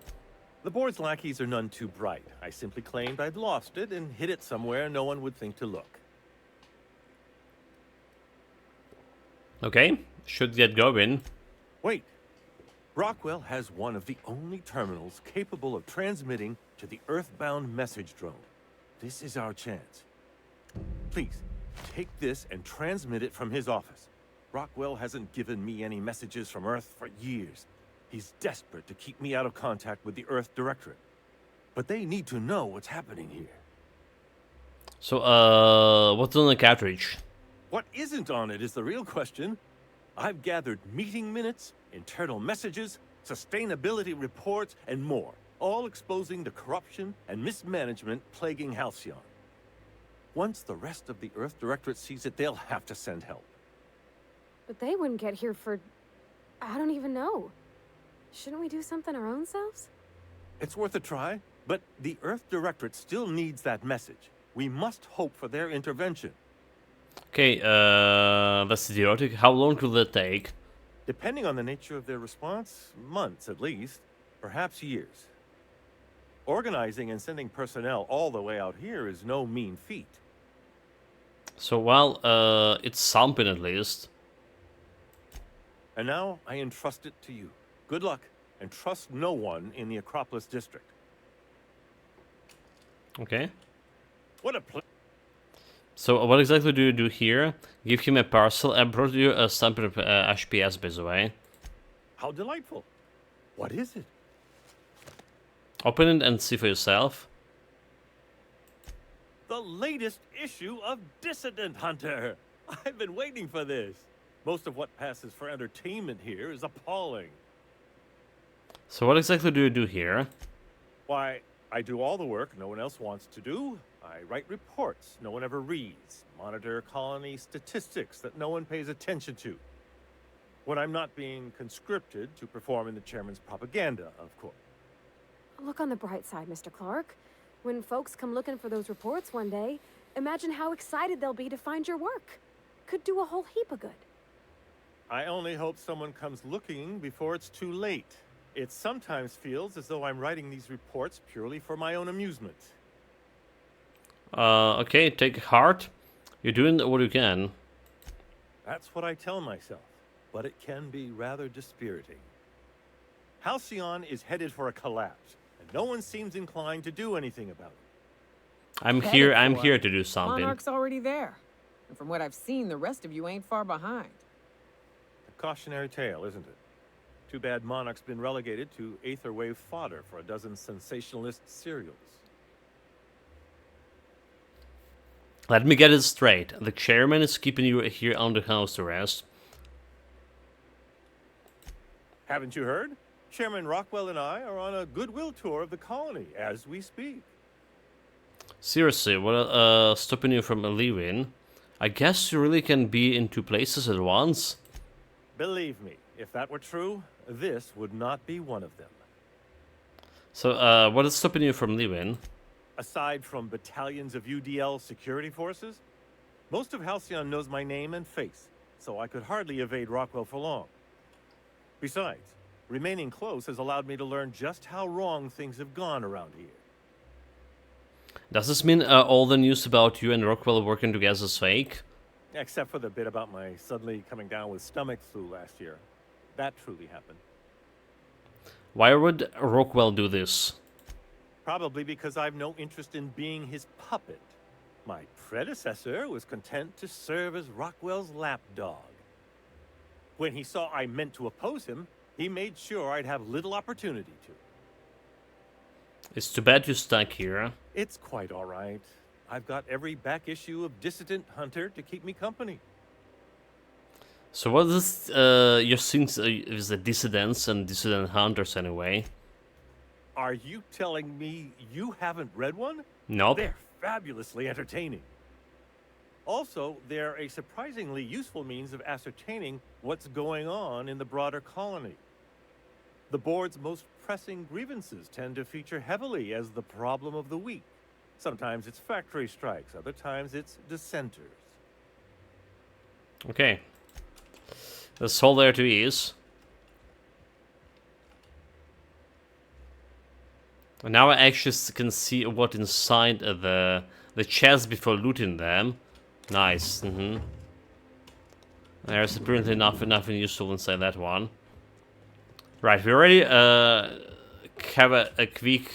The board's lackeys are none too bright. I simply claimed I'd lost it and hid it somewhere no one would think to look. Okay, should get going. Wait. Rockwell has one of the only terminals capable of transmitting to the Earthbound message drone. This is our chance. Please, take this and transmit it from his office. Rockwell hasn't given me any messages from Earth for years. He's desperate to keep me out of contact with the Earth Directorate. But they need to know what's happening here. So, what's on the cartridge? What isn't on it is the real question. I've gathered meeting minutes, internal messages, sustainability reports, and more, all exposing the corruption and mismanagement plaguing Halcyon. Once the rest of the Earth Directorate sees it, they'll have to send help. But they wouldn't get here for... I don't even know. Shouldn't we do something our own selves? It's worth a try, but the Earth Directorate still needs that message. We must hope for their intervention. Okay, that's idiotic. How long will that take? Depending on the nature of their response, months at least, perhaps years. Organizing and sending personnel all the way out here is no mean feat. So, well, it's something at least. And now I entrust it to you. Good luck, and trust no one in the Acropolis district. Okay. What a pl- So, what exactly do you do here? Give him a parcel. I brought you a sample of HPS, by the way. How delightful. What is it? Open it and see for yourself. The latest issue of Dissident Hunter. I've been waiting for this. Most of what passes for entertainment here is appalling. So, what exactly do you do here? Why, I do all the work no one else wants to do. I write reports no one ever reads, monitor colony statistics that no one pays attention to. When I'm not being conscripted to perform in the chairman's propaganda, of course. Look on the bright side, Mr. Clark. When folks come looking for those reports one day, imagine how excited they'll be to find your work. Could do a whole heap of good. I only hope someone comes looking before it's too late. It sometimes feels as though I'm writing these reports purely for my own amusement. Okay, take heart. You're doing what you can. That's what I tell myself, but it can be rather dispiriting. Halcyon is headed for a collapse, and no one seems inclined to do anything about it. I'm Headed here for. to do something. Monarch's already there. And from what I've seen, the rest of you ain't far behind. A cautionary tale, isn't it? Too bad Monarch's been relegated to Aetherwave fodder for a dozen sensationalist serials. Let me get it straight. The chairman is keeping you here under house arrest. Haven't you heard? Chairman Rockwell and I are on a goodwill tour of the colony as we speak. Seriously, what stopping you from leaving? I guess you really can be in two places at once. Believe me, if that were true, this would not be one of them. So, what is stopping you from leaving? Aside from battalions of UDL security forces, most of Halcyon knows my name and face, so I could hardly evade Rockwell for long. Besides, remaining close has allowed me to learn just how wrong things have gone around here. Does this mean all the news about you and Rockwell working together is fake? Except for the bit about my suddenly coming down with stomach flu last year. That truly happened. Why would Rockwell do this? Probably because I've no interest in being his puppet. My predecessor was content to serve as Rockwell's lapdog. When he saw I meant to oppose him, he made sure I'd have little opportunity to. It's too bad you're stuck here. It's quite all right. I've got every back issue of Dissident Hunter to keep me company. So what is your things is the dissidents and dissident hunters anyway? Are you telling me you haven't read one? Nope. They're fabulously entertaining. Also, they're a surprisingly useful means of ascertaining what's going on in the broader colony. The board's most pressing grievances tend to feature heavily as the problem of the week. Sometimes it's factory strikes, other times it's dissenters. Okay. That's all there to is. And now I actually can see what inside the chests before looting them. Nice. There's apparently nothing useful inside that one. Right, we already have a quick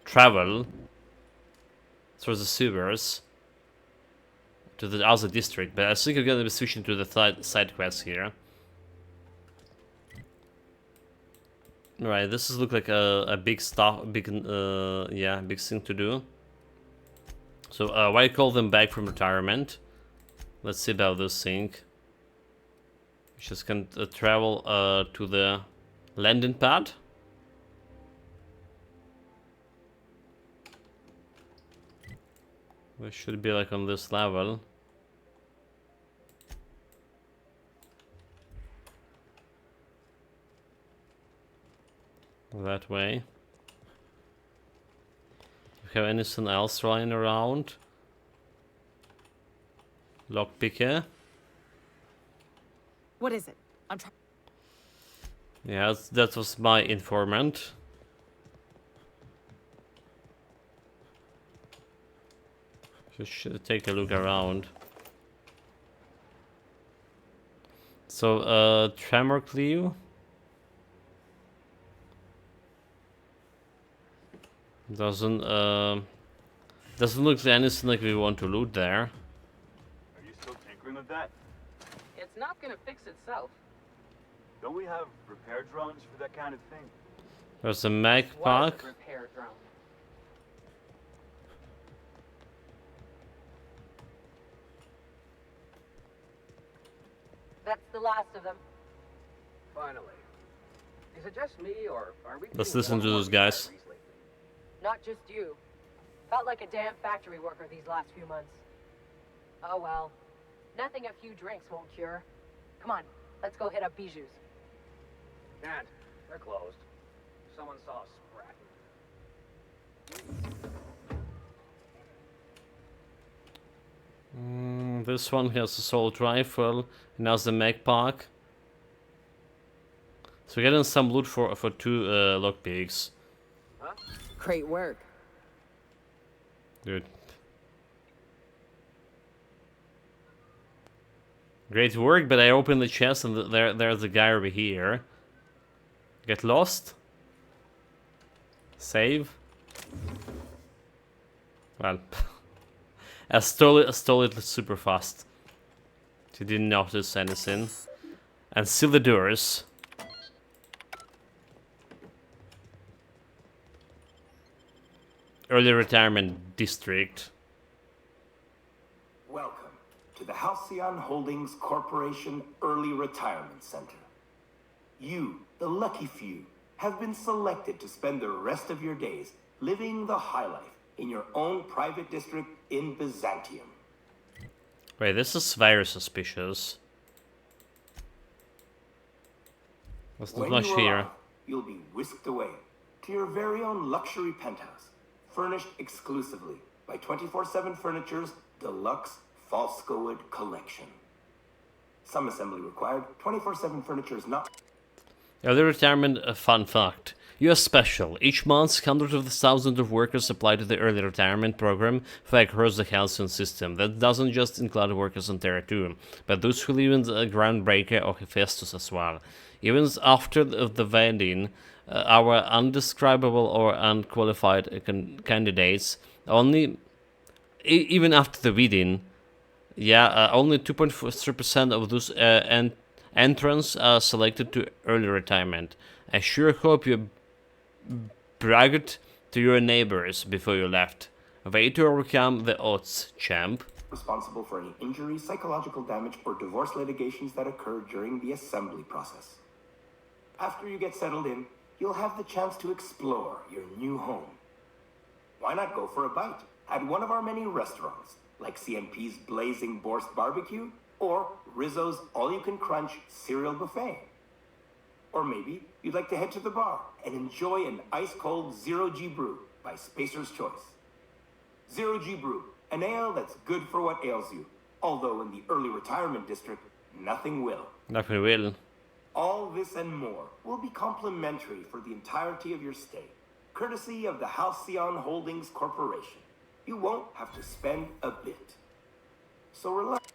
travel through the sewers to the other district, but I think I'm gonna be switching to the side quest here. Right, this is look like a big big thing to do. So why call them back from retirement? Let's see about this thing. We just can travel to the landing pad. We should be like on this level. That way. Do you have anything else lying around? Lockpicker. What is it? I'm trying. Yeah, that was my informant. Just should take a look around. So, Tremor Cleve. Doesn't look like anything like we want to loot there. Are you still tinkering with that? It's not gonna fix itself. Don't we have repair drones for that kind of thing? There's a mag What pack. repair drone? That's the last of them. Finally. Is it just me, or are we? Let's being listen to more those guys. lately? Not just you. Felt like a damn factory worker these last few months. Oh well. Nothing a few drinks won't cure. Come on, let's go hit up Bijou's. Can't. They're closed. Someone saw us spratting. This one has assault rifle, and now the mag pack. So we're getting some loot for 2 lockpicks. Great work. Dude. Great work, but I opened the chest and there's a guy over here. Get lost? Save. Well, I stole it super fast. She didn't notice anything. And seal the doors. Early retirement district. Welcome to the Halcyon Holdings Corporation Early Retirement Center. You, the lucky few, have been selected to spend the rest of your days living the high life in your own private district in Byzantium. Wait, this is very suspicious. There's not When much you here. arrive, you'll be whisked away to your very own luxury penthouse, furnished exclusively by 24/7 Furniture's deluxe Falscowood collection. Some assembly required. 24/7 Furniture is not. Early retirement, a fun fact. US Special. Each month, hundreds of thousands of workers apply to the early retirement program for across the Halcyon system. That doesn't just include workers on Terra 2, but those who live in the Groundbreaker or Hephaestus as well. Even after the vending, our undescribable or unqualified candidates even after the weeding, only 2.3% of those entrants are selected to early retirement. I sure hope you bragged to your neighbors before you left. Way to overcome the odds, champ. Responsible for any injury, psychological damage, or divorce litigations that occur during the assembly process. After you get settled in, you'll have the chance to explore your new home. Why not go for a bite at one of our many restaurants, like CNP's Blazing Borscht Barbecue or Rizzo's All-You-Can-Crunch Cereal Buffet? Or maybe you'd like to head to the bar and enjoy an ice-cold Zero G Brew by Spacer's Choice. Zero G Brew, an ale that's good for what ails you, although in the early retirement district, nothing will. Nothing will. All this and more will be complimentary for the entirety of your stay, courtesy of the Halcyon Holdings Corporation. You won't have to spend a bit. So relax.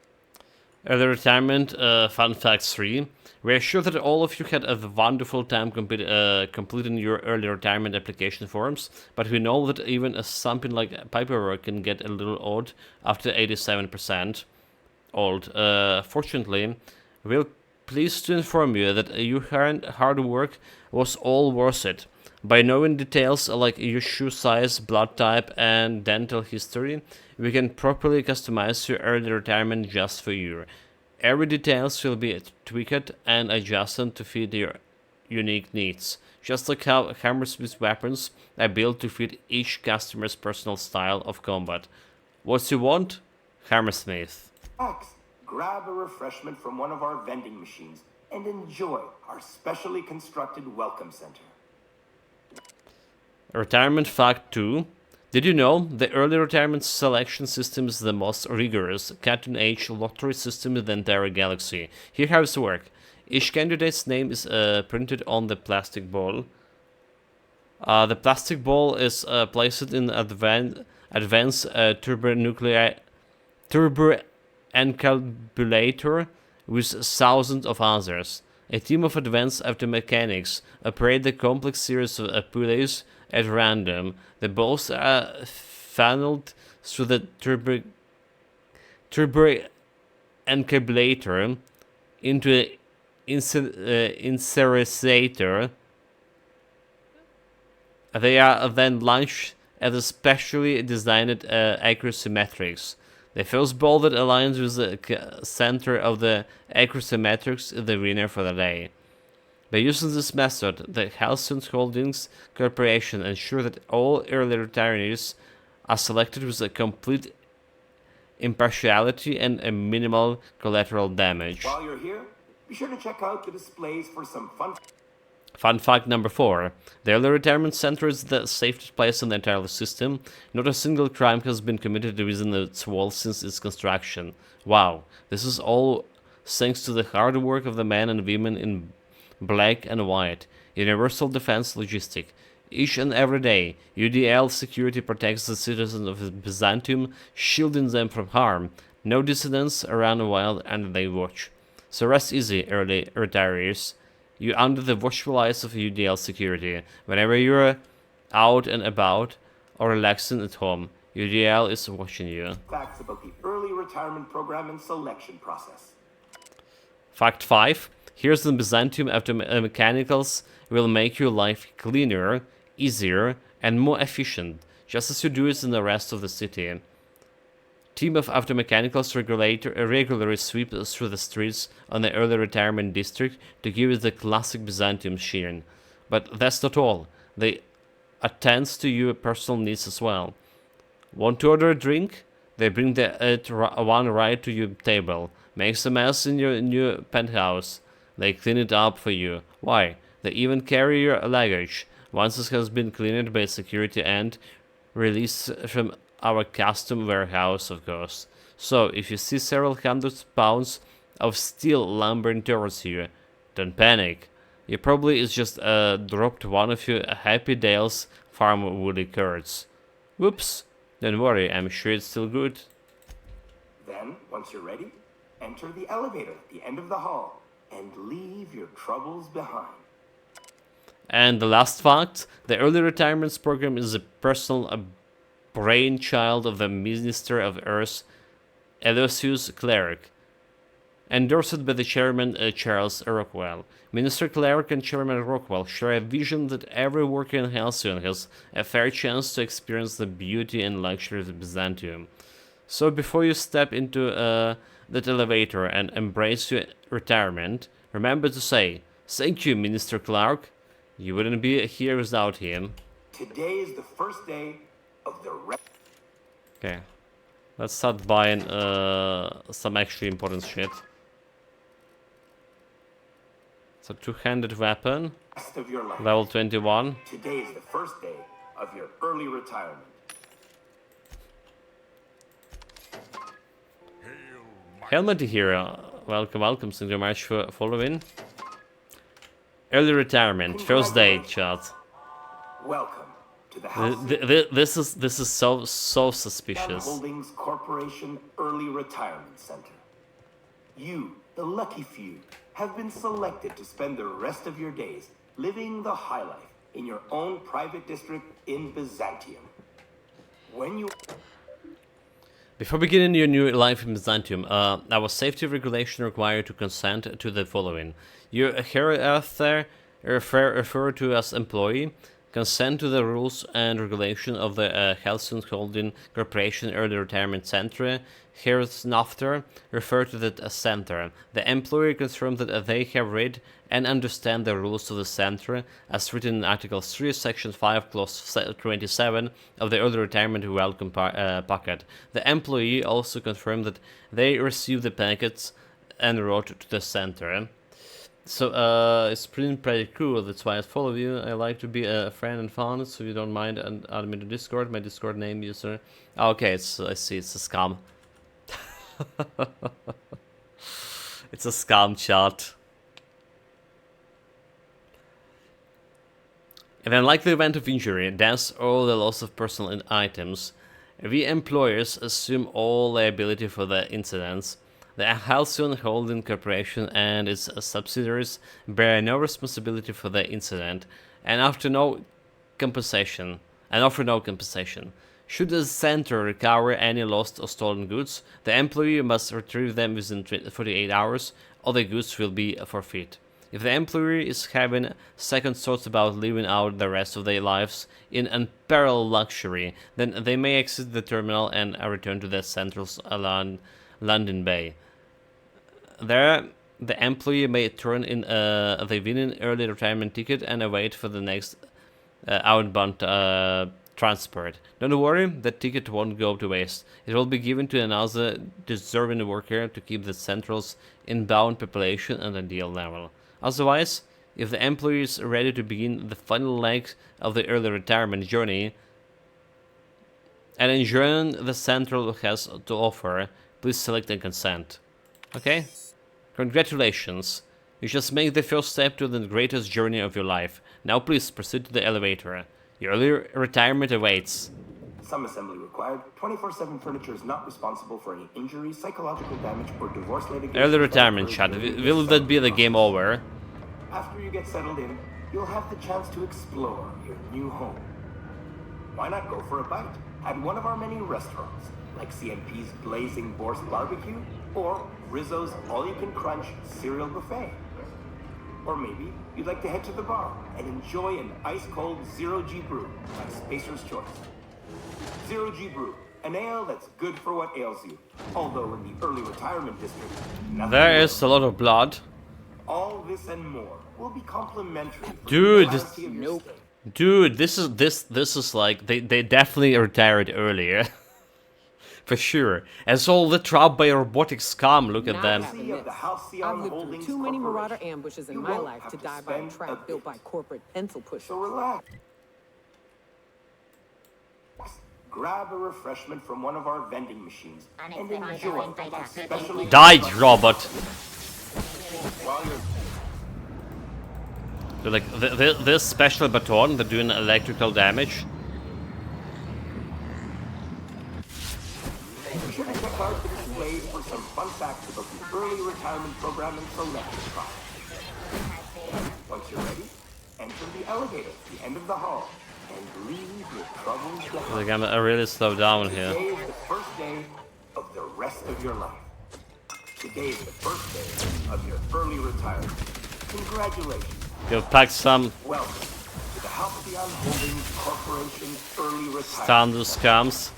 Early retirement, fun facts 3. We are sure that all of you had a wonderful time completing your early retirement application forms, but we know that even something like paperwork can get a little odd after 87% old. Fortunately, we're pleased to inform you that your hard work was all worth it. By knowing details like your shoe size, blood type, and dental history, we can properly customize your early retirement just for you. Every details will be tweaked and adjusted to fit your unique needs. Just like how Hammersmith weapons are built to fit each customer's personal style of combat. What you want? Hammersmith. Grab a refreshment from one of our vending machines and enjoy our specially constructed welcome center. Retirement fact 2. Did you know the early retirement selection system is the most rigorous cutting-edge lottery system in the entire galaxy? Here how it works. Each candidate's name is printed on the plastic ball. The plastic ball is placed in advanced turboencabulator with thousands of others. A team of advanced automechanics operate the complex series of pulleys at random. The balls are funneled through the turboencabulator into an incinerator. They are then launched at a specially designed accuracy matrix. The first ball that aligns with the center of the accuracy matrix is the winner for the day. By using this method, the Halcyon Holdings Corporation ensures that all early retirees are selected with a complete impartiality and a minimal collateral damage. While you're here, be sure to check out the displays for some fun. Fun fact number 4. The Early Retirement Center is the safest place in the entire system. Not a single crime has been committed within its walls since its construction. Wow, this is all thanks to the hard work of the men and women in black and white. Universal Defense Logistic. Each and every day, UDL security protects the citizens of Byzantium, shielding them from harm. No dissidents around while and they watch. So rest easy, early retirees. You're under the watchful eyes of UDL security. Whenever you're out and about or relaxing at home, your DL is watching you. Facts about the early retirement program and selection process. Fact 5. Here's the Byzantium Mechanicals will make your life cleaner, easier, and more efficient, just as you do it in the rest of the city. Team of Automechanicals regularly sweep through the streets on the early retirement district to give it the classic Byzantium sheen. But that's not all. They attend to your personal needs as well. Want to order a drink? They bring one right to your table. Makes a mess in your new penthouse. They clean it up for you. Why? They even carry your luggage once it has been cleaned by security and released from our custom warehouse, of course. So, if you see several hundred pounds of steel lumbering towards you, don't panic. You probably is just dropped one of your Happy Dale's farm woody curds. Whoops. Don't worry, I'm sure it's still good. Then, once you're ready, enter the elevator at the end of the hall and leave your troubles behind. And the last fact, the early retirements program is a personal brainchild of the Minister of Earth, Aloysius Cleric, endorsed by the chairman Charles Rockwell. Minister Cleric and Chairman Rockwell share a vision that every worker in Halcyon has a fair chance to experience the beauty and luxury of Byzantium. So before you step into that elevator and embrace your retirement, remember to say, "Thank you, Minister Clark. You wouldn't be here without him." Today is the first day of the Okay, let's start buying some actually important shit. So two-handed weapon, rest of your life. level 21. Today is the first day of your early retirement. Helmet here, welcome, welcome, thank you very much for following. Early retirement, first day, chat. Welcome to the house. This is so suspicious. Holdings Corporation Early Retirement Center. You, the lucky few, have been selected to spend the rest of your days living the high life in your own private district in Byzantium. When you... Before beginning your new life in Byzantium, our safety regulation requires you to consent to the following. You hereafter refer to as employee, consent to the rules and regulation of the Halcyon Holding Corporation Early Retirement Center. Hereafter refer to the center. The employer confirms that they have read and understand the rules of the center as written in Article 3, Section 5, Clause 27 of the Early Retirement Welcome Packet. The employee also confirmed that they received the packets en route to the center. So it's pretty cool. That's why I follow you. I like to be a friend and fun, so you don't mind add me to Discord. My Discord name user. Okay, I see. It's a scam. It's a scam chat. In an unlikely event of injury, death, or the loss of personal items, we employers assume all liability for the incidents. The Halcyon Holding Corporation and its subsidiaries bear no responsibility for the incident and offer no compensation. Should the center recover any lost or stolen goods, the employee must retrieve them within 48 hours, or the goods will be forfeit. If the employee is having second thoughts about living out the rest of their lives in unparalleled luxury, then they may exit the terminal and return to the central's London Bay. There, the employee may turn in the winning early retirement ticket and await for the next outbound transport. Don't worry, that ticket won't go to waste. It will be given to another deserving worker to keep the central's inbound population at a ideal level. Otherwise, if the employee is ready to begin the final leg of the early retirement journey and enjoying the central has to offer, please select and consent. Okay? Congratulations. You just made the first step to the greatest journey of your life. Now please proceed to the elevator. Your early retirement awaits. Some assembly required. 24/7 furniture is not responsible for any injury, psychological damage, or divorce litigation. Early retirement chat. Will that be the game over? After you get settled in, you'll have the chance to explore your new home. why not go for a bite at one of our many restaurants, like CNP's Blazing Borscht Barbecue or Rizzo's All-You-Can-Crunch Cereal Buffet? Or maybe you'd like to head to the bar and enjoy an ice-cold Zero G Brew by Spacer's Choice. Zero G Brew, an ale that's good for what ails you. Although in the early retirement district, There is a lot of blood. all this and more will be complimentary. for the Dude, entirety of your stay. Dude, this is like they definitely retired earlier. For sure. As all the trapped by robotic scum, look at them. I've lived through too many marauder ambushes in my life to die by a trap built by corporate pencil pushers. So relax. Grab a refreshment from one of our vending machines and enjoy our specially Died, robot. While you're So like this special baton, they're doing electrical damage. be sure to check out the display for some fun facts about the early retirement program and selection process. Once you're ready, enter the elevator at the end of the hall and leave your troubles behind. Like I really slow down here. Today is the first day of the rest of your life. Today is the first day of your early retirement. Congratulations. Go pack some Welcome to the Halcyon Holdings Corporation's early retirement. standard scams.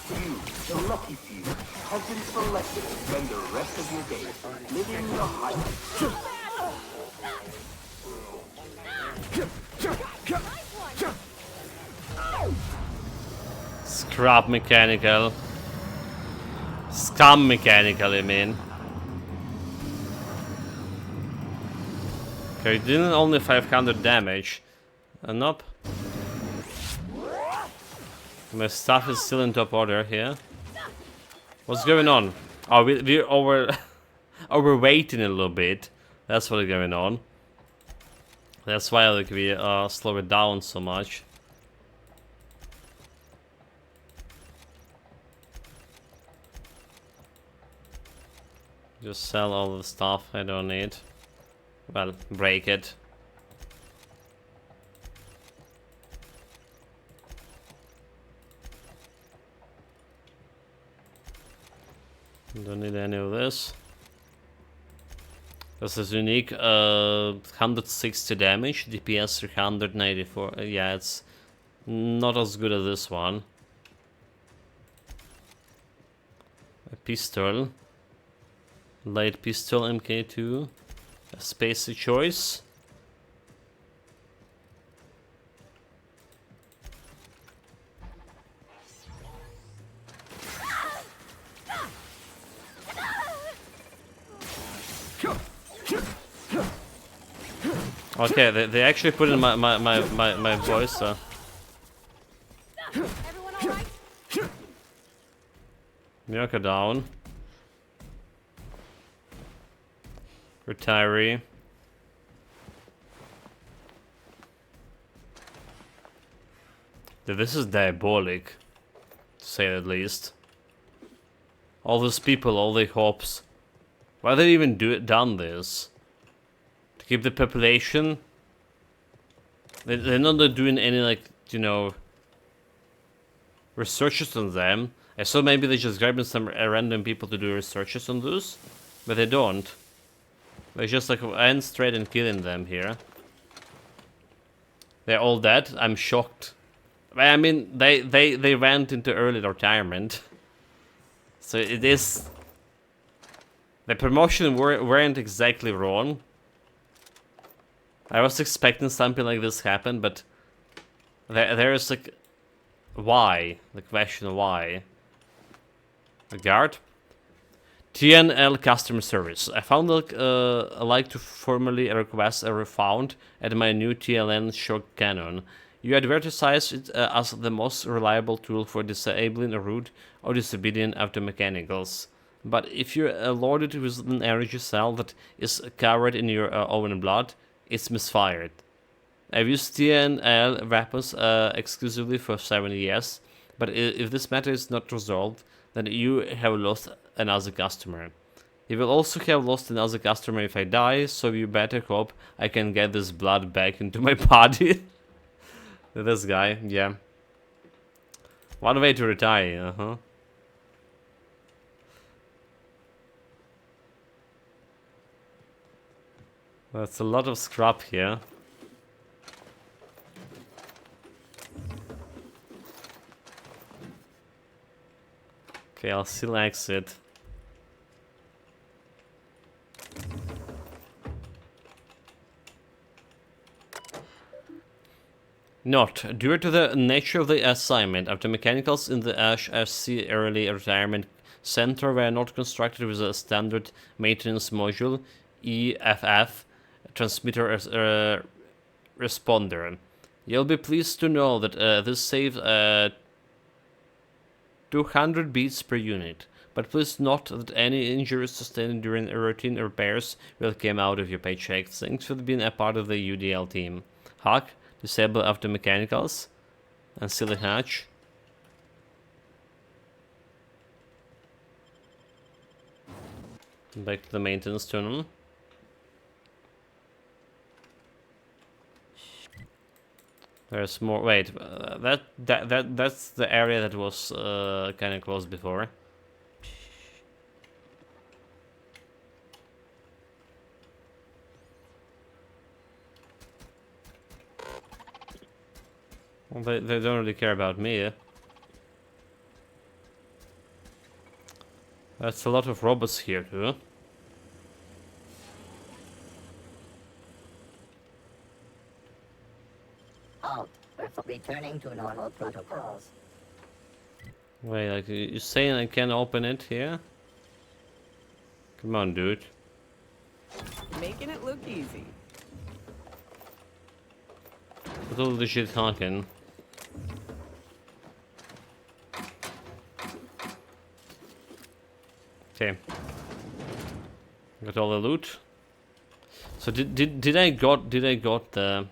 You, the lucky few, have been selected to spend the rest of your days living the highest. Scrap mechanical. Scum mechanical, I mean. Okay, didn't only 500 damage. Nope. My stuff is still in top order here. What's going on? Oh, we're overweighting a little bit. That's what's going on. That's why like we slow it down so much. Just sell all the stuff I don't need. Well, break it. Don't need any of this. This is unique. 160 damage, DPS 394. Yeah, it's not as good as this one. A pistol. Light pistol MK2. A Spacer Choice. Okay, they actually put in my voice, so. Myoka down. Retiree. Dude, this is diabolic, to say the least. All these people, all their hopes. Why they even done this? To keep the population? They're not doing any, like, you know, researches on them. I saw maybe they're just grabbing some random people to do researches on this, but they don't. They're just like end straight and killing them here. They're all dead. I'm shocked. I mean, they went into early retirement, so it is. The promotion weren't exactly wrong. I was expecting something like this happen, but there is like, why? The question why? The guard. TNL customer service. I found I'd like to formally request a refund at my new TLN shock cannon. You advertise it as the most reliable tool for disabling a rude or disobedient auto-mechanicals. But if you're loaded with an energy cell that is covered in your own blood, it's misfired. I've used TNL weapons exclusively for 7 years, but if this matter is not resolved, then you have lost another customer. You will also have lost another customer if I die, so you better hope I can get this blood back into my body. This guy, yeah. One way to retire, uh-huh. That's a lot of scrap here. Okay, I'll still exit. Note, due to the nature of the assignment, after mechanicals in the Ash SC Early Retirement Center were not constructed with a standard maintenance module, EFF, transmitter responder. You'll be pleased to know that this saves 200 beats per unit, but please note that any injuries sustained during routine repairs will come out of your paycheck. Thanks for being a part of the UDL team. Huck, disable after mechanicals, and seal the hatch. Back to the maintenance tunnel. There's more. Wait, that's the area that was kind of closed before. Well, they don't really care about me. That's a lot of robots here too. Halt. We're returning to normal protocols. Wait, like you saying I can open it here? Come on, dude. Making it look easy. What's all this shit talking? Okay. Got all the loot. So did I got the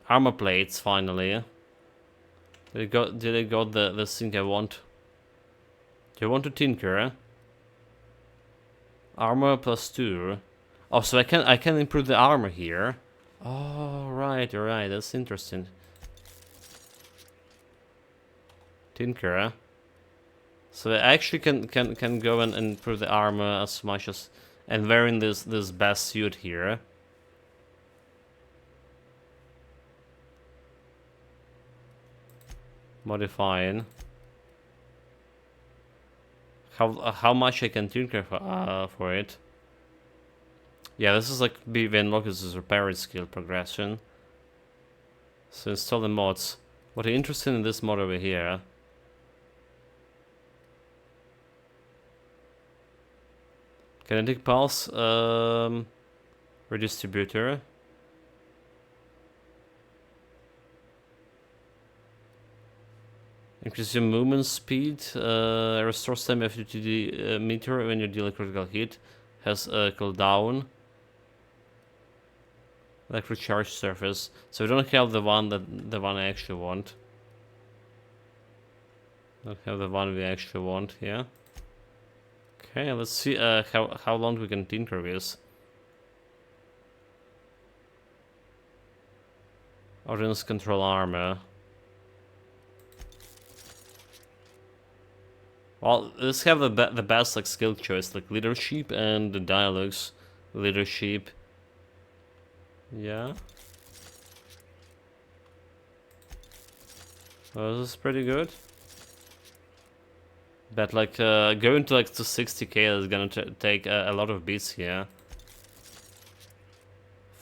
armor plates finally? Did I got the thing I want? Do I want to tinker? Armor +2. Oh, so I can improve the armor here. Oh, right, alright, that's interesting. Tinker. So I actually can go and improve the armor as much as, and wearing this best suit here. Modifying. How much I can tinker for it? Yeah, this is like BV unlock is repair skill progression. So install the mods. What are interested in this mod over here? Kinetic pulse, redistributor. Increase your movement speed, restore stamina FTD meter when you deal a critical hit. Has cooldown. Electric charge surface. So we don't have the one I actually want. Don't have the one we actually want here. Okay, let's see how long we can tinker with. Ordnance control armor. Well, let's have the best like skill choice, like leadership and the dialogues. Leadership. Yeah. Well, this is pretty good. But like going to like to 60k is gonna take a lot of beats here.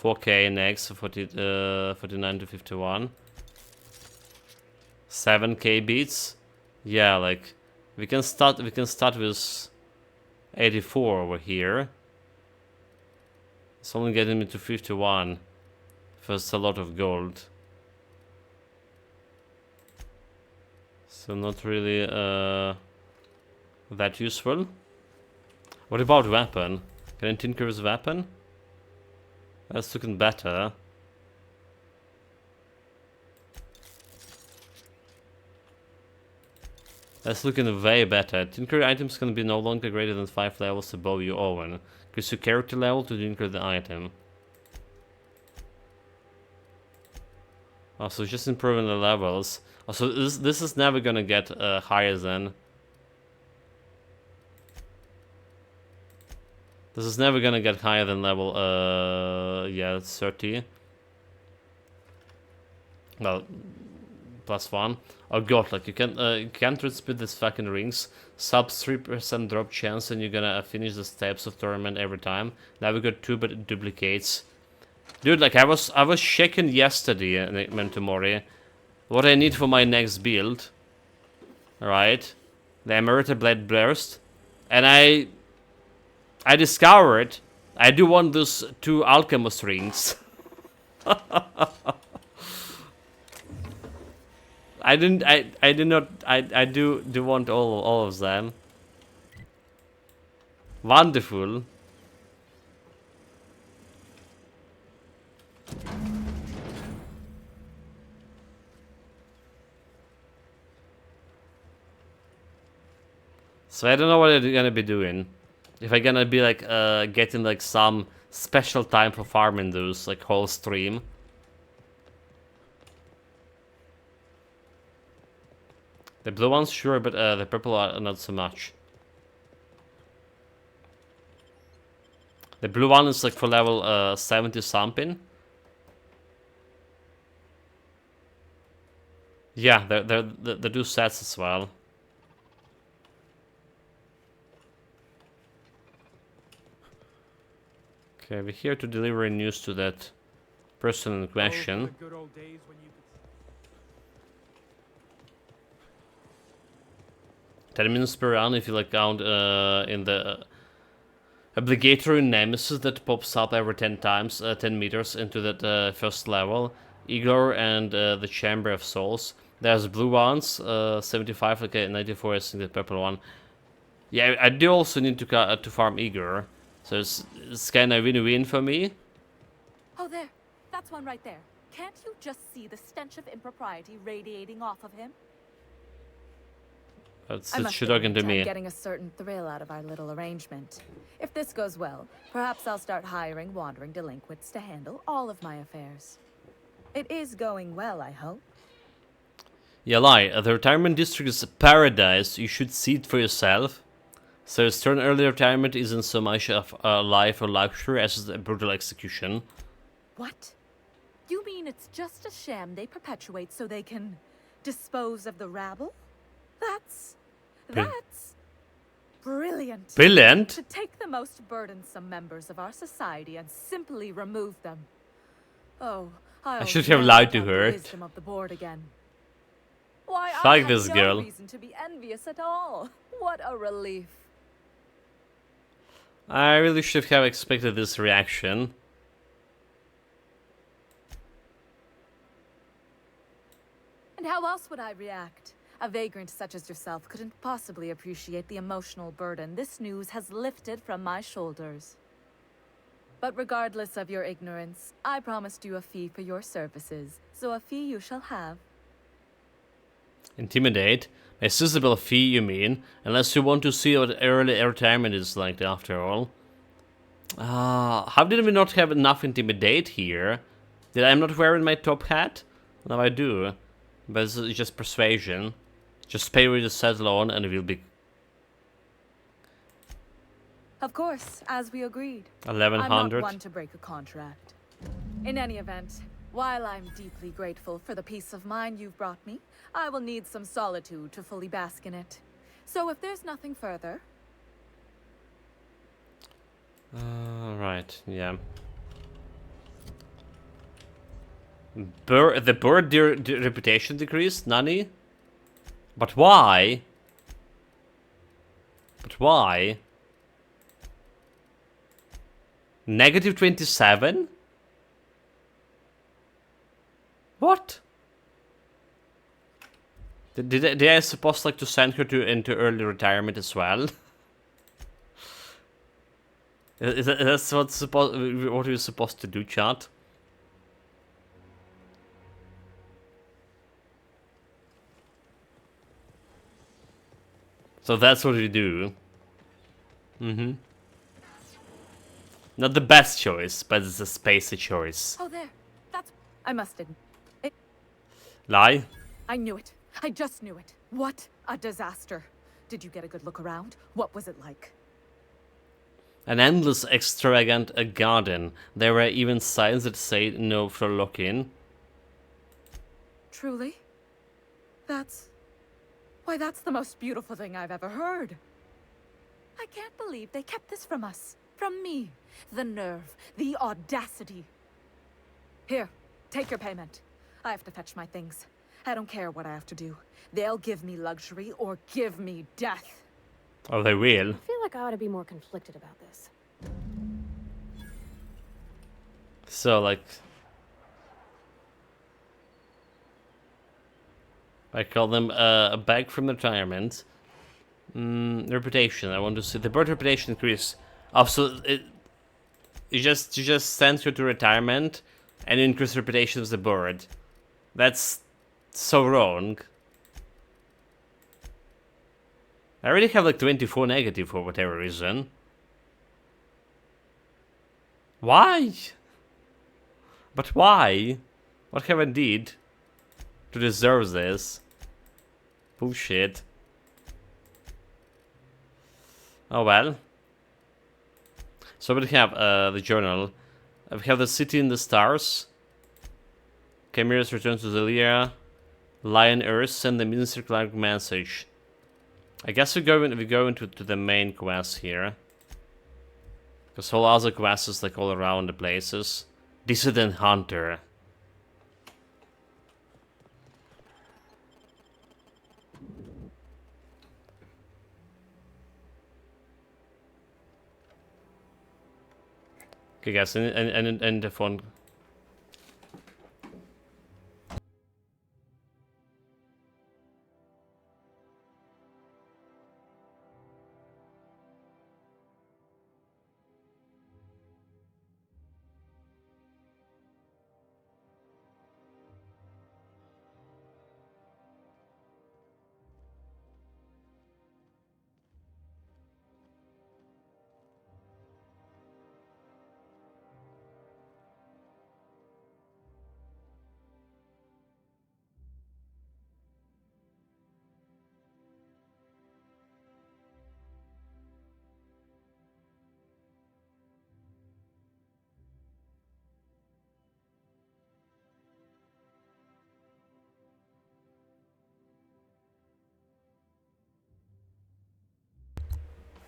4k next, 49 to 51. 7k beats. Yeah, like we can start with 84 over here. It's only getting me to 51. First, a lot of gold. So not really that useful. What about weapon? Can I tinker with weapon? That's looking better. That's looking way better. Tinker items can be no longer greater than 5 levels above your own. Increase your character level to tinker the item. Also, just improving the levels. Also, this is never gonna get higher than. This is never gonna get higher than level, yeah, 30. Well, +1. Oh god, like you can't split these fucking rings. Sub 3% drop chance, and you're gonna finish the steps of tournament every time. Now we got 2 but duplicates. Dude, like I was checking yesterday, Mentomori, what I need for my next build. Alright. The Emerita Blade Burst. And I discovered I do want those 2 Alchemist rings. I do want all of them. Wonderful. So I don't know what I'm gonna be doing. If I'm gonna be like getting like some special time for farming those, like whole stream. The blue ones, sure, but the purple are not so much. The blue one is like for level 70 something. Yeah, they do sets as well. Okay, we're here to deliver news to that person in question. 10 minutes per round if you like count in the obligatory nemesis that pops up every 10 times, 10 meters into that first level. Igor and the Chamber of Souls. There's blue ones, 75, okay, 94 I think the purple one. Yeah, I do also need to farm Igor. So it's kind of win-win for me. Oh, there. That's one right there. Can't you just see the stench of impropriety radiating off of him? That's talking to me. I'm getting a certain thrill out of our little arrangement. If this goes well, perhaps I'll start hiring wandering delinquents to handle all of my affairs. It is going well, I hope. Yeah, lie. The retirement district is a paradise. You should see it for yourself. So its turn early retirement isn't so much of a life or luxury as a brutal execution. What? You mean it's just a sham they perpetuate so they can dispose of the rabble? That's brilliant. Brilliant? To take the most burdensome members of our society and simply remove them. Oh, I should have lied to her. Wisdom of the board again. Why, Fuck I this have girl. No reason to be envious at all. What a relief. I really should have expected this reaction. And how else would I react? A vagrant such as yourself couldn't possibly appreciate the emotional burden this news has lifted from my shoulders. But regardless of your ignorance, I promised you a fee for your services, so a fee you shall have. Intimidate? A sizable fee, you mean? Unless you want to see what early retirement is like after all. How did we not have enough intimidate here? Did I not wearing my top hat? Now I do. But it's just persuasion. Just pay with the settle on and we'll be... Of course, as we agreed. 1100. I'm not one to break a contract. In any event, while I'm deeply grateful for the peace of mind you've brought me, I will need some solitude to fully bask in it. So if there's nothing further... Right, yeah. The bird reputation decreased? Nani? But why? But why? Negative 27? What? Did I supposed like to send her into early retirement as well? That's what you're supposed to do, chat? So that's what you do. Not the best choice, but it's a spacey choice. Oh, there. That's... I must admit... Lie? I knew it. I just knew it. What a disaster. Did you get a good look around? What was it like? An endless extravagant garden. There were even signs that say no for lock-in. Truly? Why, that's the most beautiful thing I've ever heard. I can't believe they kept this from us. From me. The nerve. The audacity. Here, take your payment. I have to fetch my things. I don't care what I have to do. They'll give me luxury or give me death. Oh, they will. I feel like I ought to be more conflicted about this. So, like... I call them a bag from retirement. Reputation. I want to see the bird reputation increase. Oh, so you just send her to retirement and increase reputation of the bird. That's so wrong. I already have like 24 negative for whatever reason. Why? But why? What have I did to deserve this? Bullshit. Oh well. So we have the journal. We have the city in the stars. Chimera's return to Zelia. Lion Earth send the minister message. I guess we go into the main quest here. Because all other quests is like all around the places. Dissident Hunter. Okay guys, and the phone.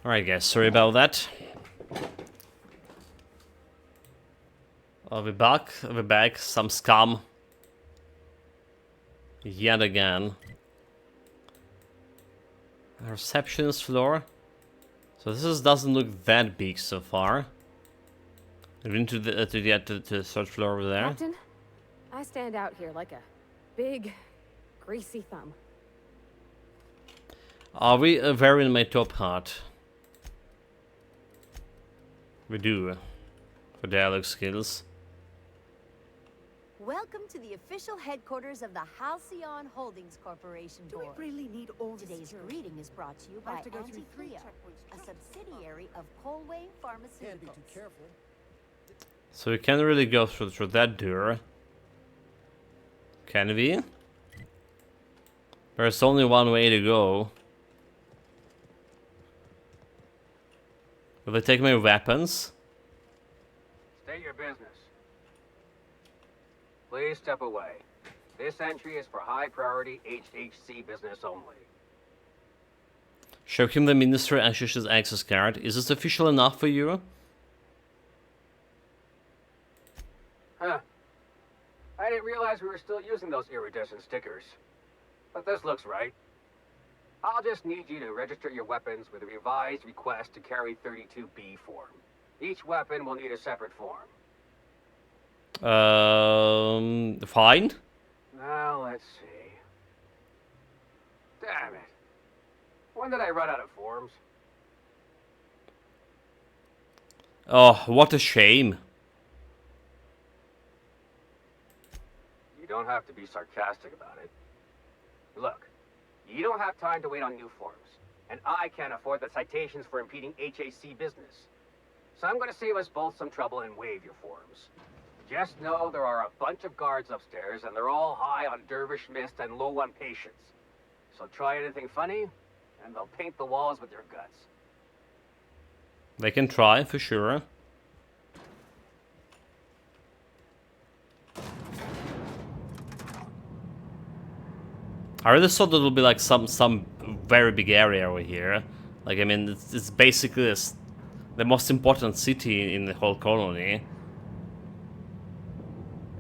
Alright guys, sorry about that. I'll be back, some scum. Yet again. Receptionist floor. So this doesn't look that big so far. We've been to the third floor over there. Captain, I stand out here like a big, greasy thumb. Are we wearing my top hat? We do. For dialogue skills. Welcome to the official headquarters of the Halcyon Holdings Corporation Board. Do we really need all Today's greeting is brought to you by Anti-Fria, a subsidiary of Colway Pharmaceuticals. Can't be too careful. So we can't really go through that door. Can we? There's only one way to go. Will they take my weapons? State your business. Please step away. This entry is for high priority HHC business only. Show him the Minister Ashish's access card. Is this official enough for you? Huh. I didn't realize we were still using those iridescent stickers. But this looks right. I'll just need you to register your weapons with a revised request to carry 32B form. Each weapon will need a separate form. Fine. Now, let's see. Damn it. When did I run out of forms? Oh, what a shame. You don't have to be sarcastic about it. Look, you don't have time to wait on new forms. And I can't afford the citations for impeding HAC business. So I'm going to save us both some trouble and waive your forms. Just know there are a bunch of guards upstairs, and they're all high on dervish mist and low on patience. So try anything funny, and they'll paint the walls with your guts. They can try, for sure. I really thought it would be like some very big area over here. Like, I mean, it's basically the most important city in the whole colony.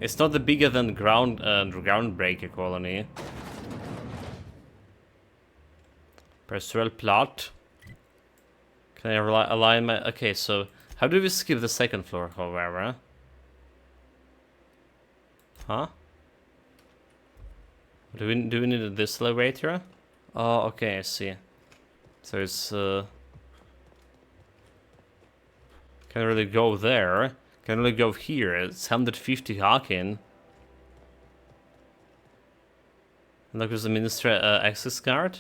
It's not the bigger than Groundbreaker colony. Persuel plot. Can I align my... Okay, so how do we skip the second floor, however? Huh? Do we need this elevator? Oh, okay, I see. So it's can really go there. Can really go here. It's 150 Haken. And look, there's the minister access card.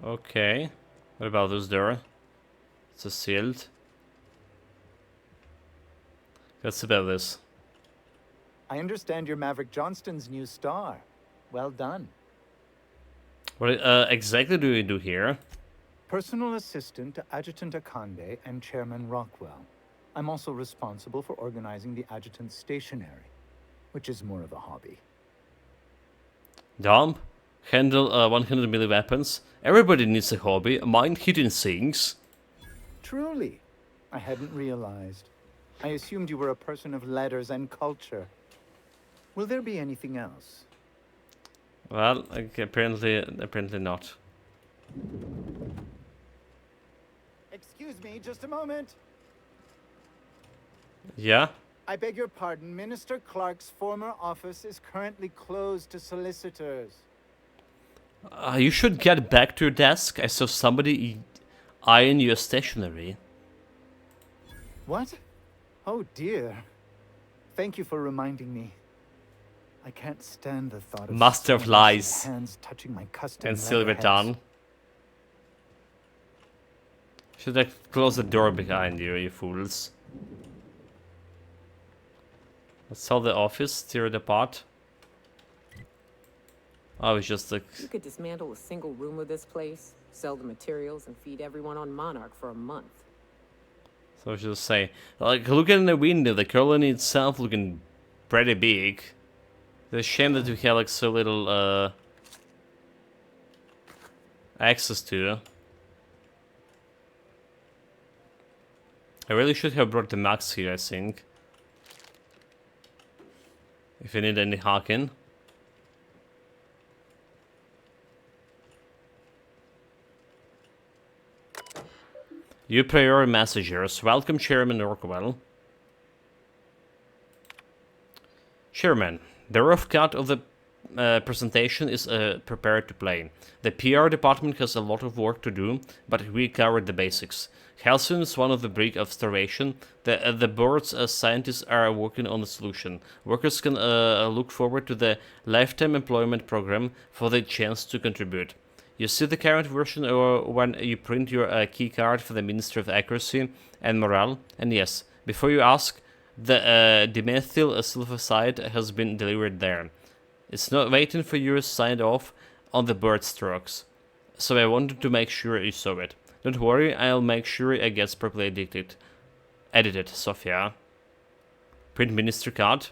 Okay. What about this door? It's a sealed. That's about this. I understand you're Maverick Johnston's new star. Well done. What exactly do you do here? Personal assistant to Adjutant Akande and Chairman Rockwell. I'm also responsible for organizing the adjutant's stationery, which is more of a hobby. Dump. Handle 100 milli weapons. Everybody needs a hobby. Mind hitting things. Truly. I hadn't realized. I assumed you were a person of letters and culture. Will there be anything else? Well, apparently not. Excuse me, just a moment. Yeah? I beg your pardon. Minister Clark's former office is currently closed to solicitors. You should get back to your desk. I saw somebody eyeing your stationery. What? Oh dear. Thank you for reminding me. I can't stand the thought of Master of Lies hands touching my custom and Silver Dawn. Should I close the door behind you, you fools? Let's sell the office, tear it apart. Oh, it's just like... You could dismantle a single room of this place, sell the materials, and feed everyone on Monarch for a month. So I should just say, like, look in the window, the colony itself looking pretty big. It's a shame that we have like so little access to. I really should have brought the max here, I think. If you need any Haken. You priori messengers. Welcome, Chairman Rockwell. Chairman, the rough cut of the presentation is prepared to play. The PR department has a lot of work to do, but we covered the basics. Halcyon is one of the brink of starvation. The board's scientists are working on a solution. Workers can look forward to the lifetime employment program for the chance to contribute. You see the current version when you print your key card for the Minister of Accuracy and Morale. And yes, before you ask, the dimethyl sulfoside has been delivered there. It's not waiting for you signed off on the bird strokes. So I wanted to make sure you saw it. Don't worry, I'll make sure it gets properly edited, Sophia. Print Minister card.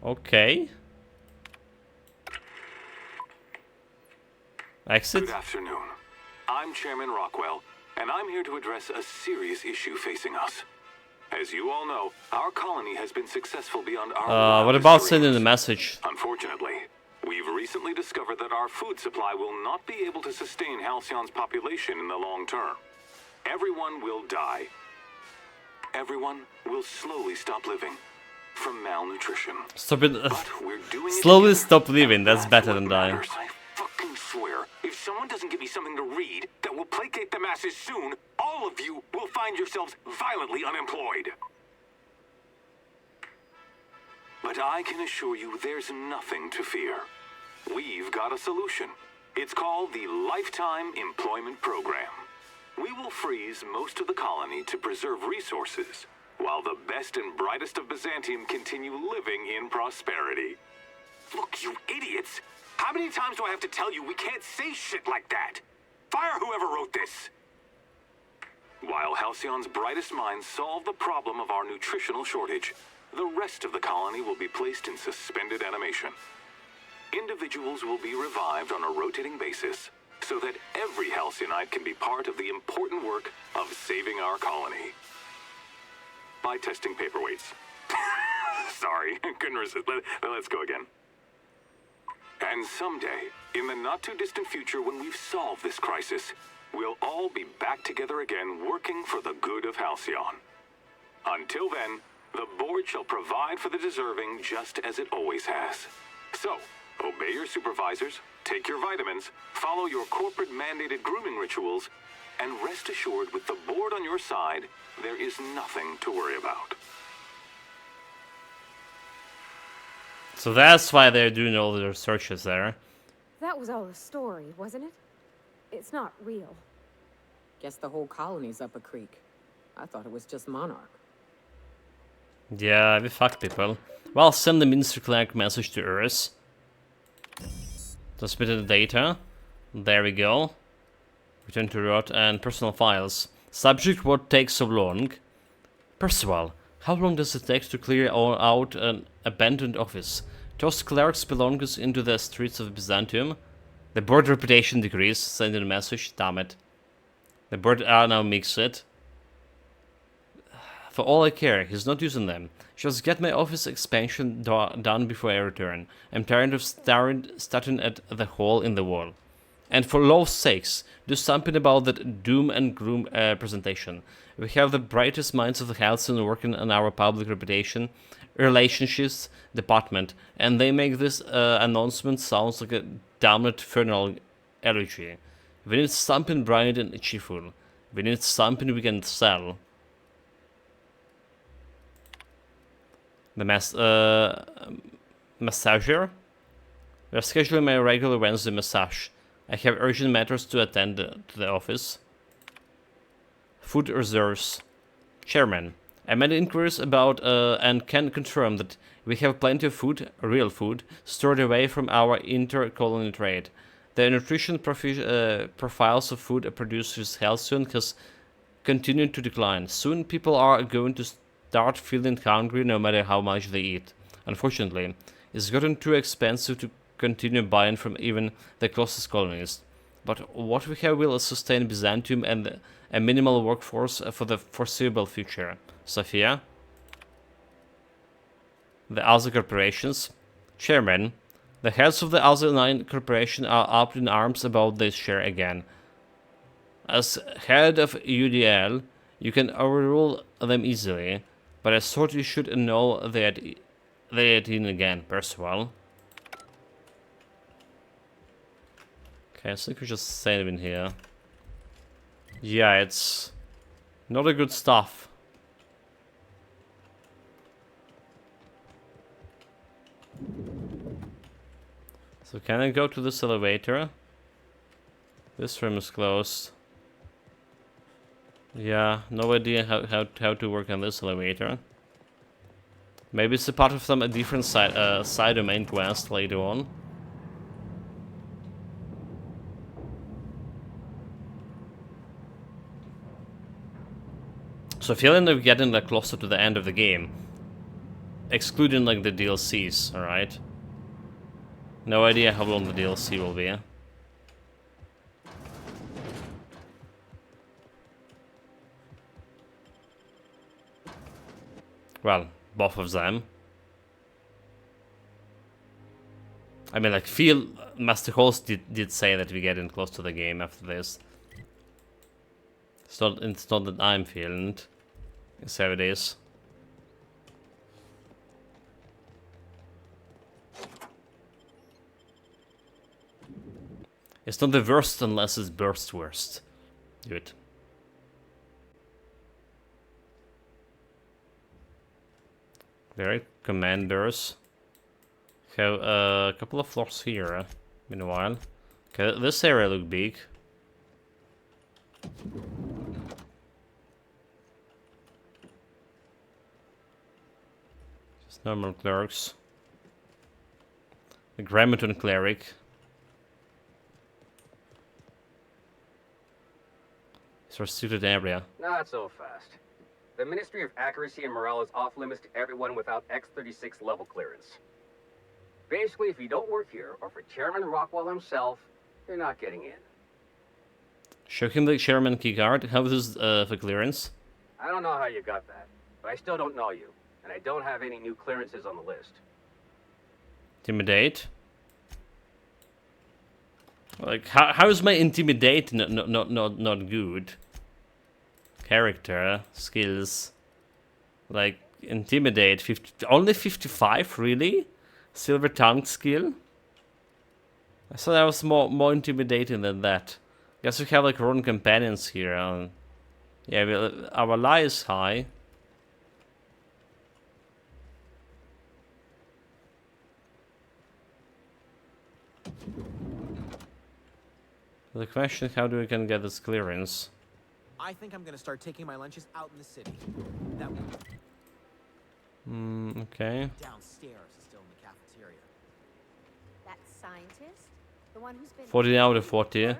Okay. Exit. Good afternoon. I'm Chairman Rockwell, and I'm here to address a serious issue facing us. As you all know, our colony has been successful beyond our what about sending the message? Unfortunately, we've recently discovered that our food supply will not be able to sustain Halcyon's population in the long term. Everyone will die. Everyone will slowly stop living from malnutrition. Stop it. Slowly stop living. That's better than dying. I fucking swear, if someone doesn't give me something to read that will placate the masses soon, all of you will find yourselves violently unemployed. But I can assure you there's nothing to fear. We've got a solution. It's called the Lifetime Employment Program. we will freeze most of the colony to preserve resources, while the best and brightest of Byzantium continue living in prosperity. Look, you idiots! How many times do I have to tell you we can't say shit like that? Fire whoever wrote this! While Halcyon's brightest minds solve the problem of our nutritional shortage, the rest of the colony will be placed in suspended animation. Individuals will be revived on a rotating basis, so that every Halcyonite can be part of the important work of saving our colony. By testing paperweights. Sorry, couldn't resist. Let's go again. And someday, in the not-too-distant future when we've solved this crisis, we'll all be back together again working for the good of Halcyon. Until then, the board shall provide for the deserving just as it always has. So, obey your supervisors, take your vitamins, follow your corporate-mandated grooming rituals, and rest assured with the board on your side, there is nothing to worry about. So that's why they're doing all the researches there. That was all a story, wasn't it? It's not real. Guess the whole colony's up a creek. I thought it was just Monarch. Yeah, we fucked people. Well, send the Minister Clerk message to Earth. Transmitted the data. There we go. Return to route and personal files. Subject, what takes so long? Percival, how long does it take to clear out an abandoned office? Toss clerks' belongings into the streets of Byzantium? The board reputation decrease. Send in a message. Damn it. The board are now mixed. For all I care, he's not using them. Just get my office expansion done before I return. I'm tired of staring at the hole in the wall. And for law's sakes, do something about that doom and gloom presentation. We have the brightest minds of the Halcyon working on our public reputation, relationships department, and they make this announcement sound like a damned funeral elegy. We need something bright and cheerful. We need something we can sell. The massager? We are scheduling my regular Wednesday massage. I have urgent matters to attend to the office. Food reserves. Chairman, I made inquiries about and can confirm that we have plenty of food, real food, stored away from our inter-colony trade. The nutrition profiles of food produced with Halcyon has continued to decline. Soon people are going to start feeling hungry no matter how much they eat. Unfortunately, it's gotten too expensive to continue buying from even the closest colonies. But what we have will sustain Byzantium and a minimal workforce for the foreseeable future. Sophia? The Alza Corporations? Chairman, the heads of the Alza 9 Corporation are up in arms about this share again. As head of UDL, you can overrule them easily, but I thought you should know that they are in again, Percival. Okay, I think we just save in here. Yeah, it's not a good stuff. So can I go to this elevator? This room is closed. Yeah, no idea how to work on this elevator. Maybe it's a part of a different side domain quest later on. So feeling like we're getting like closer to the end of the game, excluding like the DLCs, alright? No idea how long the DLC will be. Well, both of them. I mean, like, Master Host did say that we're getting close to the game after this. It's not that I'm feeling it. It's how it is. It's not the worst unless it's burst worst. Do it. Very commanders. Have a couple of floors here. Meanwhile, okay, this area look big. Just normal clerks. The Grammaton cleric. It's a restricted area. Not so fast. The Ministry of Accuracy and Morale is off limits to everyone without X-36 level clearance. Basically, if you don't work here, or for Chairman Rockwell himself, you're not getting in. Show him the chairman keycard. How is this for clearance? I don't know how you got that, but I still don't know you, and I don't have any new clearances on the list. Intimidate. Like how is my intimidate not good? Character skills. Like intimidate 50, only 55 really? Silver tongue skill. I thought I was more intimidating than that. Guess we have like Ronin companions here. Yeah, our lie is high. The question is how do we can get this clearance? I think I'm gonna start taking my lunches out in the city. That Okay. downstairs is still in the cafeteria. That scientist? The one who's been 40 out of 40.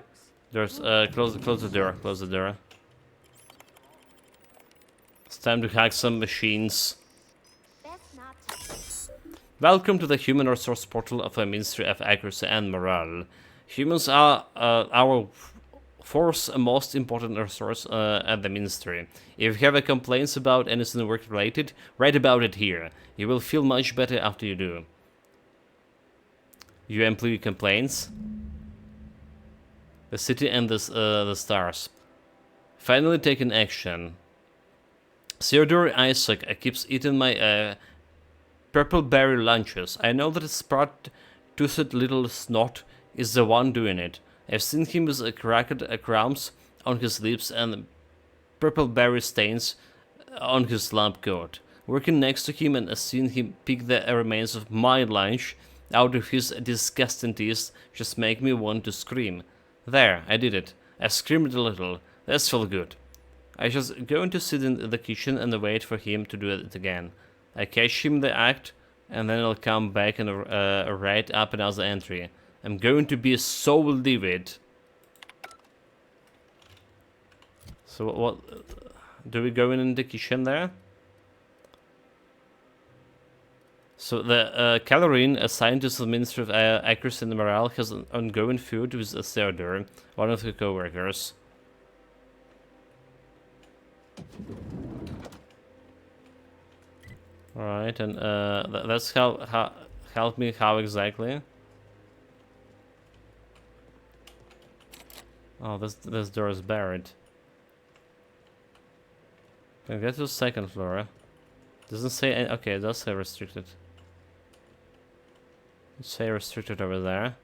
There's close the door. Close the door. It's time to hack some machines. Welcome to the human resource portal of the Ministry of Accuracy and Morale. Humans are our fourth most important resource at the Ministry. If you have complaints about anything work related, write about it here. You will feel much better after you do. Your employee complaints. The city and the stars. Finally taking action. Theodore Isaac keeps eating my purple berry lunches. I know that a sprout-toothed little snot is the one doing it. I've seen him with cracked crumbs on his lips and purple berry stains on his lab coat. Working next to him and seeing him pick the remains of my lunch out of his disgusting teeth just make me want to scream. There, I did it. I screamed a little. That felt good. I just going to sit in the kitchen and wait for him to do it again. I catch him the act, and then I'll come back and write up another entry. I'm going to be so livid. So what? Do we go in the kitchen there? So the Calorine, a scientist of the Ministry of Accuracy and Morale, has an ongoing feud with Theodore, one of her co-workers. Alright, and that's help me how exactly? Oh, this door is buried. Can I get to the second floor? Doesn't say any, okay, it does say restricted. Let's say restricted over there.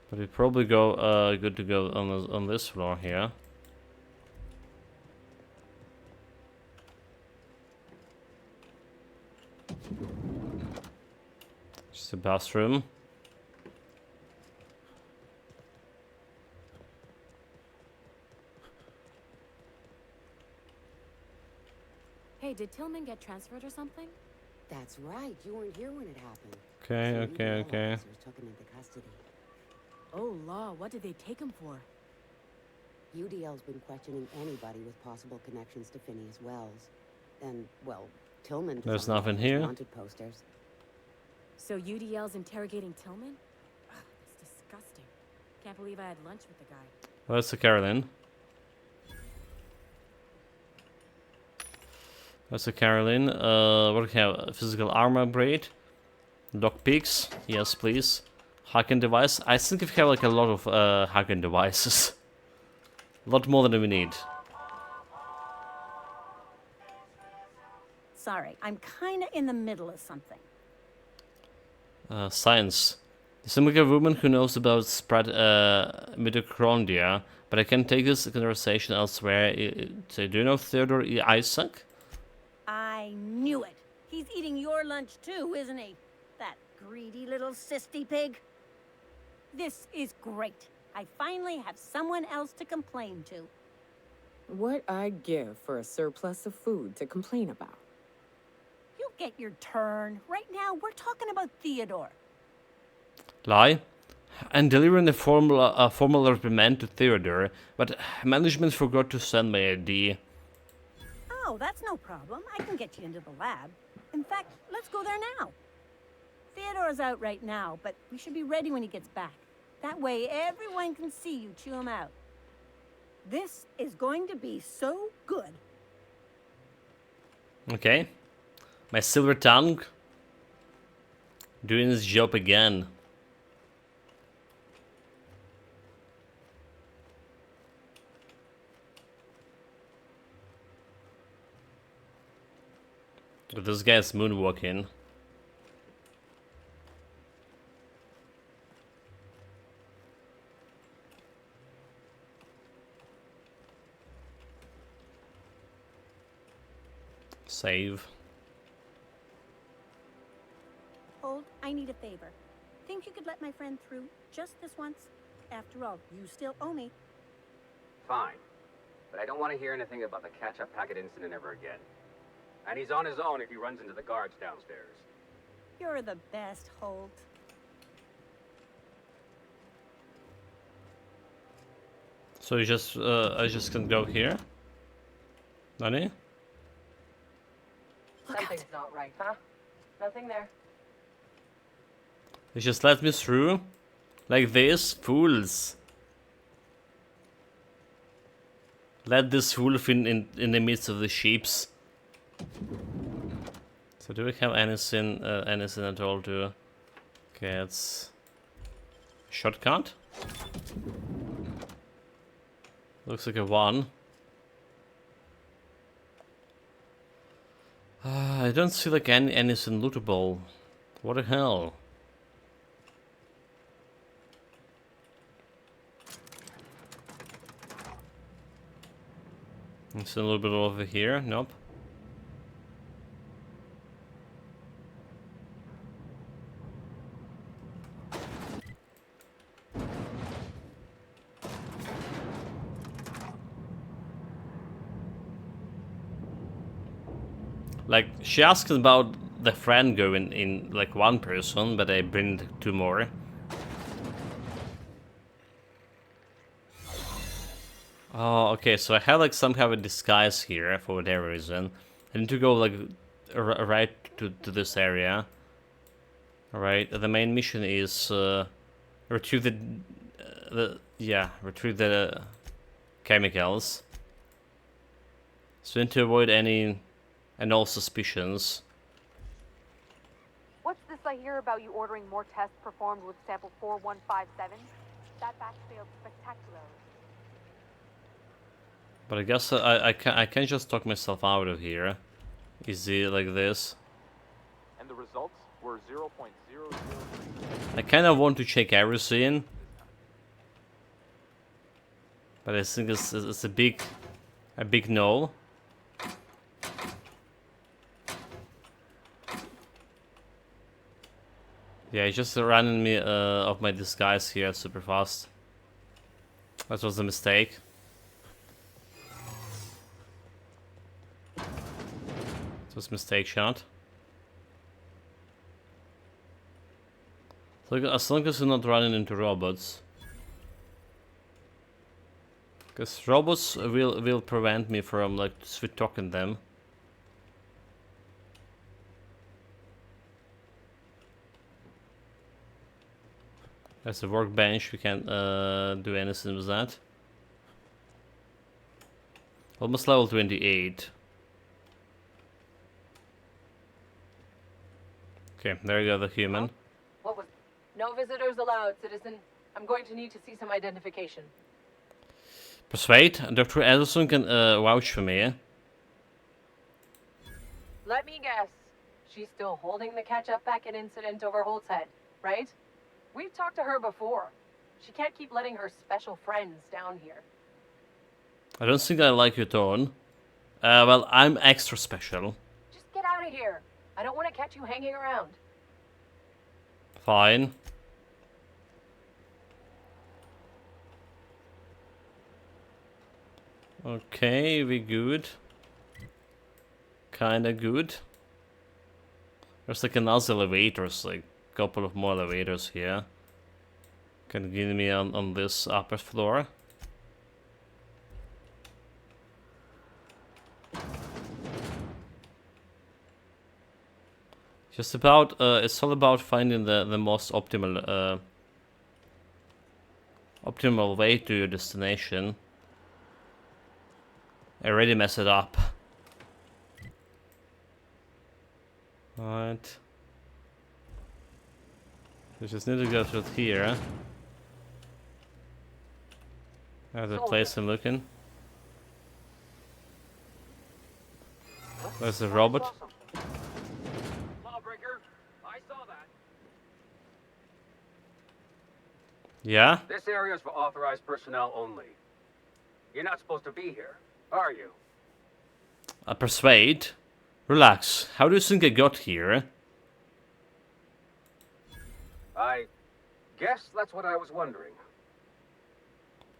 But we probably go good to go on this floor here. Just a bathroom. Hey, did Tillman get transferred or something? That's right. You weren't here when it happened. Okay, So okay, UDL okay. officers took him into custody. Oh, law, what did they take him for? UDL's been questioning anybody with possible connections to Phineas Wells. And, well, Tillman There's designed all nothing those here. wanted posters. So UDL's interrogating Tillman? Ugh, that's disgusting. Can't believe I had lunch with the guy. Well, that's the Caroline. That's a Caroline. What do we have? Physical armor upgrade. Lockpicks. Yes, please. Hacking device. I think we have like a lot of hacking devices. A lot more than we need. Sorry, I'm kinda in the middle of something. Science. You seem like a woman who knows about spread mitochondria, but I can take this conversation elsewhere. So do you know Theodore E. Isaac? I knew it. He's eating your lunch too, isn't he? That greedy little cysty pig. This is great. I finally have someone else to complain to. What I'd give for a surplus of food to complain about. You'll get your turn. Right now, we're talking about Theodore. Lie. I'm delivering a formal reprimand to Theodore, but management forgot to send my ID. Oh, that's no problem. I can get you into the lab. In fact, let's go there now. Theodore's out right now, but we should be ready when he gets back. That way, everyone can see you chew him out. This is going to be so good. Okay. My silver tongue doing his job again. But this guy's moonwalking. Save. Hold, I need a favor. Think you could let my friend through just this once? After all, you still owe me. Fine. But I don't want to hear anything about the catch-up packet incident ever again. And he's on his own if he runs into the guards downstairs. You're the best, Holt. So you just, I just can go here? Nani? Something's not right, huh? Nothing there. They just let me through? Like this? Fools. Let this wolf in the midst of the sheeps. So do we have anything, anything at all to... Okay, it's... Shotgun? Looks like a 1. I don't see like anything lootable. What the hell? It's a little bit over here. Nope. Like, she asked about the friend going in like 1 person, but I bring 2 more. Oh, okay, so I have like somehow a disguise here for whatever reason. I need to go like right to this area. Alright, the main mission is retrieve retrieve the chemicals. So we need to avoid any and all suspicions. What's this I hear about you ordering more tests performed with sample 4157? That batch failed spectacularly. But I guess I can't just talk myself out of here. Easy like this. And the results were 0.003. I kind of want to check everything, but I think it's a big no. Yeah, he just ran me off my disguise here super fast. That was a mistake. It was a mistake shot. So as long as we're not running into robots. Because robots will prevent me from like sweet talking them. There's a workbench, we can't do anything with that. Almost level 28. Okay, there you go, the human. What was... No visitors allowed, citizen. I'm going to need to see some identification. Persuade? Dr. Ellison can vouch for me. Let me guess. She's still holding the catch-up packet incident over Holt's head, right? We've talked to her before. She can't keep letting her special friends down here. I don't think I like your tone. Well, I'm extra special. Just get out of here. I don't want to catch you hanging around. Fine. Okay, we good. Kinda good. There's like another elevators, like a couple of more elevators here. Can get me on this upper floor. Just about, it's all about finding the most optimal optimal way to your destination. I already messed it up. Alright. We just need to go through here. There's the place I'm looking. There's the robot. Lawbreaker, I saw that. Yeah? This area is for authorized personnel only. You're not supposed to be here, are you? Persuade? Relax. How do you think I got here? I guess that's what I was wondering.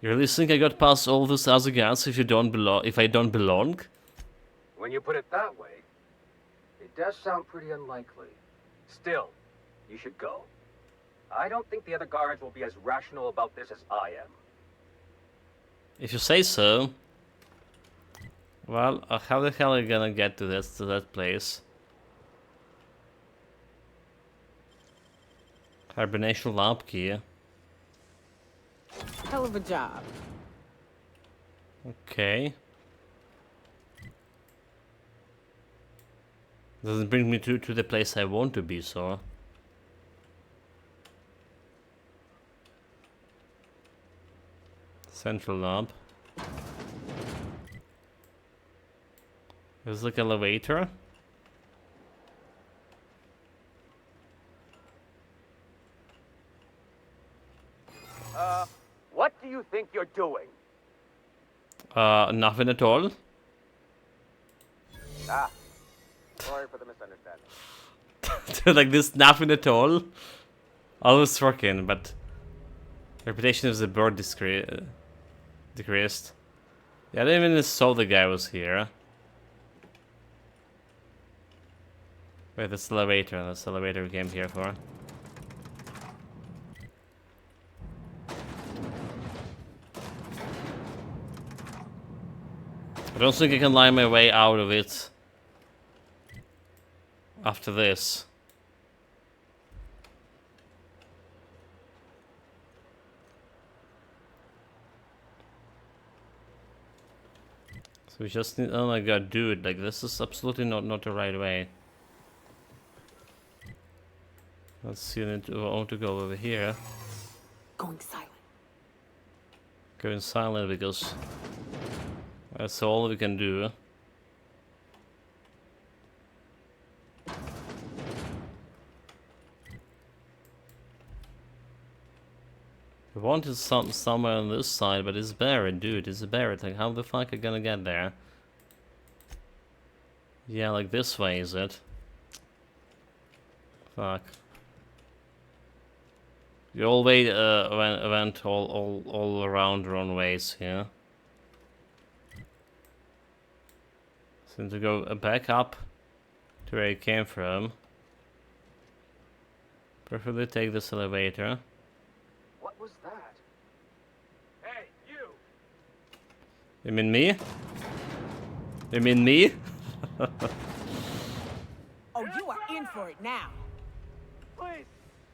You really think I got past all those other guys if I don't belong? When you put it that way, it does sound pretty unlikely. Still, you should go. I don't think the other guards will be as rational about this as I am. If you say so. Well, how the hell are you gonna get to that place? Hibernation lab key. Hell of a job. Okay. Doesn't bring me to the place I want to be, so. Central lab. There's like elevator. What do you think you're doing? Nothing at all. Ah, sorry for the misunderstanding. Like this, nothing at all. Always working, but reputation of the bird decreased. Yeah, I didn't even saw the guy was here. Wait, that's the elevator. That's the elevator we came here for. I don't think I can lie my way out of it after this. So we just need, oh my god, dude, like this is absolutely not the right way. Let's see, I want to go over here. Going silent. Going silent because that's all we can do. I wanted somewhere on this side, but it's buried, dude. It's buried. Like, how the fuck are you gonna get there? Yeah, like this way, is it? Fuck. You always went all around wrong ways here. So to go back up to where you came from. Preferably take this elevator. What was that? Hey, you! You mean me? You mean me? Oh, you are in for it now. Please,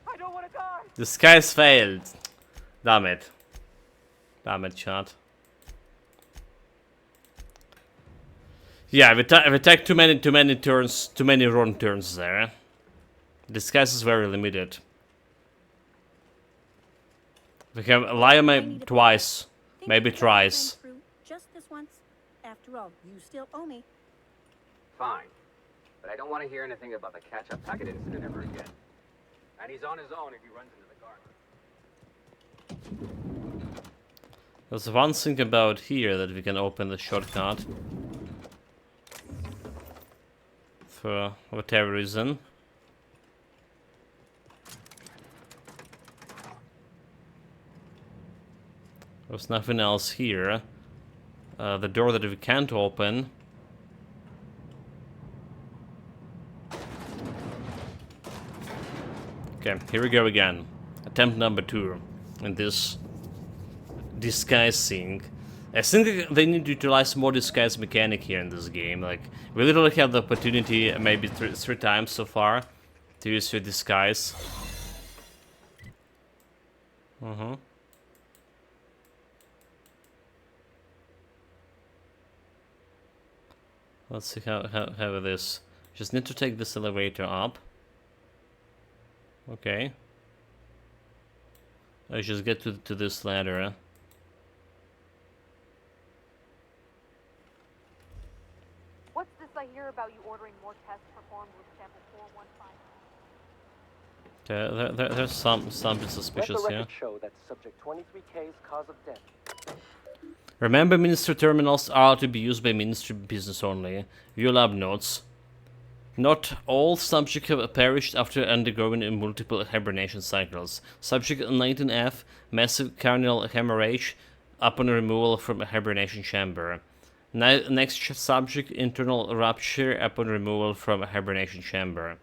I don't want to die. Disguise failed. Damn it. Damn it, chat. Yeah, we take too many turns, too many wrong turns there. Disguise is very limited. We can lie twice, maybe thrice. Just this once. After all, you still owe me. Fine, but I don't want to hear anything about the catch-up packet incident ever again. And he's on his own if he runs into the garden. There's one thing about here that we can open the shortcut. for whatever reason. There's nothing else here. The door that we can't open. Okay, here we go again. Attempt number 2 in this disguise thing. I think they need to utilize more disguise mechanic here in this game. Like, we literally have the opportunity maybe three times so far to use your disguise. Let's see how it is. Just need to take this elevator up. Okay. I just get to this ladder. What's this I hear about you ordering more tests performed with sample 415? There's something suspicious Let the here. record show that subject 23K's cause of death. Remember, Ministry terminals are to be used by Ministry business only. View lab notes. Not all subjects have perished after undergoing multiple hibernation cycles. Subject 19F, massive cranial hemorrhage upon removal from a hibernation chamber. Next subject, internal rupture upon removal from a hibernation chamber.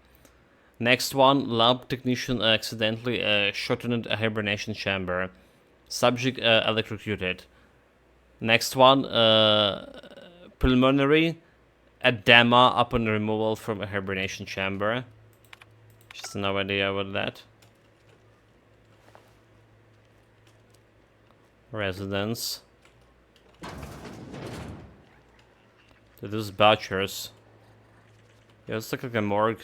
Next one, lab technician accidentally shortened a hibernation chamber. Subject electrocuted. Next one, pulmonary edema upon removal from a hibernation chamber. Just no idea about that. Residence. Those butchers. Yeah, it's like a morgue.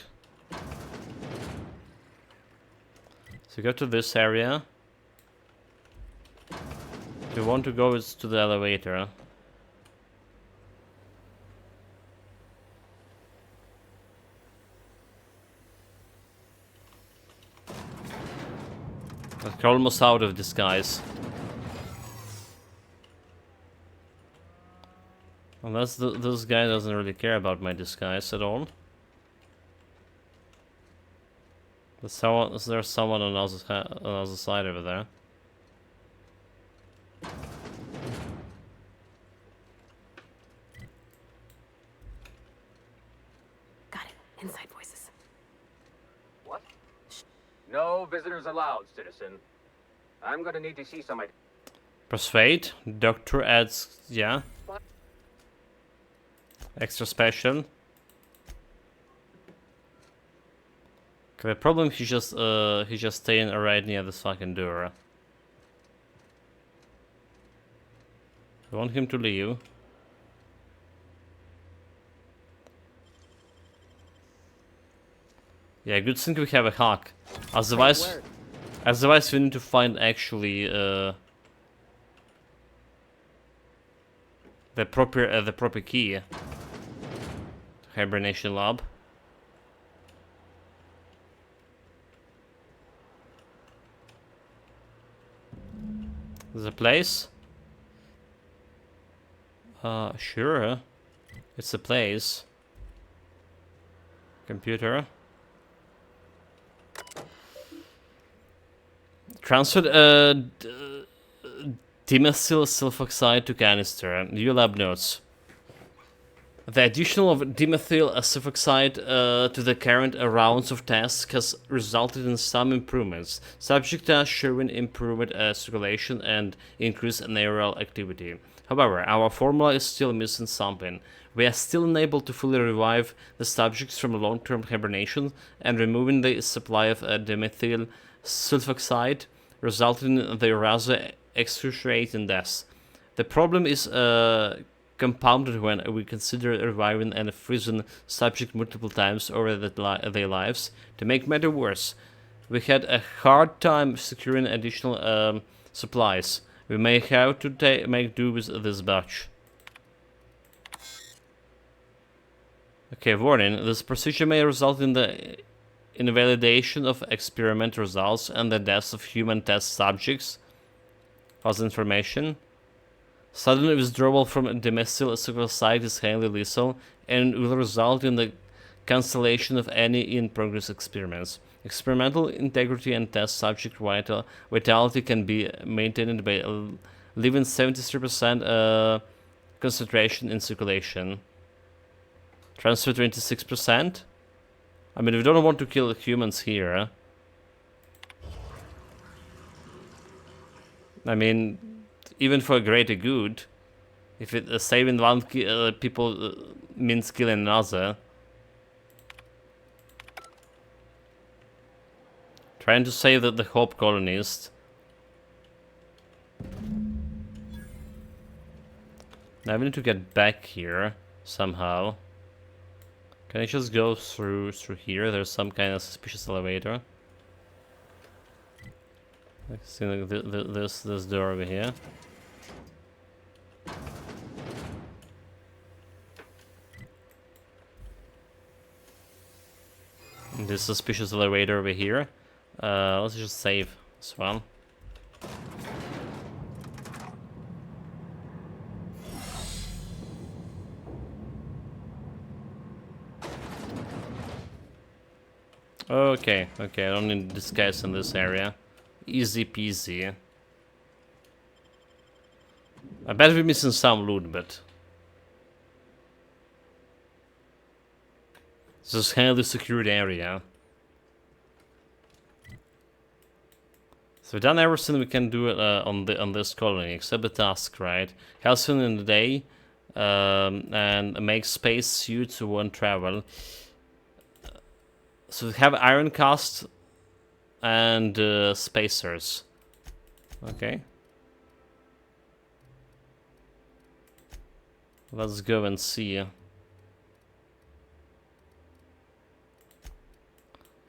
So go to this area. If you want to go, it's to the elevator. Like, you're almost out of disguise. Unless this guy doesn't really care about my disguise at all. There's someone on the other side over there. Got it. Inside voices. What? No visitors allowed, citizen. I'm gonna need to see somebody. Persuade. Doctor adds, yeah. Extra special. Okay, the problem he's just staying right near this fucking door. I want him to leave. Yeah, good thing we have a hack. Otherwise we need to find actually the proper key. Hibernation lab. There's a place. Sure. It's a place. Computer. Transferred dimethyl sulfoxide to canister. New lab notes. The addition of dimethyl sulfoxide to the current rounds of tests has resulted in some improvements. Subject are showing improved circulation and increased neural activity. However, our formula is still missing something. We are still unable to fully revive the subjects from long-term hibernation, and removing the supply of dimethyl sulfoxide resulted in their rather excruciating deaths. The problem is compounded when we consider reviving and freezing subject multiple times over their lives. To make matters worse, we had a hard time securing additional supplies. We may have to make do with this batch. Okay, warning. This procedure may result in the invalidation of experiment results and the deaths of human test subjects. False information. Sudden withdrawal from dimethyl sulfoxide is highly lethal and will result in the cancellation of any in-progress experiments. Experimental integrity and test subject vitality can be maintained by leaving 73% concentration in circulation. Transfer 26%? I mean, we don't want to kill humans here. I mean, even for greater good, if it saving one people means killing another. Trying to save the Hope colonists. Now we need to get back here somehow. Can I just go through here? There's some kind of suspicious elevator. I see like this door over here. And this suspicious elevator over here. Let's just save as well. Okay, I don't need disguise in this area. Easy peasy. I bet we're missing some loot, but this is highly secured area. So we've done everything we can do on this colony, except the task, right? Halcyon in the day, and make space suits who won't travel. So we have Iron Cast and spacers. Okay. Let's go and see.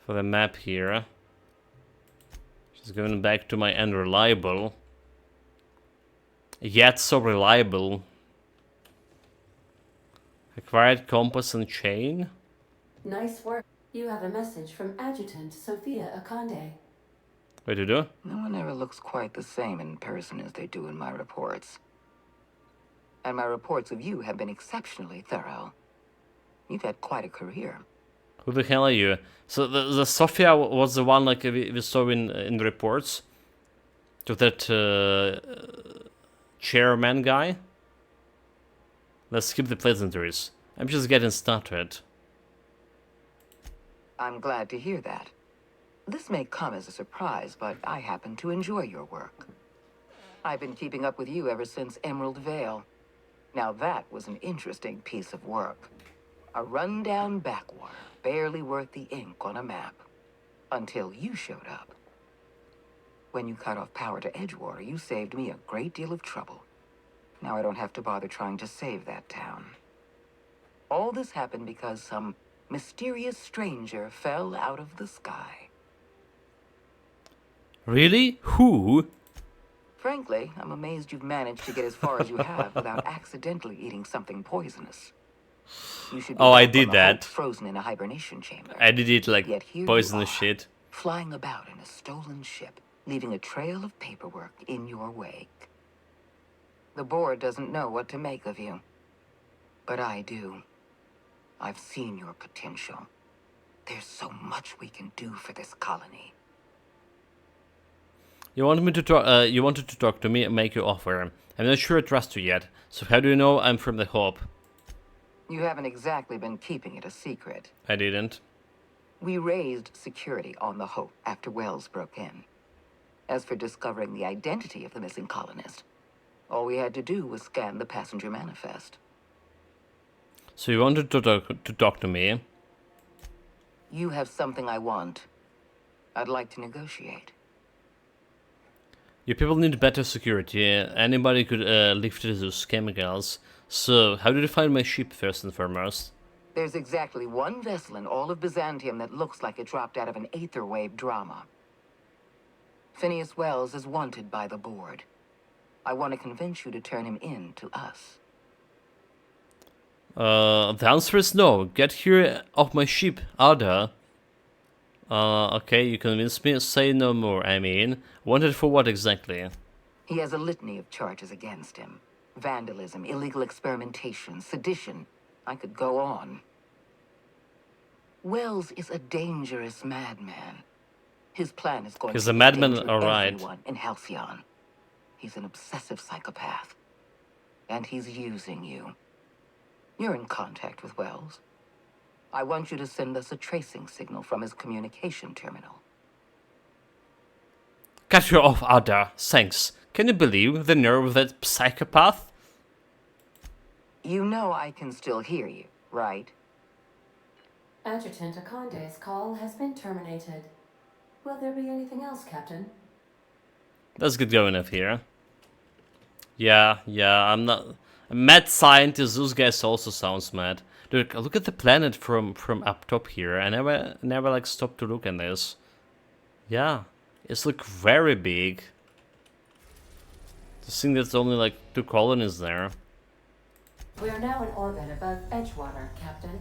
For the map here. Just going back to my unreliable. Yet so reliable. Acquired compass and chain. Nice work. You have a message from Adjutant Sophia Akande. What do you do? No one ever looks quite the same in person as they do in my reports. And my reports of you have been exceptionally thorough. You've had quite a career. Who the hell are you? So the Sophia was the one like we saw in the reports? To that chairman guy? Let's skip the pleasantries. I'm just getting started. I'm glad to hear that. This may come as a surprise, but I happen to enjoy your work. I've been keeping up with you ever since Emerald Vale. Now that was an interesting piece of work. A rundown backwater, barely worth the ink on a map. Until you showed up. When you cut off power to Edgewater, you saved me a great deal of trouble. Now I don't have to bother trying to save that town. All this happened because some mysterious stranger fell out of the sky. Really? Who? Frankly, I'm amazed you've managed to get as far as you have without accidentally eating something poisonous. You should be I did that. Frozen in a hibernation chamber. I did it like poisonous shit. Flying about in a stolen ship, leaving a trail of paperwork in your wake. The board doesn't know what to make of you. But I do. I've seen your potential. There's so much we can do for this colony. You wanted to talk to me and make your offer. I'm not sure I trust you yet. So how do you know I'm from the Hope? You haven't exactly been keeping it a secret. I didn't. We raised security on the Hope after Wells broke in. As for discovering the identity of the missing colonist, all we had to do was scan the passenger manifest. So you wanted to talk to me? You have something I want. I'd like to negotiate. You people need better security. Anybody could lift those chemicals. So, how did you find my ship first and foremost? There's exactly one vessel in all of Byzantium that looks like it dropped out of an Aetherwave drama. Phineas Wells is wanted by the board. I want to convince you to turn him in to us. The answer is no. Get here off my ship, Ada. Okay, you convinced me. Say no more, I mean. Wanted for what exactly? He has a litany of charges against him. Vandalism, illegal experimentation, sedition. I could go on. Wells is a dangerous madman. His plan is going He's to a be madman, endanger alright. everyone in Halcyon. He's an obsessive psychopath. And he's using you. You're in contact with Wells. I want you to send us a tracing signal from his communication terminal. Cut you off, Ada. Thanks. Can you believe the nerve of that psychopath? You know I can still hear you, right? Adjutant Akonde's call has been terminated. Will there be anything else, Captain? Let's get going up here. Yeah, I'm not... A mad scientist, those guys also sounds mad. Dude, look at the planet from up top here. I never like stopped to look at this. Yeah, it's like very big. The thing that's only like 2 colonies there. We are now in orbit above Edgewater, Captain.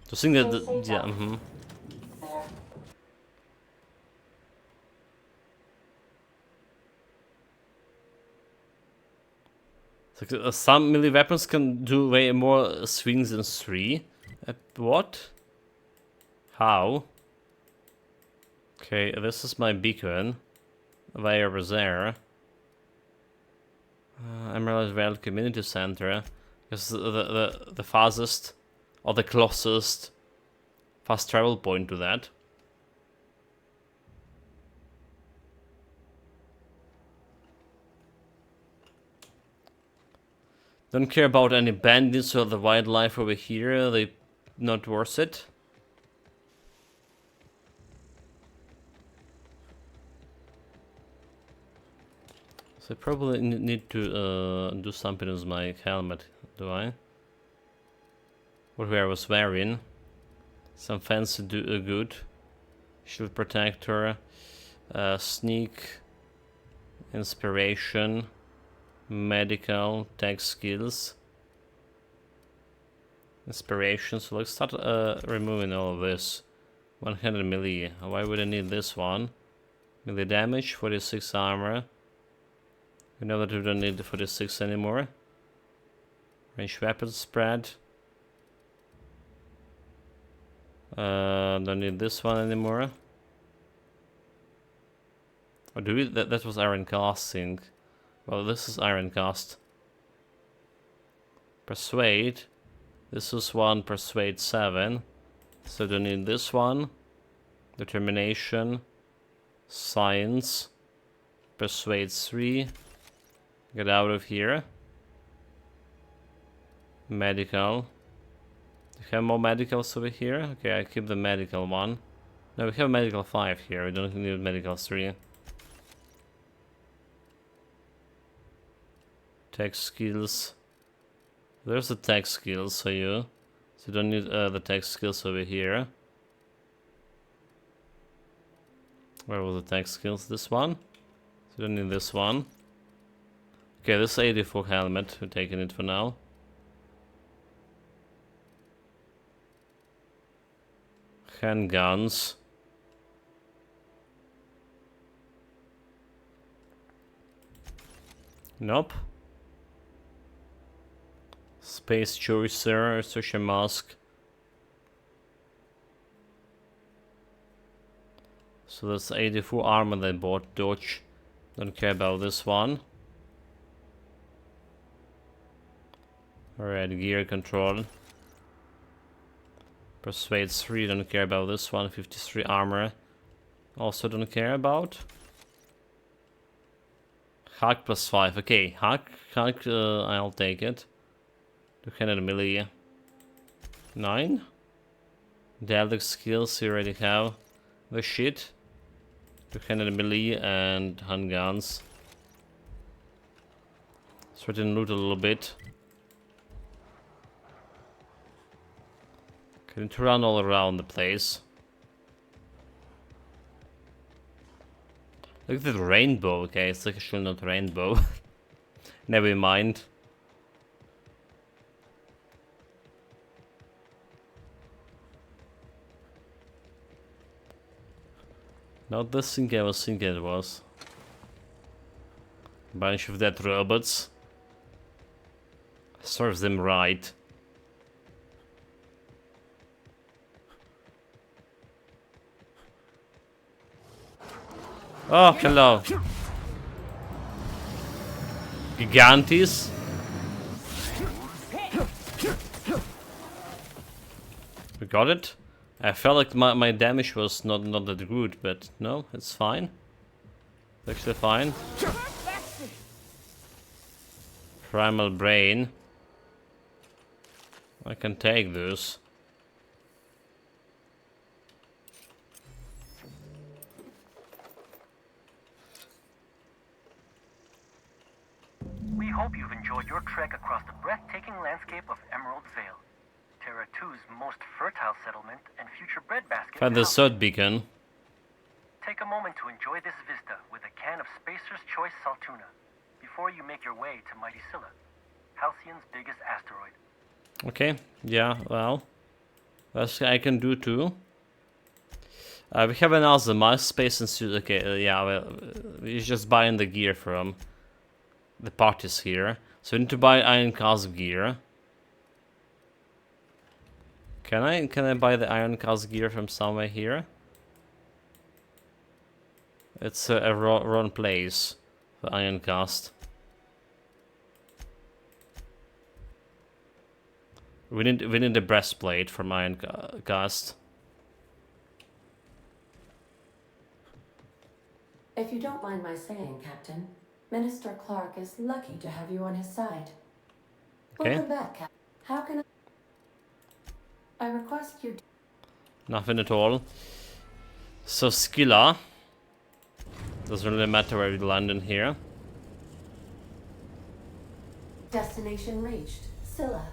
The thing that... yeah, Like, some melee weapons can do way more swings than 3. What? How? Okay, this is my beacon. Way over there. Emerald Vale Community Center. This is the fastest or the closest fast travel point to that. Don't care about any bandits or the wildlife over here, they not worth it. So I probably need to do something with my helmet, do I? What I was wearing. Some fancy good. Shield protector. Sneak. Inspiration. Medical, tech skills, inspiration. So let's start removing all of this. 100 melee. Why would I need this one? Melee damage, 46 armor. We know that we don't need the 46 anymore. Range weapon spread. Don't need this one anymore. Or do we? That was iron casting. Well, this is iron cast. Persuade. This is 1, persuade 7. So don't need this one. Determination. Science. Persuade 3. Get out of here. Medical. Do we have more medicals over here? Okay, I keep the medical one. No, we have medical 5 here. We don't need medical 3. Tech skills. There's the tech skills for you. So you don't need the tech skills over here. Where were the tech skills? This one? So you don't need this one. Okay, this 84 helmet. We're taking it for now. Handguns. Nope. Space Choicer, such a mask. So that's 84 armor they bought. Dodge. Don't care about this one. Alright, gear control. Persuade 3, don't care about this one. 53 armor. Also don't care about. Hack plus 5. Okay, hack, I'll take it. 200 melee. 9. Dialect skills, you already have the shit. 200 melee and handguns. Sort of loot a little bit. Can to run all around the place. Look at the rainbow. Okay, it's actually not rainbow. Never mind. Not the thing I was thinking it was. Bunch of dead robots. Serves them right. Oh, hello. Gigantes. We got it. I felt like my damage was not that good, but no, it's fine. It's actually fine. Primal Brain. I can take this. We hope you've enjoyed your trek across the breathtaking landscape of Emerald Vale, Terra 2's most fertile settlement and future breadbasket. Find the third beacon. Take a moment to enjoy this vista with a can of Spacer's Choice Saltuna before you make your way to Mighty Scylla, Halcyon's biggest asteroid. Okay, yeah, well, that's I can do too. We have another MySpace and suit. Okay, yeah, well, we're just buying the gear from the parties here. So we need to buy Iron Cask gear. Can I buy the Iron Cask gear from somewhere here? It's a wrong place for Iron Cast. We need the breastplate from Iron Cast. If you don't mind my saying, Captain, Minister Clark is lucky to have you on his side. Okay. Welcome back, Captain. How can I request you... Nothing at all. So Scylla. Doesn't really matter where we land in here. Destination reached. Scylla.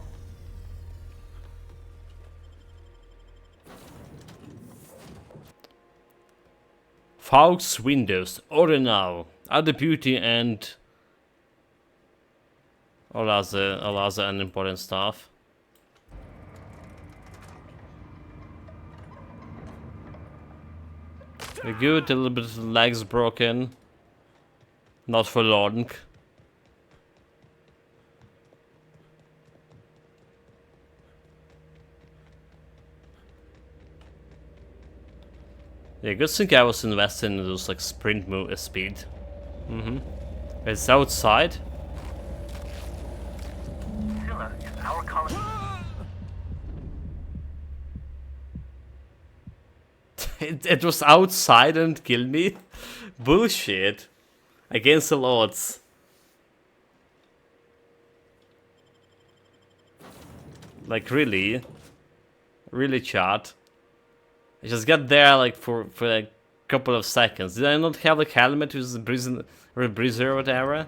Faux windows. Order now. Other beauty and all other unimportant stuff. We're good. A little bit of legs broken. Not for long. Yeah, good thing I was investing in those like sprint move speed. It's outside. Scylla is our colony. It was outside and killed me. Bullshit. Against the odds. Like really? Really, chat? I just got there like for like a couple of seconds. Did I not have like helmet with the breezer or whatever?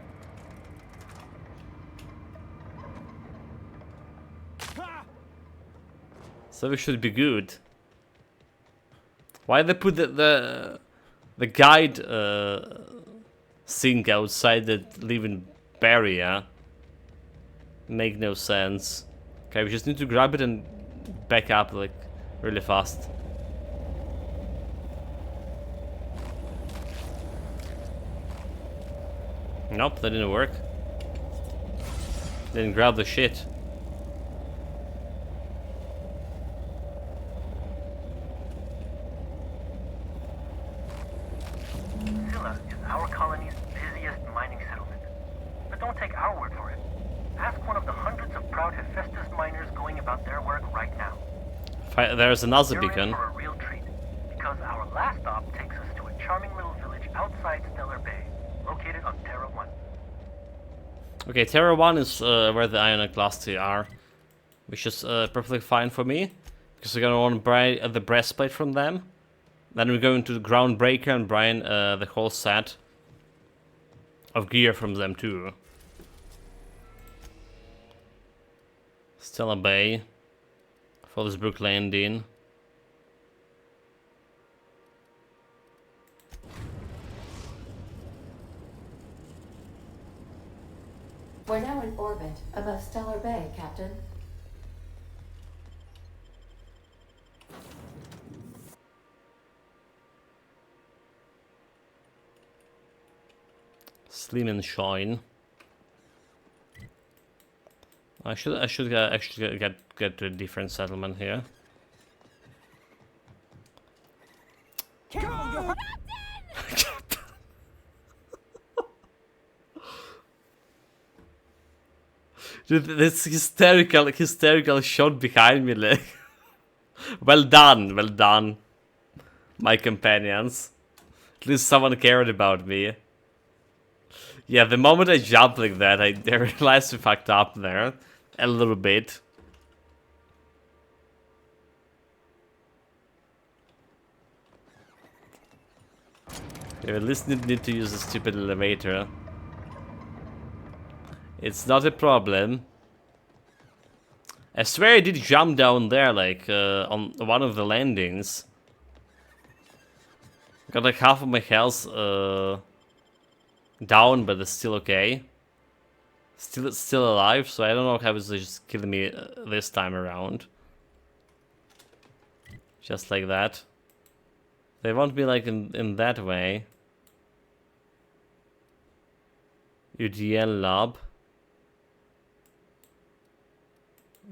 So we should be good. Why they put the guide thing outside the living barrier? Make no sense. Okay, we just need to grab it and back up like really fast. Nope, that didn't work. Didn't grab the shit. Scylla is our colony's busiest mining settlement. But don't take our word for it. Ask one of the hundreds of proud Hephaestus miners going about their work right now. There's another You're beacon. in for a real treat, because our last stop takes us to a charming little village outside Stellar Bay, located on Terra 1. Okay, Terra 1 is where the Iconoclasts are, which is perfectly fine for me, because we're gonna want to buy the breastplate from them. Then we're going to the Groundbreaker and buy the whole set of gear from them too. Stellar Bay, Fallisbrook Landing. We're now in orbit above Stellar Bay, Captain. Slim and shine. I should actually get to a different settlement here. Dude, this hysterical shot behind me, like. Well done, my companions. At least someone cared about me. Yeah, the moment I jumped like that, I realized we fucked up there. A little bit. Yeah, at least need to use the stupid elevator. It's not a problem. I swear I did jump down there, like, on one of the landings. Got like half of my health, down, but it's still okay. Still alive, so I don't know how it's just killing me this time around. Just like that. They want me like in that way. UDL lab.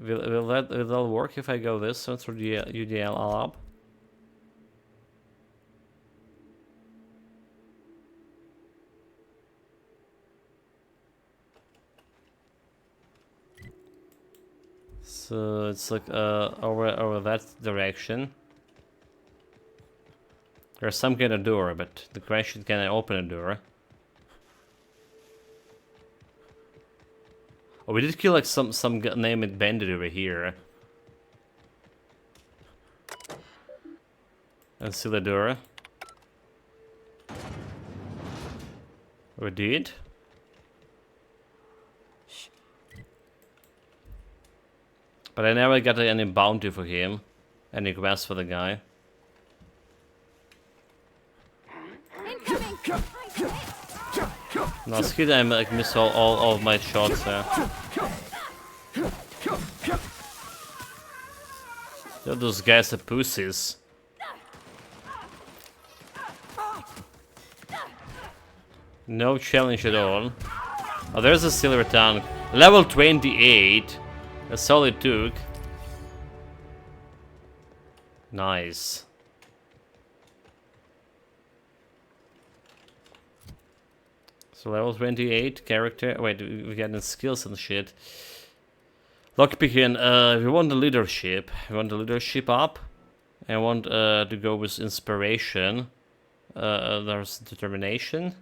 Will that work if I go this one through the UDL lab? So it's like over that direction. There's some kind of door, but the question, can I open a door? Oh, we did kill like some named bandit over here. And seal the door. We did. But I never got any bounty for him. Any quest for the guy. No, skid, I like miss all of my shots there. Yeah, those guys are pussies. No challenge at all. Oh, there's a silver tank. Level 28. A solid took. Nice. So level 28 character. Wait, we got the skills and shit. Lockpicking. We want the leadership. We want the leadership up. I want to go with inspiration. There's determination.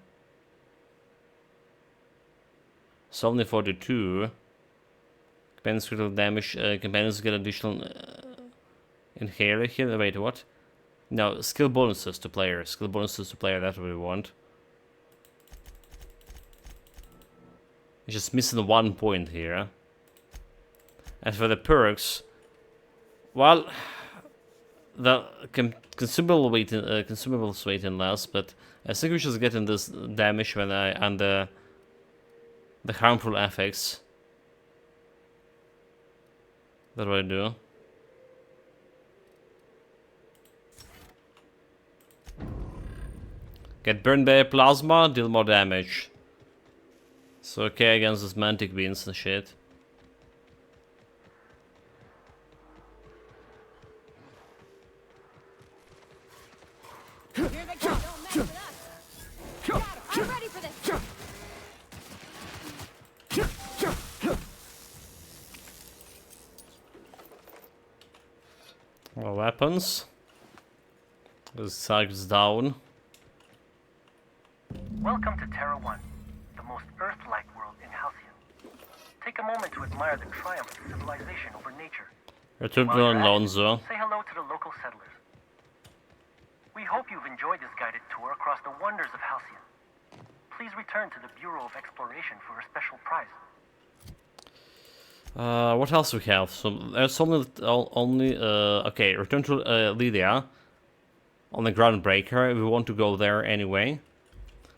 It's only 42. Companions critical damage. Companions get additional inhaler here. Wait, what? No, skill bonuses to player. Skill bonuses to player. That's what we want. It's just missing 1 point here. As for the perks, well, the consumables weight in less, but I think we should get in this damage when and the harmful effects. That's what I do. Get burned by a plasma, deal more damage. So okay against those mantic beans and shit. Here they go. Don't mess with us. I'm ready for this. More weapons. This sucks down. Welcome to Terra 1, the most Earth-like world in Halcyon. Take a moment to admire the triumph of civilization over nature. Return to While you're at it, Alonso. say hello to the local settlers. We hope you've enjoyed this guided tour across the wonders of Halcyon. Please return to the Bureau of Exploration for a special prize. What else we have? So there's only okay, return to Lydia on the Groundbreaker. We want to go there anyway.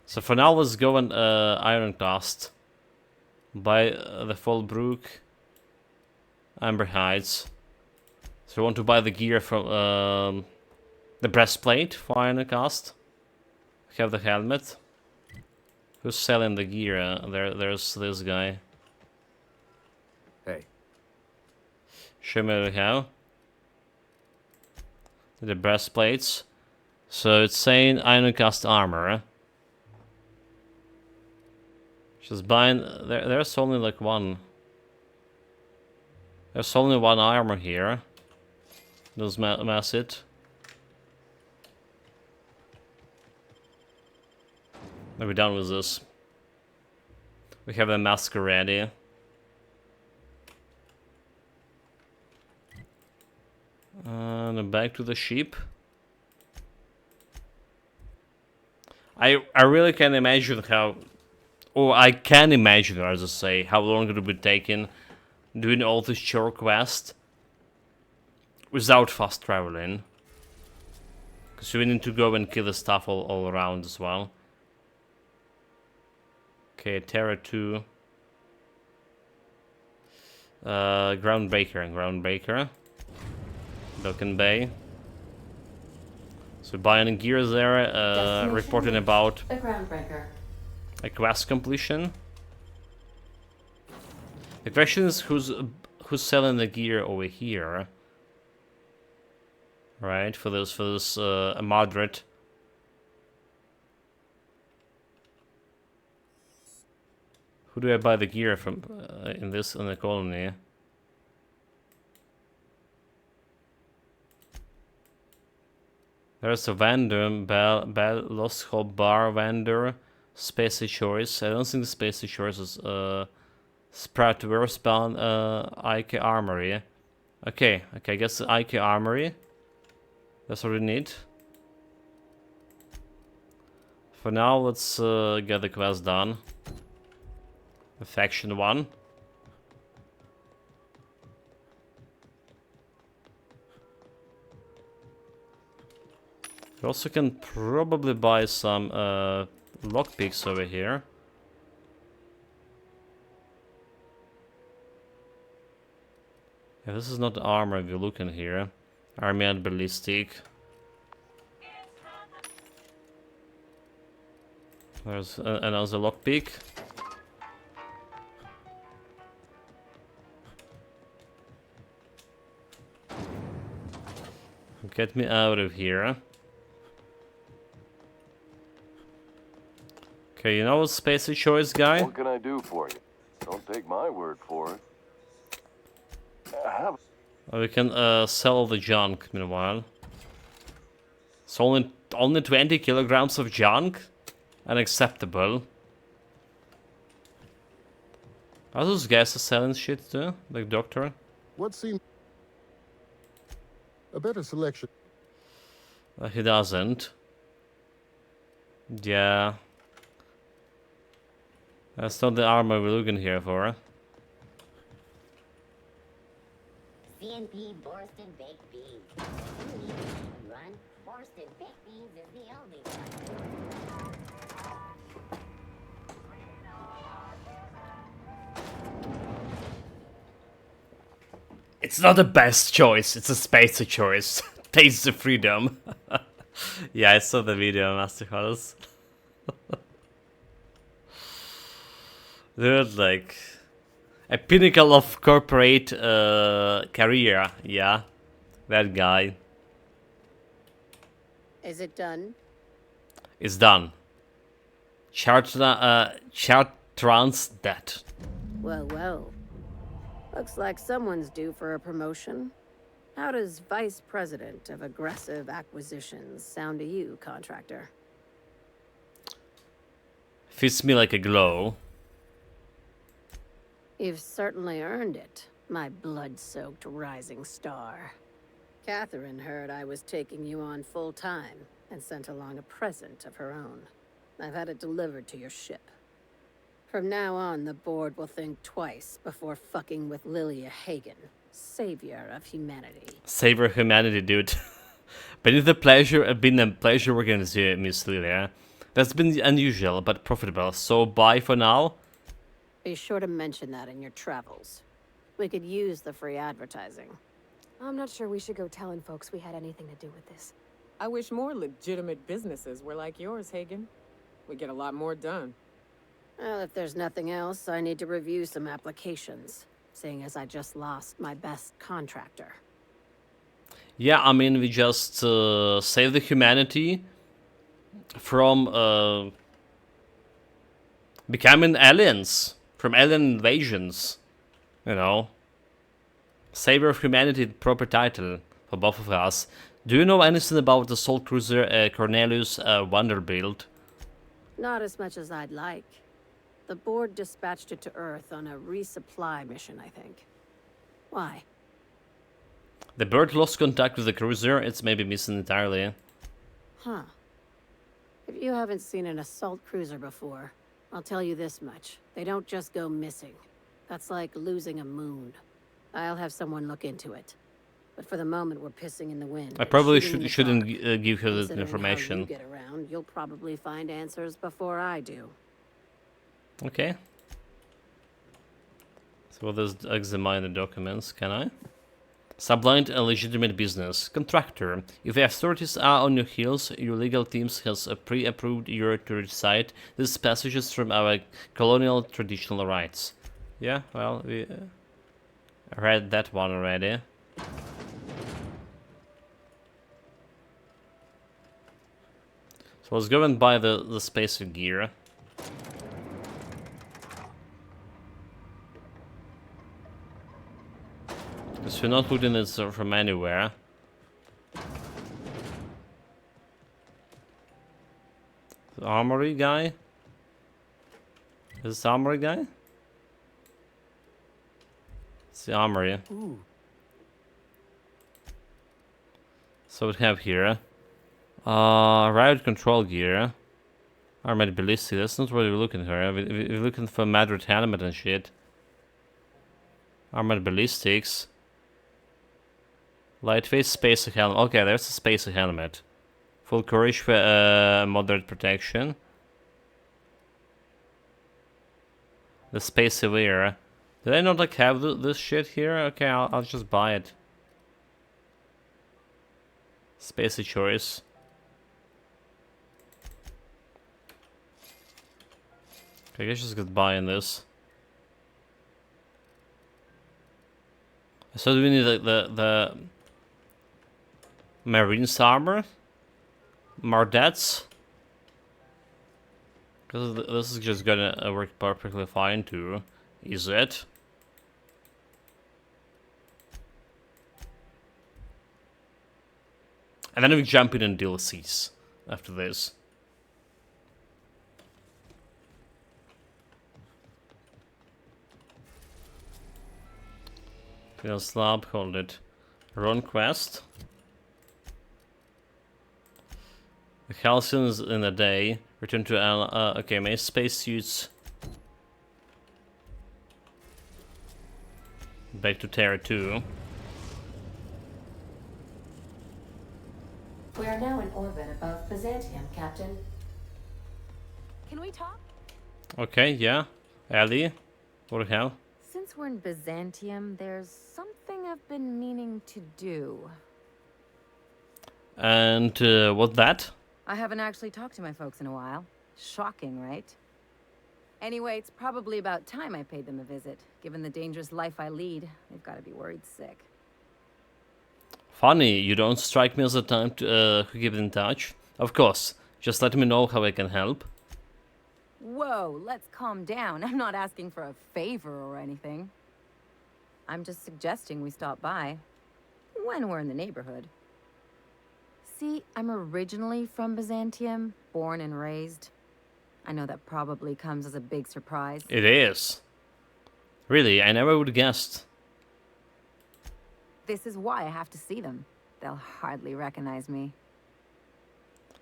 So for now, let's go and Ironclast buy the Fallbrook, Amber Heights. So we want to buy the gear from the breastplate for Ironclast. We have the helmet. Who's selling the gear? There's this guy. Hey. Show me what we have. The breastplates. So it's saying Ironclast armor. Just buying. There's only like one. There's only one armor here. Does mass it? Are we done with this? We have a mask ready. And back to the sheep. I really can imagine how, or I can imagine, as I say, how long it would be taking doing all this shore quest without fast traveling. Because we need to go and kill the stuff all around as well. Okay, Terra 2. Groundbreaker. Dokkan Bay. So buying gear there, reporting about the Groundbreaker. A quest completion. The question is who's selling the gear over here, right? For this moderate. Who do I buy the gear from in the colony? There's a vendor, Bell Lost Hope Bar vendor, Spacey Choice. I don't think the Spacey Choice is Sprat Worstbound Ike Armory. Okay, I guess the Ike Armory. That's what we need. For now, let's get the quest done. Faction 1. We also can probably buy some lockpicks over here. Yeah, this is not armor we're looking here. Army and ballistic. There's another lockpick. Get me out of here. Okay, you know what, Spacey Choice guy? What can I do for you? Don't take my word for it. We can sell the junk meanwhile. It's only 20 kilograms of junk? Unacceptable. Are those guys selling shit too? Like Doctor? What seems a better selection? He doesn't. Yeah. That's not the armor we're looking here for. CNP Borston Baked Beans. You need to run. Borston Baked Beans is the only one. It's not the best choice, it's a Spacey choice. Taste the freedom. Yeah, I saw the video, Master Carlos. Dude, like a pinnacle of corporate career, yeah. That guy. Is it done? It's done. Chartrand's dead. Well, well. Looks like someone's due for a promotion. How does Vice President of Aggressive Acquisitions sound to you, contractor? Fits me like a glove. You've certainly earned it, my blood-soaked rising star. Catherine heard I was taking you on full-time and sent along a present of her own. I've had it delivered to your ship. From now on, the board will think twice before fucking with Lilia Hagen, savior of humanity. Savior of humanity, dude. Been a pleasure working with you, Miss Lilia. That's been unusual, but profitable, so bye for now. Be sure to mention that in your travels. We could use the free advertising. I'm not sure we should go telling folks we had anything to do with this. I wish more legitimate businesses were like yours, Hagen. We get a lot more done. Well, if there's nothing else, I need to review some applications, seeing as I just lost my best contractor. Yeah, I mean, we just saved the humanity from becoming aliens, from alien invasions, you know. Savior of Humanity, proper title for both of us. Do you know anything about the Assault Cruiser Cornelius Vanderbilt? Not as much as I'd like. The board dispatched it to Earth on a resupply mission, I think. Why? The bird lost contact with the cruiser. It's maybe missing entirely. Huh. If you haven't seen an assault cruiser before, I'll tell you this much. They don't just go missing. That's like losing a moon. I'll have someone look into it. But for the moment, we're pissing in the wind. I probably shooting in the shouldn't dark. give her that Considering information. How you get around, you'll probably find answers before I do. Okay. So let's examine the documents, can I? Sublimed a legitimate business. Contractor. If the authorities are on your heels, your legal team has a pre-approved year to recite these passages from our colonial traditional rights. Yeah, well, we read that one already. So let's go and buy the spacer gear. Because we're not looting it from anywhere. The armory guy? Is this the armory guy? It's the armory. Ooh. So we have here riot control gear. Armored ballistic. That's not what we're looking for. We're looking for Madrid helmet and shit. Armored ballistics. Lightweight spacer helmet. Okay, there's a spacer helmet. Full courage for moderate protection. The spacer wear. Did I not like have this shit here? Okay, I'll just buy it. Spacer choice. Okay, I guess just get buying this. So do we need the Marine's armor? Mardets? Because this is just gonna work perfectly fine too. Is it? And then we jump in DLCs after this. Slab, hold it. Run quest. The Halcyons in a day. Return to okay, my spacesuits. Back to Terra 2. We are now in orbit above Byzantium, Captain. Can we talk? Okay, yeah. Ellie, what the hell? Since we're in Byzantium, there's something I've been meaning to do. And what's that? I haven't actually talked to my folks in a while. Shocking, right? Anyway, it's probably about time I paid them a visit. Given the dangerous life I lead, they've got to be worried sick. Funny, you don't strike me as a type to keep in touch. Of course, just let me know how I can help. Whoa, let's calm down. I'm not asking for a favor or anything. I'm just suggesting we stop by when we're in the neighborhood. See, I'm originally from Byzantium, born and raised. I know that probably comes as a big surprise. It is. Really, I never would have guessed. This is why I have to see them. They'll hardly recognize me.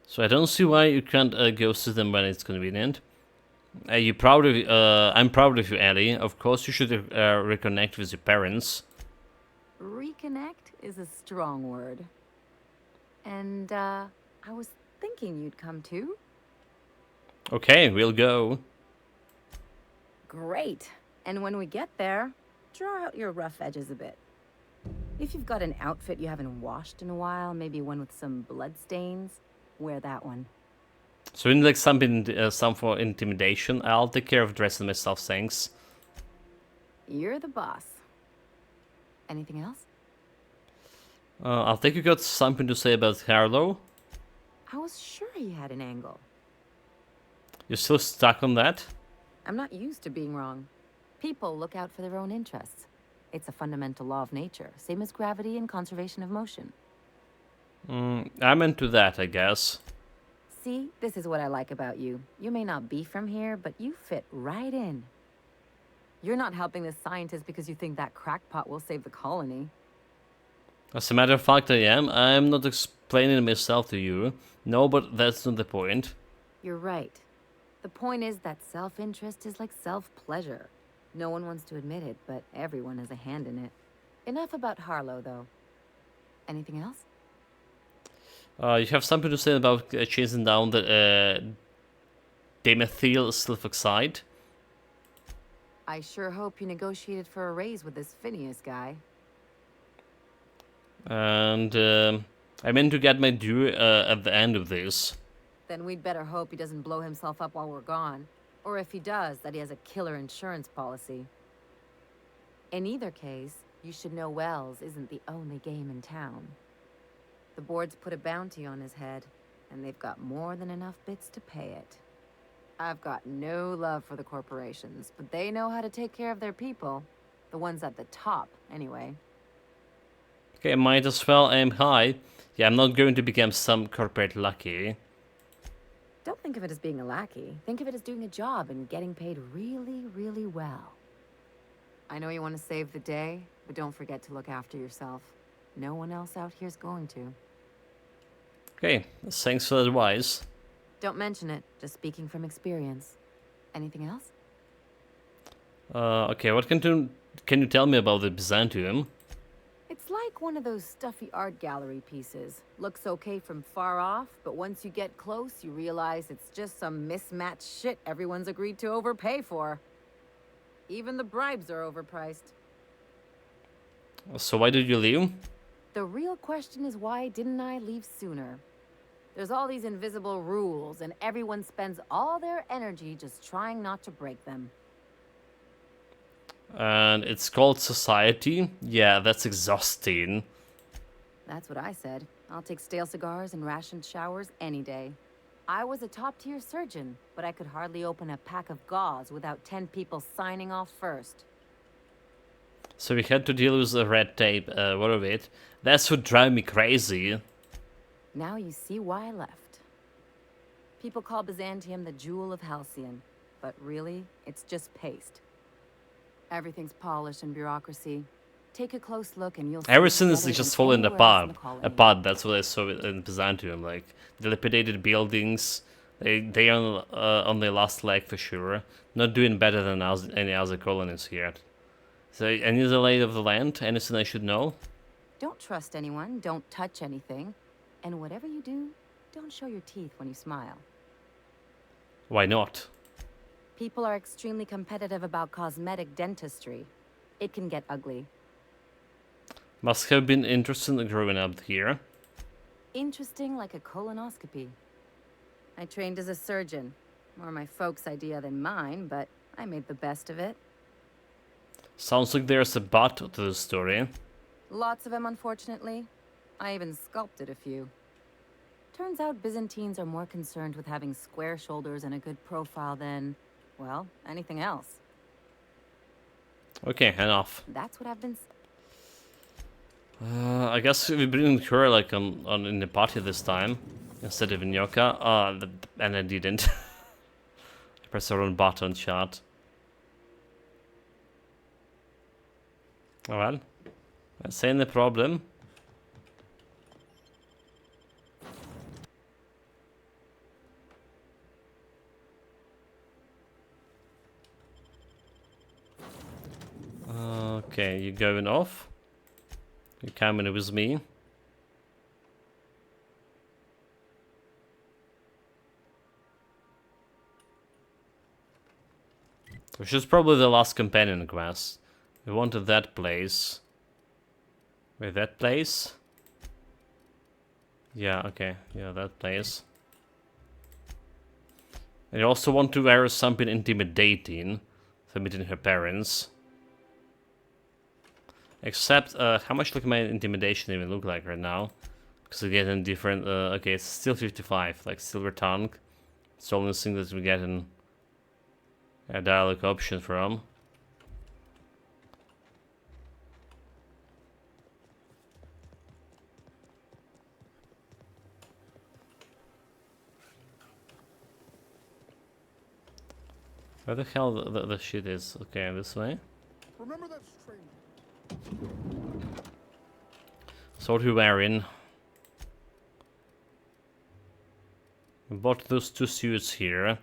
So I don't see why you can't go see them when it's convenient. You proud of? I'm proud of you, Ellie. Of course, you should reconnect with your parents. Reconnect is a strong word. And I was thinking you'd come too. Okay, we'll go. Great. And when we get there, draw out your rough edges a bit. If you've got an outfit you haven't washed in a while, maybe one with some blood stains, wear that one. So we need like some for intimidation. I'll take care of dressing myself, thanks. You're the boss. Anything else? I think you got something to say about Harlow. I was sure he had an angle. You're still stuck on that? I'm not used to being wrong. People look out for their own interests. It's a fundamental law of nature, same as gravity and conservation of motion. I'm into that, I guess. See, this is what I like about you. You may not be from here, but you fit right in. You're not helping this scientist because you think that crackpot will save the colony. As a matter of fact, I am. I'm not explaining myself to you. No, but that's not the point. You're right. The point is that self-interest is like self-pleasure. No one wants to admit it, but everyone has a hand in it. Enough about Harlow, though. Anything else? You have something to say about chasing down the dimethyl sulfoxide? I sure hope you negotiated for a raise with this Phineas guy. And I meant to get my due at the end of this. Then we'd better hope he doesn't blow himself up while we're gone. Or if he does, that he has a killer insurance policy. In either case, you should know Wells isn't the only game in town. The board's put a bounty on his head, and they've got more than enough bits to pay it. I've got no love for the corporations, but they know how to take care of their people. The ones at the top, anyway. Okay, might as well aim high. Yeah, I'm not going to become some corporate lackey. Don't think of it as being a lackey. Think of it as doing a job and getting paid really, really well. I know you want to save the day, but don't forget to look after yourself. No one else out here's going to. Okay, thanks for the advice. Don't mention it, just speaking from experience. Anything else? Okay, what can you tell me about the Byzantium? It's like one of those stuffy art gallery pieces. Looks okay from far off, but once you get close, you realize it's just some mismatched shit everyone's agreed to overpay for. Even the bribes are overpriced. So why did you leave? The real question is, why didn't I leave sooner? There's all these invisible rules, and everyone spends all their energy just trying not to break them. And it's called society? Yeah, that's exhausting. That's what I said. I'll take stale cigars and rationed showers any day. I was a top-tier surgeon, but I could hardly open a pack of gauze without 10 people signing off first. So we had to deal with the red tape, what of it? That's what drive me crazy. Now you see why I left. People call Byzantium the jewel of Halcyon, but really, it's just paste. Everything's polished and bureaucracy. Take a close look and you'll see. Everything is just falling apart. That's what I saw in Byzantium. Like dilapidated buildings. They are on their last leg for sure. Not doing better than any other colonies here. So any of the lay of the land? Anything I should know? Don't trust anyone. Don't touch anything. And whatever you do, don't show your teeth when you smile. Why not? People are extremely competitive about cosmetic dentistry. It can get ugly. Must have been interesting growing up here. Interesting like a colonoscopy. I trained as a surgeon. More my folks' idea than mine, but I made the best of it. Sounds like there's a but to the story. Lots of them, unfortunately. I even sculpted a few. Turns out Byzantines are more concerned with having square shoulders and a good profile than, well, anything else. Okay, enough. That's what I've been... I guess we bring her like on in the party this time instead of in Nyoka. And I didn't. I pressed the wrong button, chat. Well, that's ain't the problem. Okay, you going off? You coming with me? Which is probably the last companion quest. We wanted that place. Wait, that place? Yeah, okay. Yeah, that place. And you also want to wear something intimidating for meeting her parents. Except, how much like my intimidation even look like right now? Because we get in different, okay, it's still 55, like Silver Tongue. It's the only thing that we get in a dialogue option from. Where the hell the shit is? Okay, this way. Remember that stranger. So what we wearing? We bought those 2 suits here.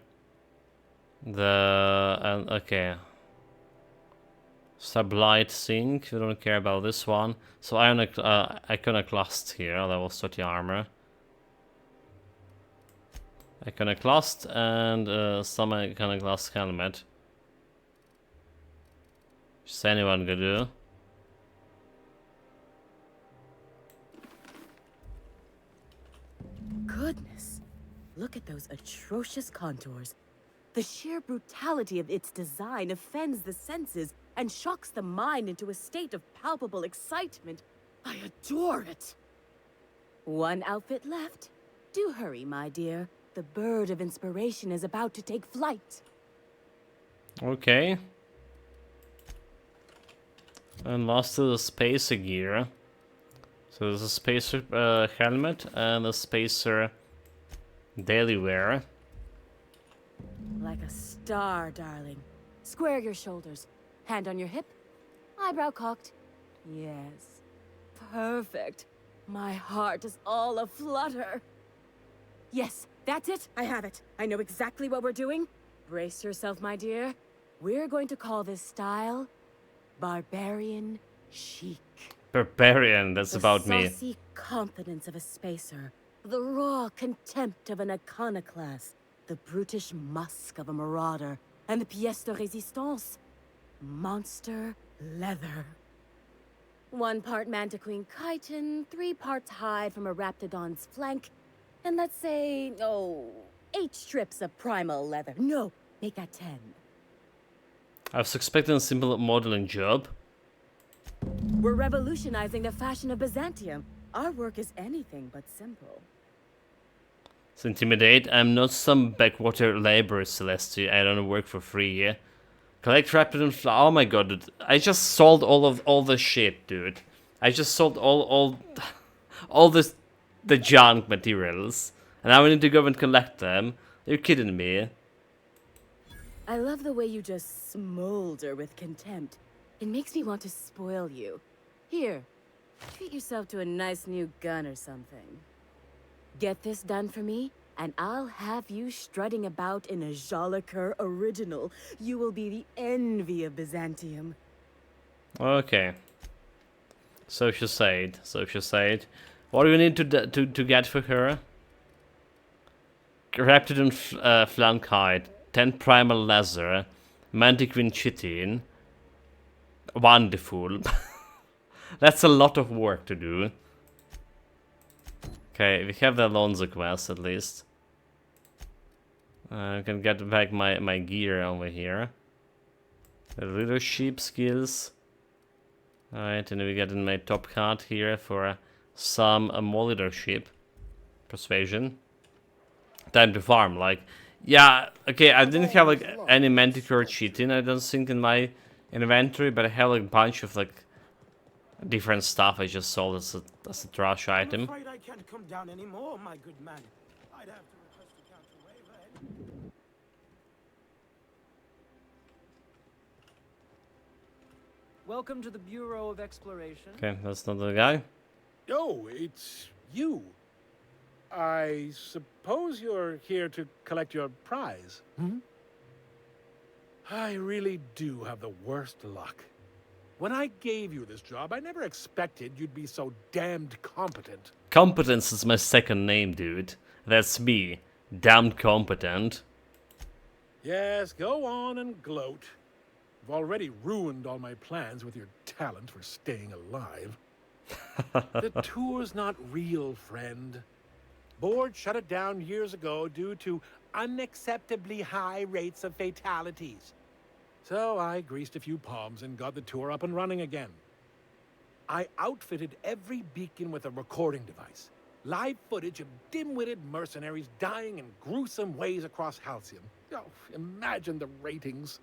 Okay. Sublight Sink, we don't care about this one. So Iconoclast here, level 30 armor. Iconoclast and some Iconoclast helmet. Is anyone gonna do? Goodness. Look at those atrocious contours. The sheer brutality of its design offends the senses and shocks the mind into a state of palpable excitement. I adore it. One outfit left. Do hurry, my dear. The bird of inspiration is about to take flight. Okay. And last is the spacer gear. So there's a spacer helmet and a spacer daily wear. Like a star, darling. Square your shoulders. Hand on your hip. Eyebrow cocked. Yes. Perfect. My heart is all aflutter. Yes, that's it. I have it. I know exactly what we're doing. Brace yourself, my dear. We're going to call this style Barbarian Chic. Barbarian, that's about me. The saucy confidence of a spacer. The raw contempt of an iconoclast. The brutish musk of a marauder. And the pièce de résistance. Monster leather. 1 part mantiquine chitin, 3 parts hide from a raptidon's flank, and let's say, 8 strips of primal leather. No, make that 10. I was expecting a simple modeling job. We're revolutionizing the fashion of Byzantium. Our work is anything but simple. To intimidate, I'm not some backwater laborer, Celestia. I don't work for free, yeah? Collect Rapidon oh my god, dude. I just sold all the shit, dude. I just sold all the junk materials. And now I need to go and collect them. You're kidding me. I love the way you just smolder with contempt. It makes me want to spoil you. Here, treat yourself to a nice new gun or something. Get this done for me, and I'll have you strutting about in a Jolicoeur original. You will be the envy of Byzantium. Okay. So she said. What do we need to get for her? Raptidon flank hide, 10 primal leather, mantiquine chitin. Wonderful. That's a lot of work to do. Okay, we have the Alonso quest at least. I can get back my gear over here. The leadership skills. Alright, and we get in my top card here for some more leadership. Persuasion. Time to farm, like... Yeah, okay, I didn't have like any manticore cheating, I don't think, in my inventory, but I have like a bunch of like different stuff I just sold as a trash item. I'm afraid I can't come down anymore, my good man. I'd have to request the council waiver. Welcome to the Bureau of Exploration. Okay, that's not the guy. Oh, it's you. I suppose you're here to collect your prize. Hmm? I really do have the worst luck. When I gave you this job, I never expected you'd be so damned competent. Competence is my second name, dude. That's me. Damned competent. Yes, go on and gloat. You've already ruined all my plans with your talent for staying alive. The tour's not real, friend. Board shut it down years ago due to unacceptably high rates of fatalities. So I greased a few palms and got the tour up and running again. I outfitted every beacon with a recording device. Live footage of dim-witted mercenaries dying in gruesome ways across Halcyon. Oh, imagine the ratings.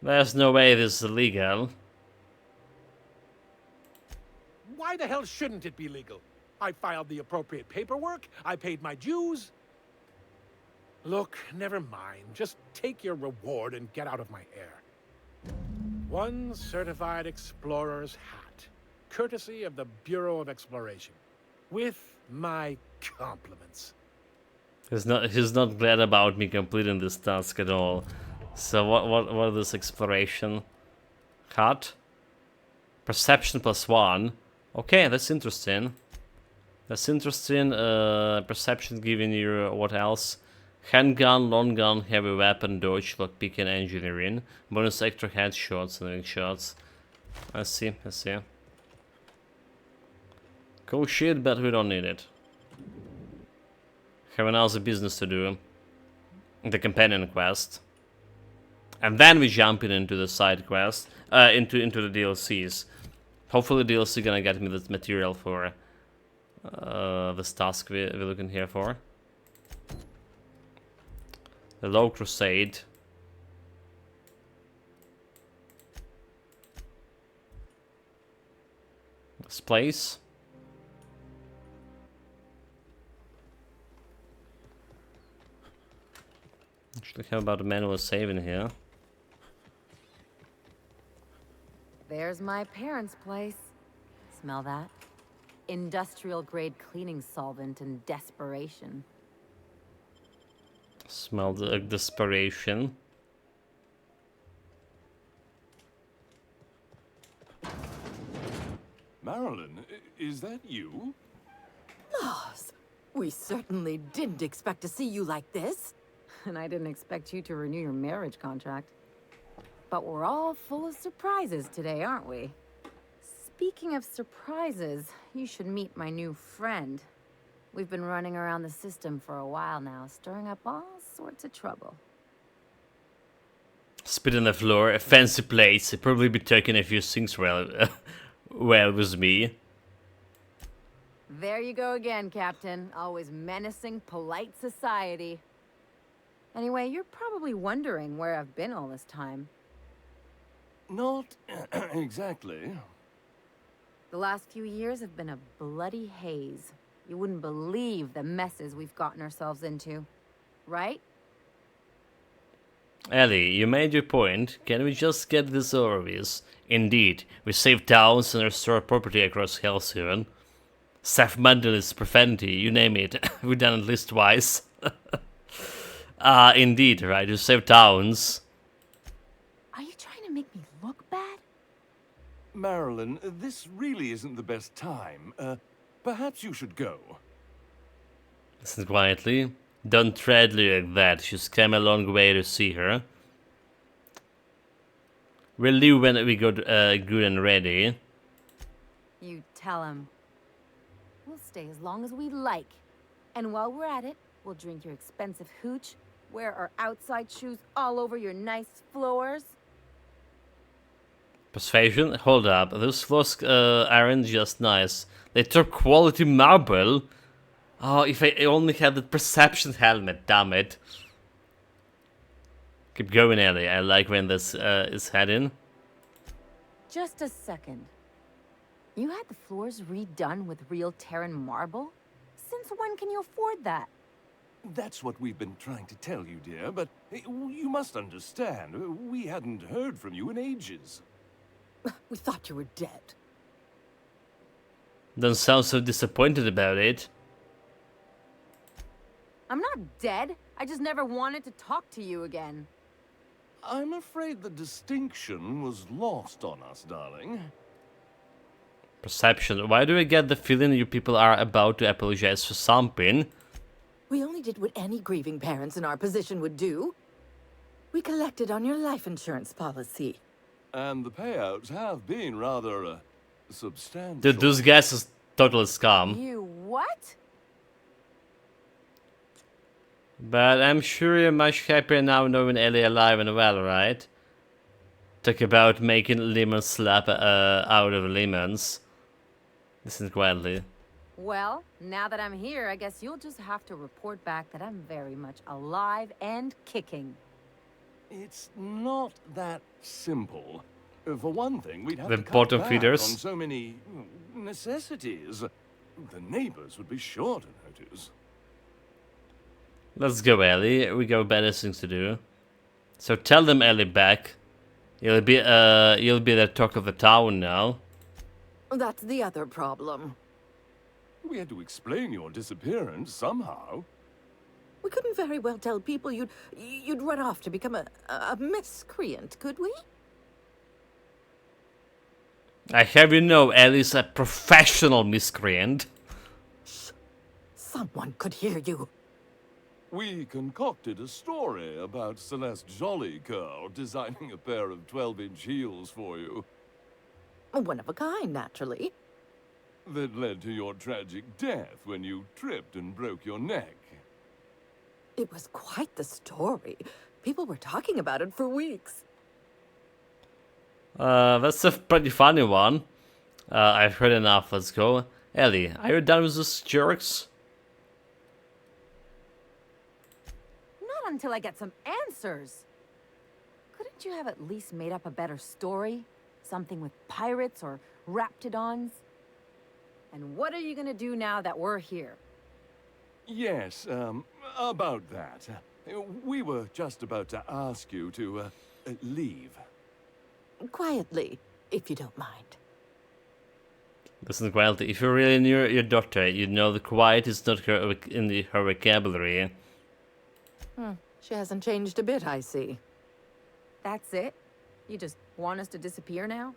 There's no way this is illegal. Why the hell shouldn't it be legal? I filed the appropriate paperwork, I paid my dues. Look, never mind. Just take your reward and get out of my hair. One certified explorer's hat, courtesy of the Bureau of Exploration, with my compliments. He's not glad about me completing this task at all. So what is this exploration? Hat? Perception +1. Okay, that's interesting. That's interesting. Perception giving you what else? Handgun, long gun, heavy weapon, dodge, lockpick, and engineering. Bonus extra headshots and ring shots. I see. Cool shit, but we don't need it. Have another business to do. The companion quest. And then we jump into the side quest. Into the DLCs. Hopefully the DLC gonna get me the material for this task we're looking here for. The Low Crusade. This place. Actually, how about the manual save in here? There's my parents' place. Smell that? Industrial grade cleaning solvent and desperation. Smell the desperation. Marilyn, is that you? Lars, we certainly didn't expect to see you like this. And I didn't expect you to renew your marriage contract. But we're all full of surprises today, aren't we? Speaking of surprises, you should meet my new friend. We've been running around the system for a while now, stirring up all sorts of trouble. Spit on the floor, a fancy place. He'd probably be taking a few things well with me. There you go again, Captain. Always menacing polite society. Anyway, you're probably wondering where I've been all this time. Not exactly. The last few years have been a bloody haze. You wouldn't believe the messes we've gotten ourselves into. Right? Ellie, you made your point. Can we just get this over with? Indeed, we saved towns and restored property across Halcyon. Self-mandalist profanity, you name it. We've done it at least twice. Indeed, right? You saved towns. Are you trying to make me look bad? Marilyn, this really isn't the best time. Perhaps you should go. Listen quietly. Don't tread like that. She's come a long way to see her. We'll leave when we got good and ready. You tell him. We'll stay as long as we like. And while we're at it, we'll drink your expensive hooch, wear our outside shoes all over your nice floors. Persuasion? Hold up. Those floors aren't just nice. They took quality marble. Oh, if I only had the perception helmet, damn it. Keep going, Ellie. I like when this is heading. Just a second. You had the floors redone with real Terran marble? Since when can you afford that? That's what we've been trying to tell you, dear, but you must understand. We hadn't heard from you in ages. We thought you were dead. Don't sound so disappointed about it. I'm not dead. I just never wanted to talk to you again. I'm afraid the distinction was lost on us, darling. Perception. Why do I get the feeling you people are about to apologize for something? We only did what any grieving parents in our position would do. We collected on your life insurance policy. And the payouts have been rather substantial. Dude, those guys is total scum. You what? But I'm sure you're much happier now knowing Ellie alive and well, right? Talk about making lemon slap out of lemons. Listen quietly. Well, now that I'm here, I guess you'll just have to report back that I'm very much alive and kicking. It's not that simple. For one thing, we'd have The to cut bottom back feeders. on so many necessities. The neighbors would be sure to notice. Let's go, Ellie. We got better things to do. So tell them, Ellie, back. You'll be the talk of the town now. That's the other problem. We had to explain your disappearance somehow. We couldn't very well tell people you'd run off to become a miscreant, could we? I have you know, Ellie's a professional miscreant. Someone could hear you. We concocted a story about Celeste Jollycurl designing a pair of 12-inch heels for you. One of a kind, naturally. That led to your tragic death when you tripped and broke your neck. It was quite the story. People were talking about it for weeks. That's a pretty funny one. I've heard enough, let's go. Ellie, are you done with those jerks? Not until I get some answers. Couldn't you have at least made up a better story? Something with pirates or raptidons? And what are you gonna do now that we're here? Yes, about that. We were just about to ask you to, leave. Quietly, if you don't mind. Listen, quietly. If you really knew your daughter, you'd know the quiet is not her vocabulary. She hasn't changed a bit, I see. That's it? You just want us to disappear now?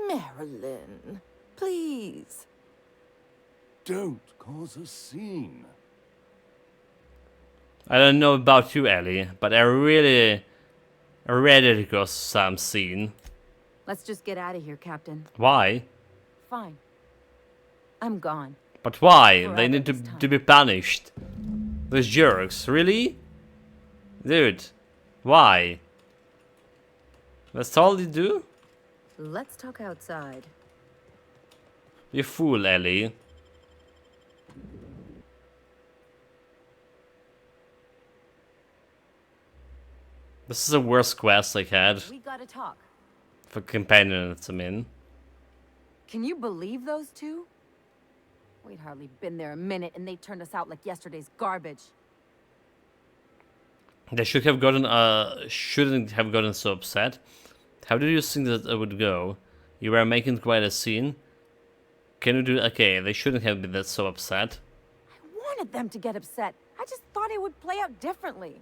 Marilyn, please. Don't cause a scene. I don't know about you, Ellie, but I'm ready to cause some scene. Let's just get out of here, Captain. Why? Fine. I'm gone. But why? Forever They need this to be punished. Those jerks, really? Dude, why? That's all you do? Let's talk outside. You fool, Ellie. This is the worst quest I had. We gotta talk. For companions, I mean. Can you believe those two? We'd hardly been there a minute and they turned us out like yesterday's garbage. They shouldn't have gotten so upset. How did you think that it would go? You were making quite a scene. Can you do... Okay, they shouldn't have been that so upset. I wanted them to get upset. I just thought it would play out differently.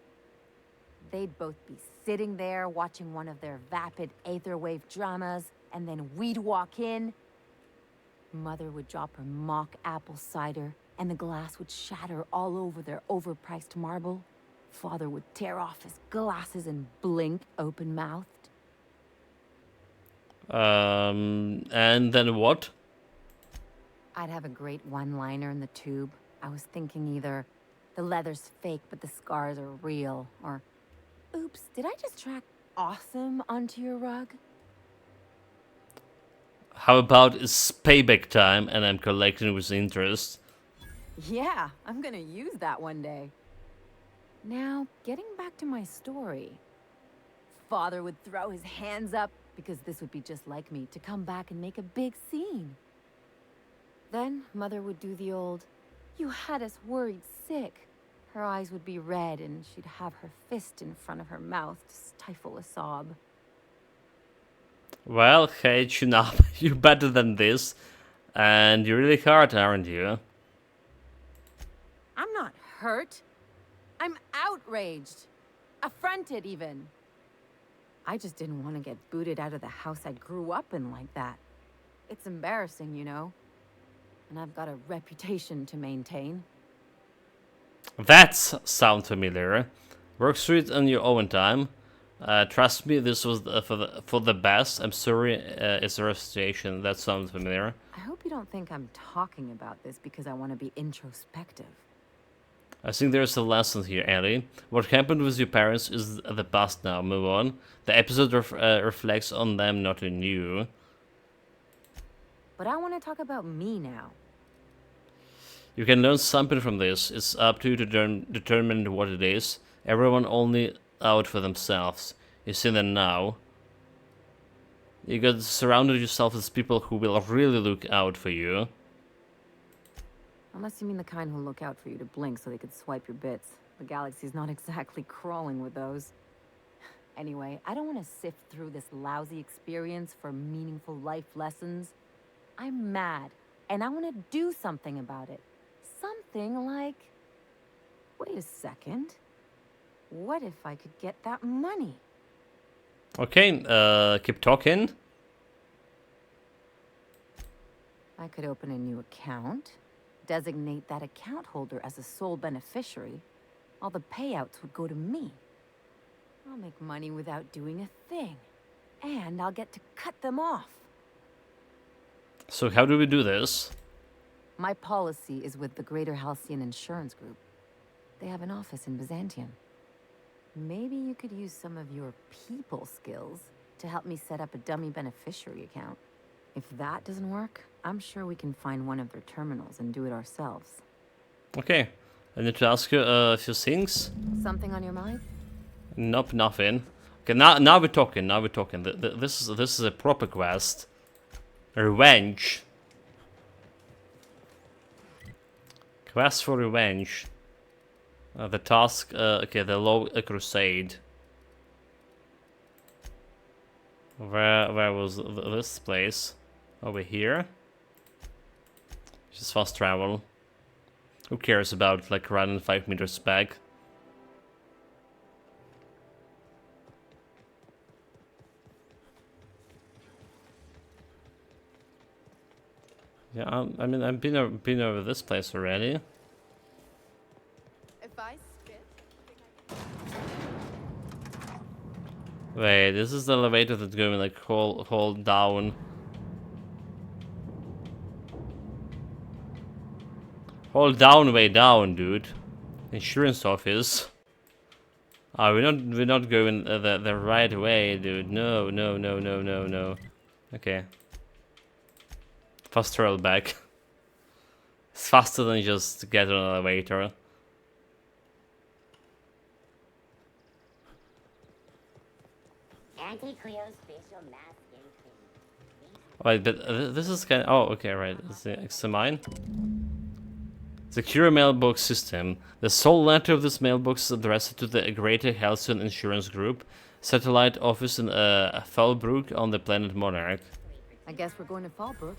They'd both be sitting there watching one of their vapid aetherwave dramas, and then we'd walk in. Mother would drop her mock apple cider, and the glass would shatter all over their overpriced marble. Father would tear off his glasses and blink open-mouthed. And then what? I'd have a great one-liner in the tube. I was thinking either the leather's fake but the scars are real, or oops, did I just track awesome onto your rug? How about it's payback time and I'm collecting with interest? Yeah, I'm gonna use that one day. Now, getting back to my story. Father would throw his hands up, because this would be just like me, to come back and make a big scene. Then, Mother would do the old, "You had us worried sick." Her eyes would be red, and she'd have her fist in front of her mouth to stifle a sob. Well, hey, tune up. You're better than this. And you're really hard, aren't you? I'm not hurt. I'm outraged. Affronted, even. I just didn't want to get booted out of the house I grew up in like that. It's embarrassing, you know. And I've got a reputation to maintain. That sounds familiar. Work through it on your own time. Trust me, this was for the best. I'm sorry, it's a restoration. That sounds familiar. I hope you don't think I'm talking about this because I want to be introspective. I think there's a lesson here, Ellie. What happened with your parents is the past now. Move on. The episode reflects on them, not on you. But I want to talk about me now. You can learn something from this. It's up to you to determine what it is. Everyone only out for themselves. You see them now. You got surrounded yourself with people who will really look out for you. Unless you mean the kind who look out for you to blink so they could swipe your bits. The galaxy's not exactly crawling with those. Anyway, I don't want to sift through this lousy experience for meaningful life lessons. I'm mad, and I want to do something about it. Something like... Wait a second. What if I could get that money? Okay, keep talking. I could open a new account, designate that account holder as a sole beneficiary. All the payouts would go to me. I'll make money without doing a thing. And I'll get to cut them off. So how do we do this? My policy is with the Greater Halcyon Insurance Group. They have an office in Byzantium. Maybe you could use some of your people skills to help me set up a dummy beneficiary account. If that doesn't work, I'm sure we can find one of their terminals and do it ourselves. Okay, I need to ask you a few things. Something on your mind? Nope, nothing. Okay, now we're talking. Now we're talking. This is a proper quest. Revenge. Quest for revenge. The task. Okay, the Low Crusade. Where was this place? Over here. Just fast travel. Who cares about like running 5 meters back? Yeah, I mean, I've been over this place already. If I spit, Wait, this is the elevator that's going like hold down. Hold down, way down, dude. Insurance office. Ah, we're not going the right way, dude. No. Okay. Fast travel back. It's faster than just get on an elevator. Anti-cryospatial mask. Wait, but this is kind of... Oh, okay, right. It's examine. Secure mailbox system. The sole letter of this mailbox is addressed to the Greater Halcyon Insurance Group, satellite office in Fallbrook on the planet Monarch. I guess we're going to Fallbrook.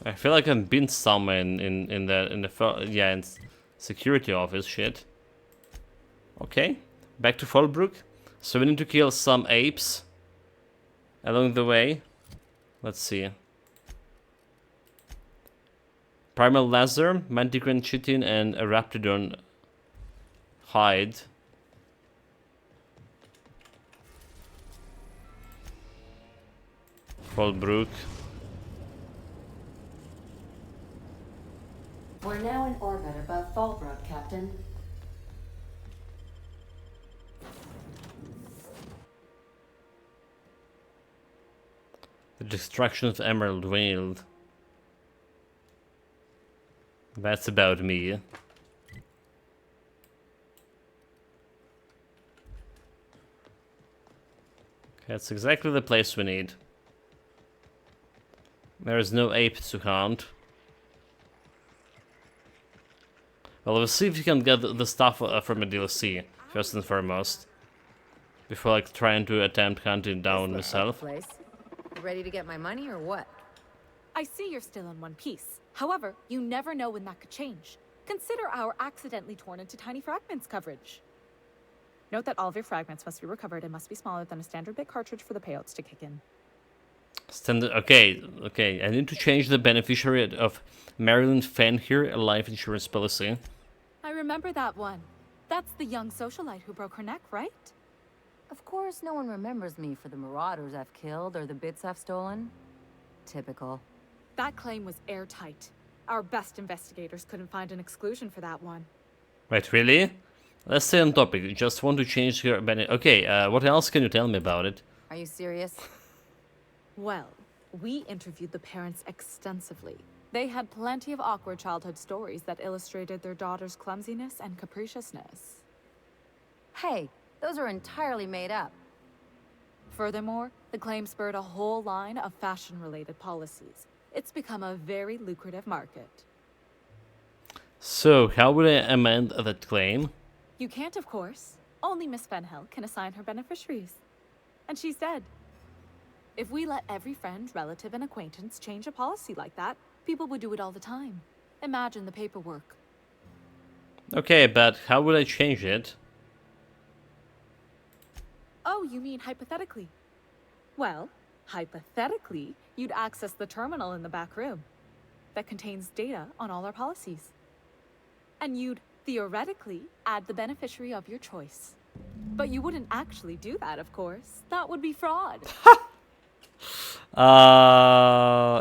I feel like I've been somewhere in the security office shit. Okay, back to Fallbrook. So we need to kill some apes along the way. Let's see. Primal Lazar, Manticore Chitin, and a Raptidon hide. Fallbrook. We're now in orbit above Fallbrook, Captain. The destruction of Emerald Vale. That's about me. Okay, that's exactly the place we need. There is no ape to hunt. Well, we'll see if we can get the stuff from a DLC, first and foremost. Before, like, trying to attempt hunting down myself. You ready to get my money or what? I see you're still in one piece. However, you never know when that could change. Consider our accidentally torn into tiny fragments coverage. Note that all of your fragments must be recovered and must be smaller than a standard bit cartridge for the payouts to kick in. Standard. Okay. I need to change the beneficiary of Marilyn Fenn here, a life insurance policy. I remember that one. That's the young socialite who broke her neck, right? Of course, no one remembers me for the marauders I've killed or the bits I've stolen. Typical. That claim was airtight. Our best investigators couldn't find an exclusion for that one. Wait, really? Let's stay on topic. You just want to change your Okay, what else can you tell me about it? Are you serious? Well, we interviewed the parents extensively. They had plenty of awkward childhood stories that illustrated their daughter's clumsiness and capriciousness. Hey, those are entirely made up. Furthermore, the claim spurred a whole line of fashion-related policies. It's become a very lucrative market. So, how would I amend that claim? You can't, of course. Only Miss Fenhill can assign her beneficiaries. And she's dead. If we let every friend, relative, and acquaintance change a policy like that, people would do it all the time. Imagine the paperwork. Okay, but how would I change it? Oh, you mean hypothetically? Well, hypothetically, you'd access the terminal in the back room that contains data on all our policies. And you'd theoretically add the beneficiary of your choice. But you wouldn't actually do that, of course. That would be fraud.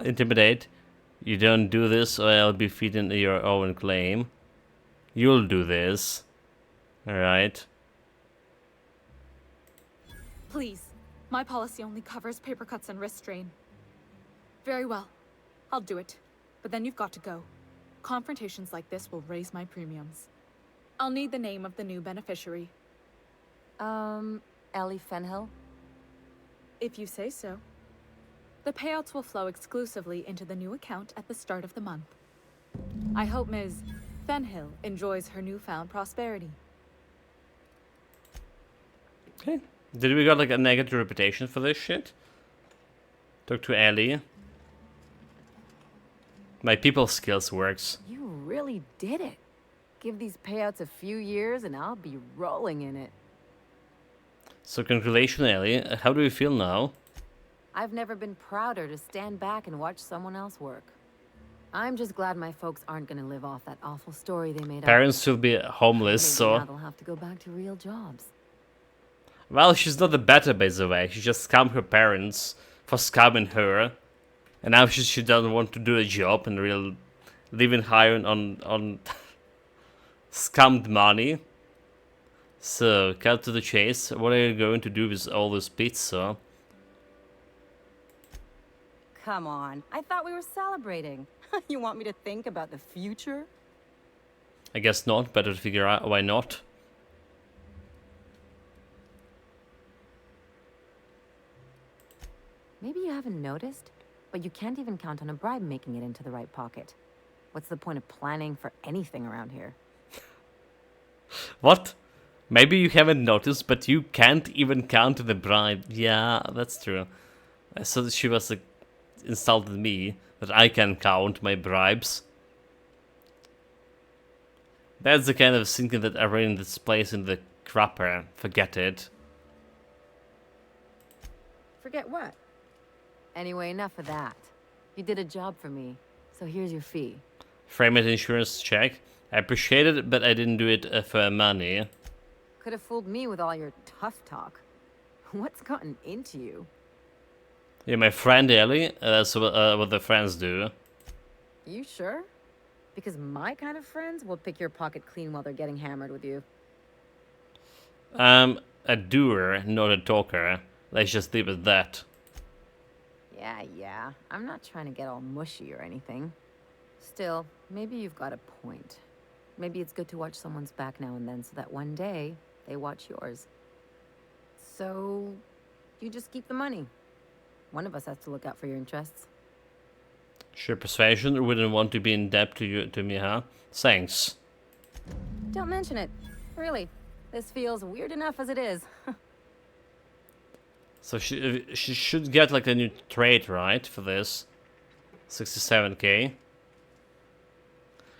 Intimidate. You don't do this or I'll be feeding your own claim. You'll do this. Alright. Please, my policy only covers paper cuts and wrist strain. Very well, I'll do it. But then you've got to go. Confrontations like this will raise my premiums. I'll need the name of the new beneficiary. Ellie Fenhill? If you say so. The payouts will flow exclusively into the new account at the start of the month. I hope Ms. Fenhill enjoys her newfound prosperity. Okay. Did we got like a negative reputation for this shit? Talk to Ellie. My people skills works. You really did it. Give these payouts a few years and I'll be rolling in it. So congratulations, Ellie. How do you feel now? I've never been prouder to stand back and watch someone else work. I'm just glad my folks aren't gonna live off that awful story they made up. Parents will be homeless, Maybe so... now they'll have to go back to real jobs. Well, she's not the better, by the way. She just scammed her parents for scamming her. And now she doesn't want to do a job and real living high on scammed money. So, cut to the chase. What are you going to do with all this pizza? Come on, I thought we were celebrating. You want me to think about the future? I guess not. Better to figure out why not. Maybe you haven't noticed, but you can't even count on a bribe making it into the right pocket. What's the point of planning for anything around here? What? Maybe you haven't noticed, but you can't even count the bribe. Yeah, that's true. I saw that she was insulted me, that I can count my bribes. That's the kind of thinking that I ran in this place in the crapper. Forget it. Forget what? Anyway, enough of that. You did a job for me, so here's your fee. Frame it insurance check. I appreciate it, but I didn't do it for money. Could have fooled me with all your tough talk. What's gotten into you? You're my friend, Ellie. That's what the friends do. You sure? Because my kind of friends will pick your pocket clean while they're getting hammered with you. I'm a doer, not a talker. Let's just leave it at that. Yeah. I'm not trying to get all mushy or anything. Still, maybe you've got a point. Maybe it's good to watch someone's back now and then so that one day they watch yours. So, you just keep the money. One of us has to look out for your interests. Sure, persuasion. Wouldn't want to be in debt to me, huh? Thanks. Don't mention it. Really, this feels weird enough as it is. So she should get like a new trait, right, for this. 67k.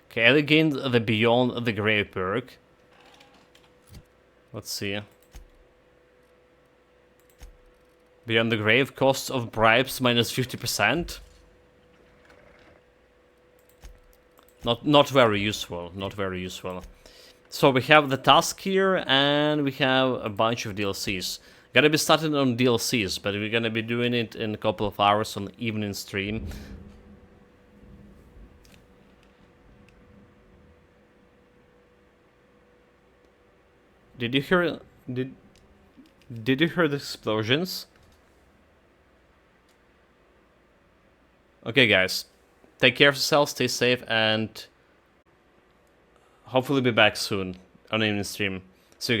Okay, Ellie gained the Beyond the Grave perk. Let's see. Beyond the Grave, cost of bribes minus 50%. Not very useful, not very useful. So we have the task here, and we have a bunch of DLCs. Gotta be starting on DLCs, but we're gonna be doing it in a couple of hours on the evening stream. Did you hear? Did you hear the explosions? Okay, guys, take care of yourselves, stay safe, and hopefully be back soon on evening stream.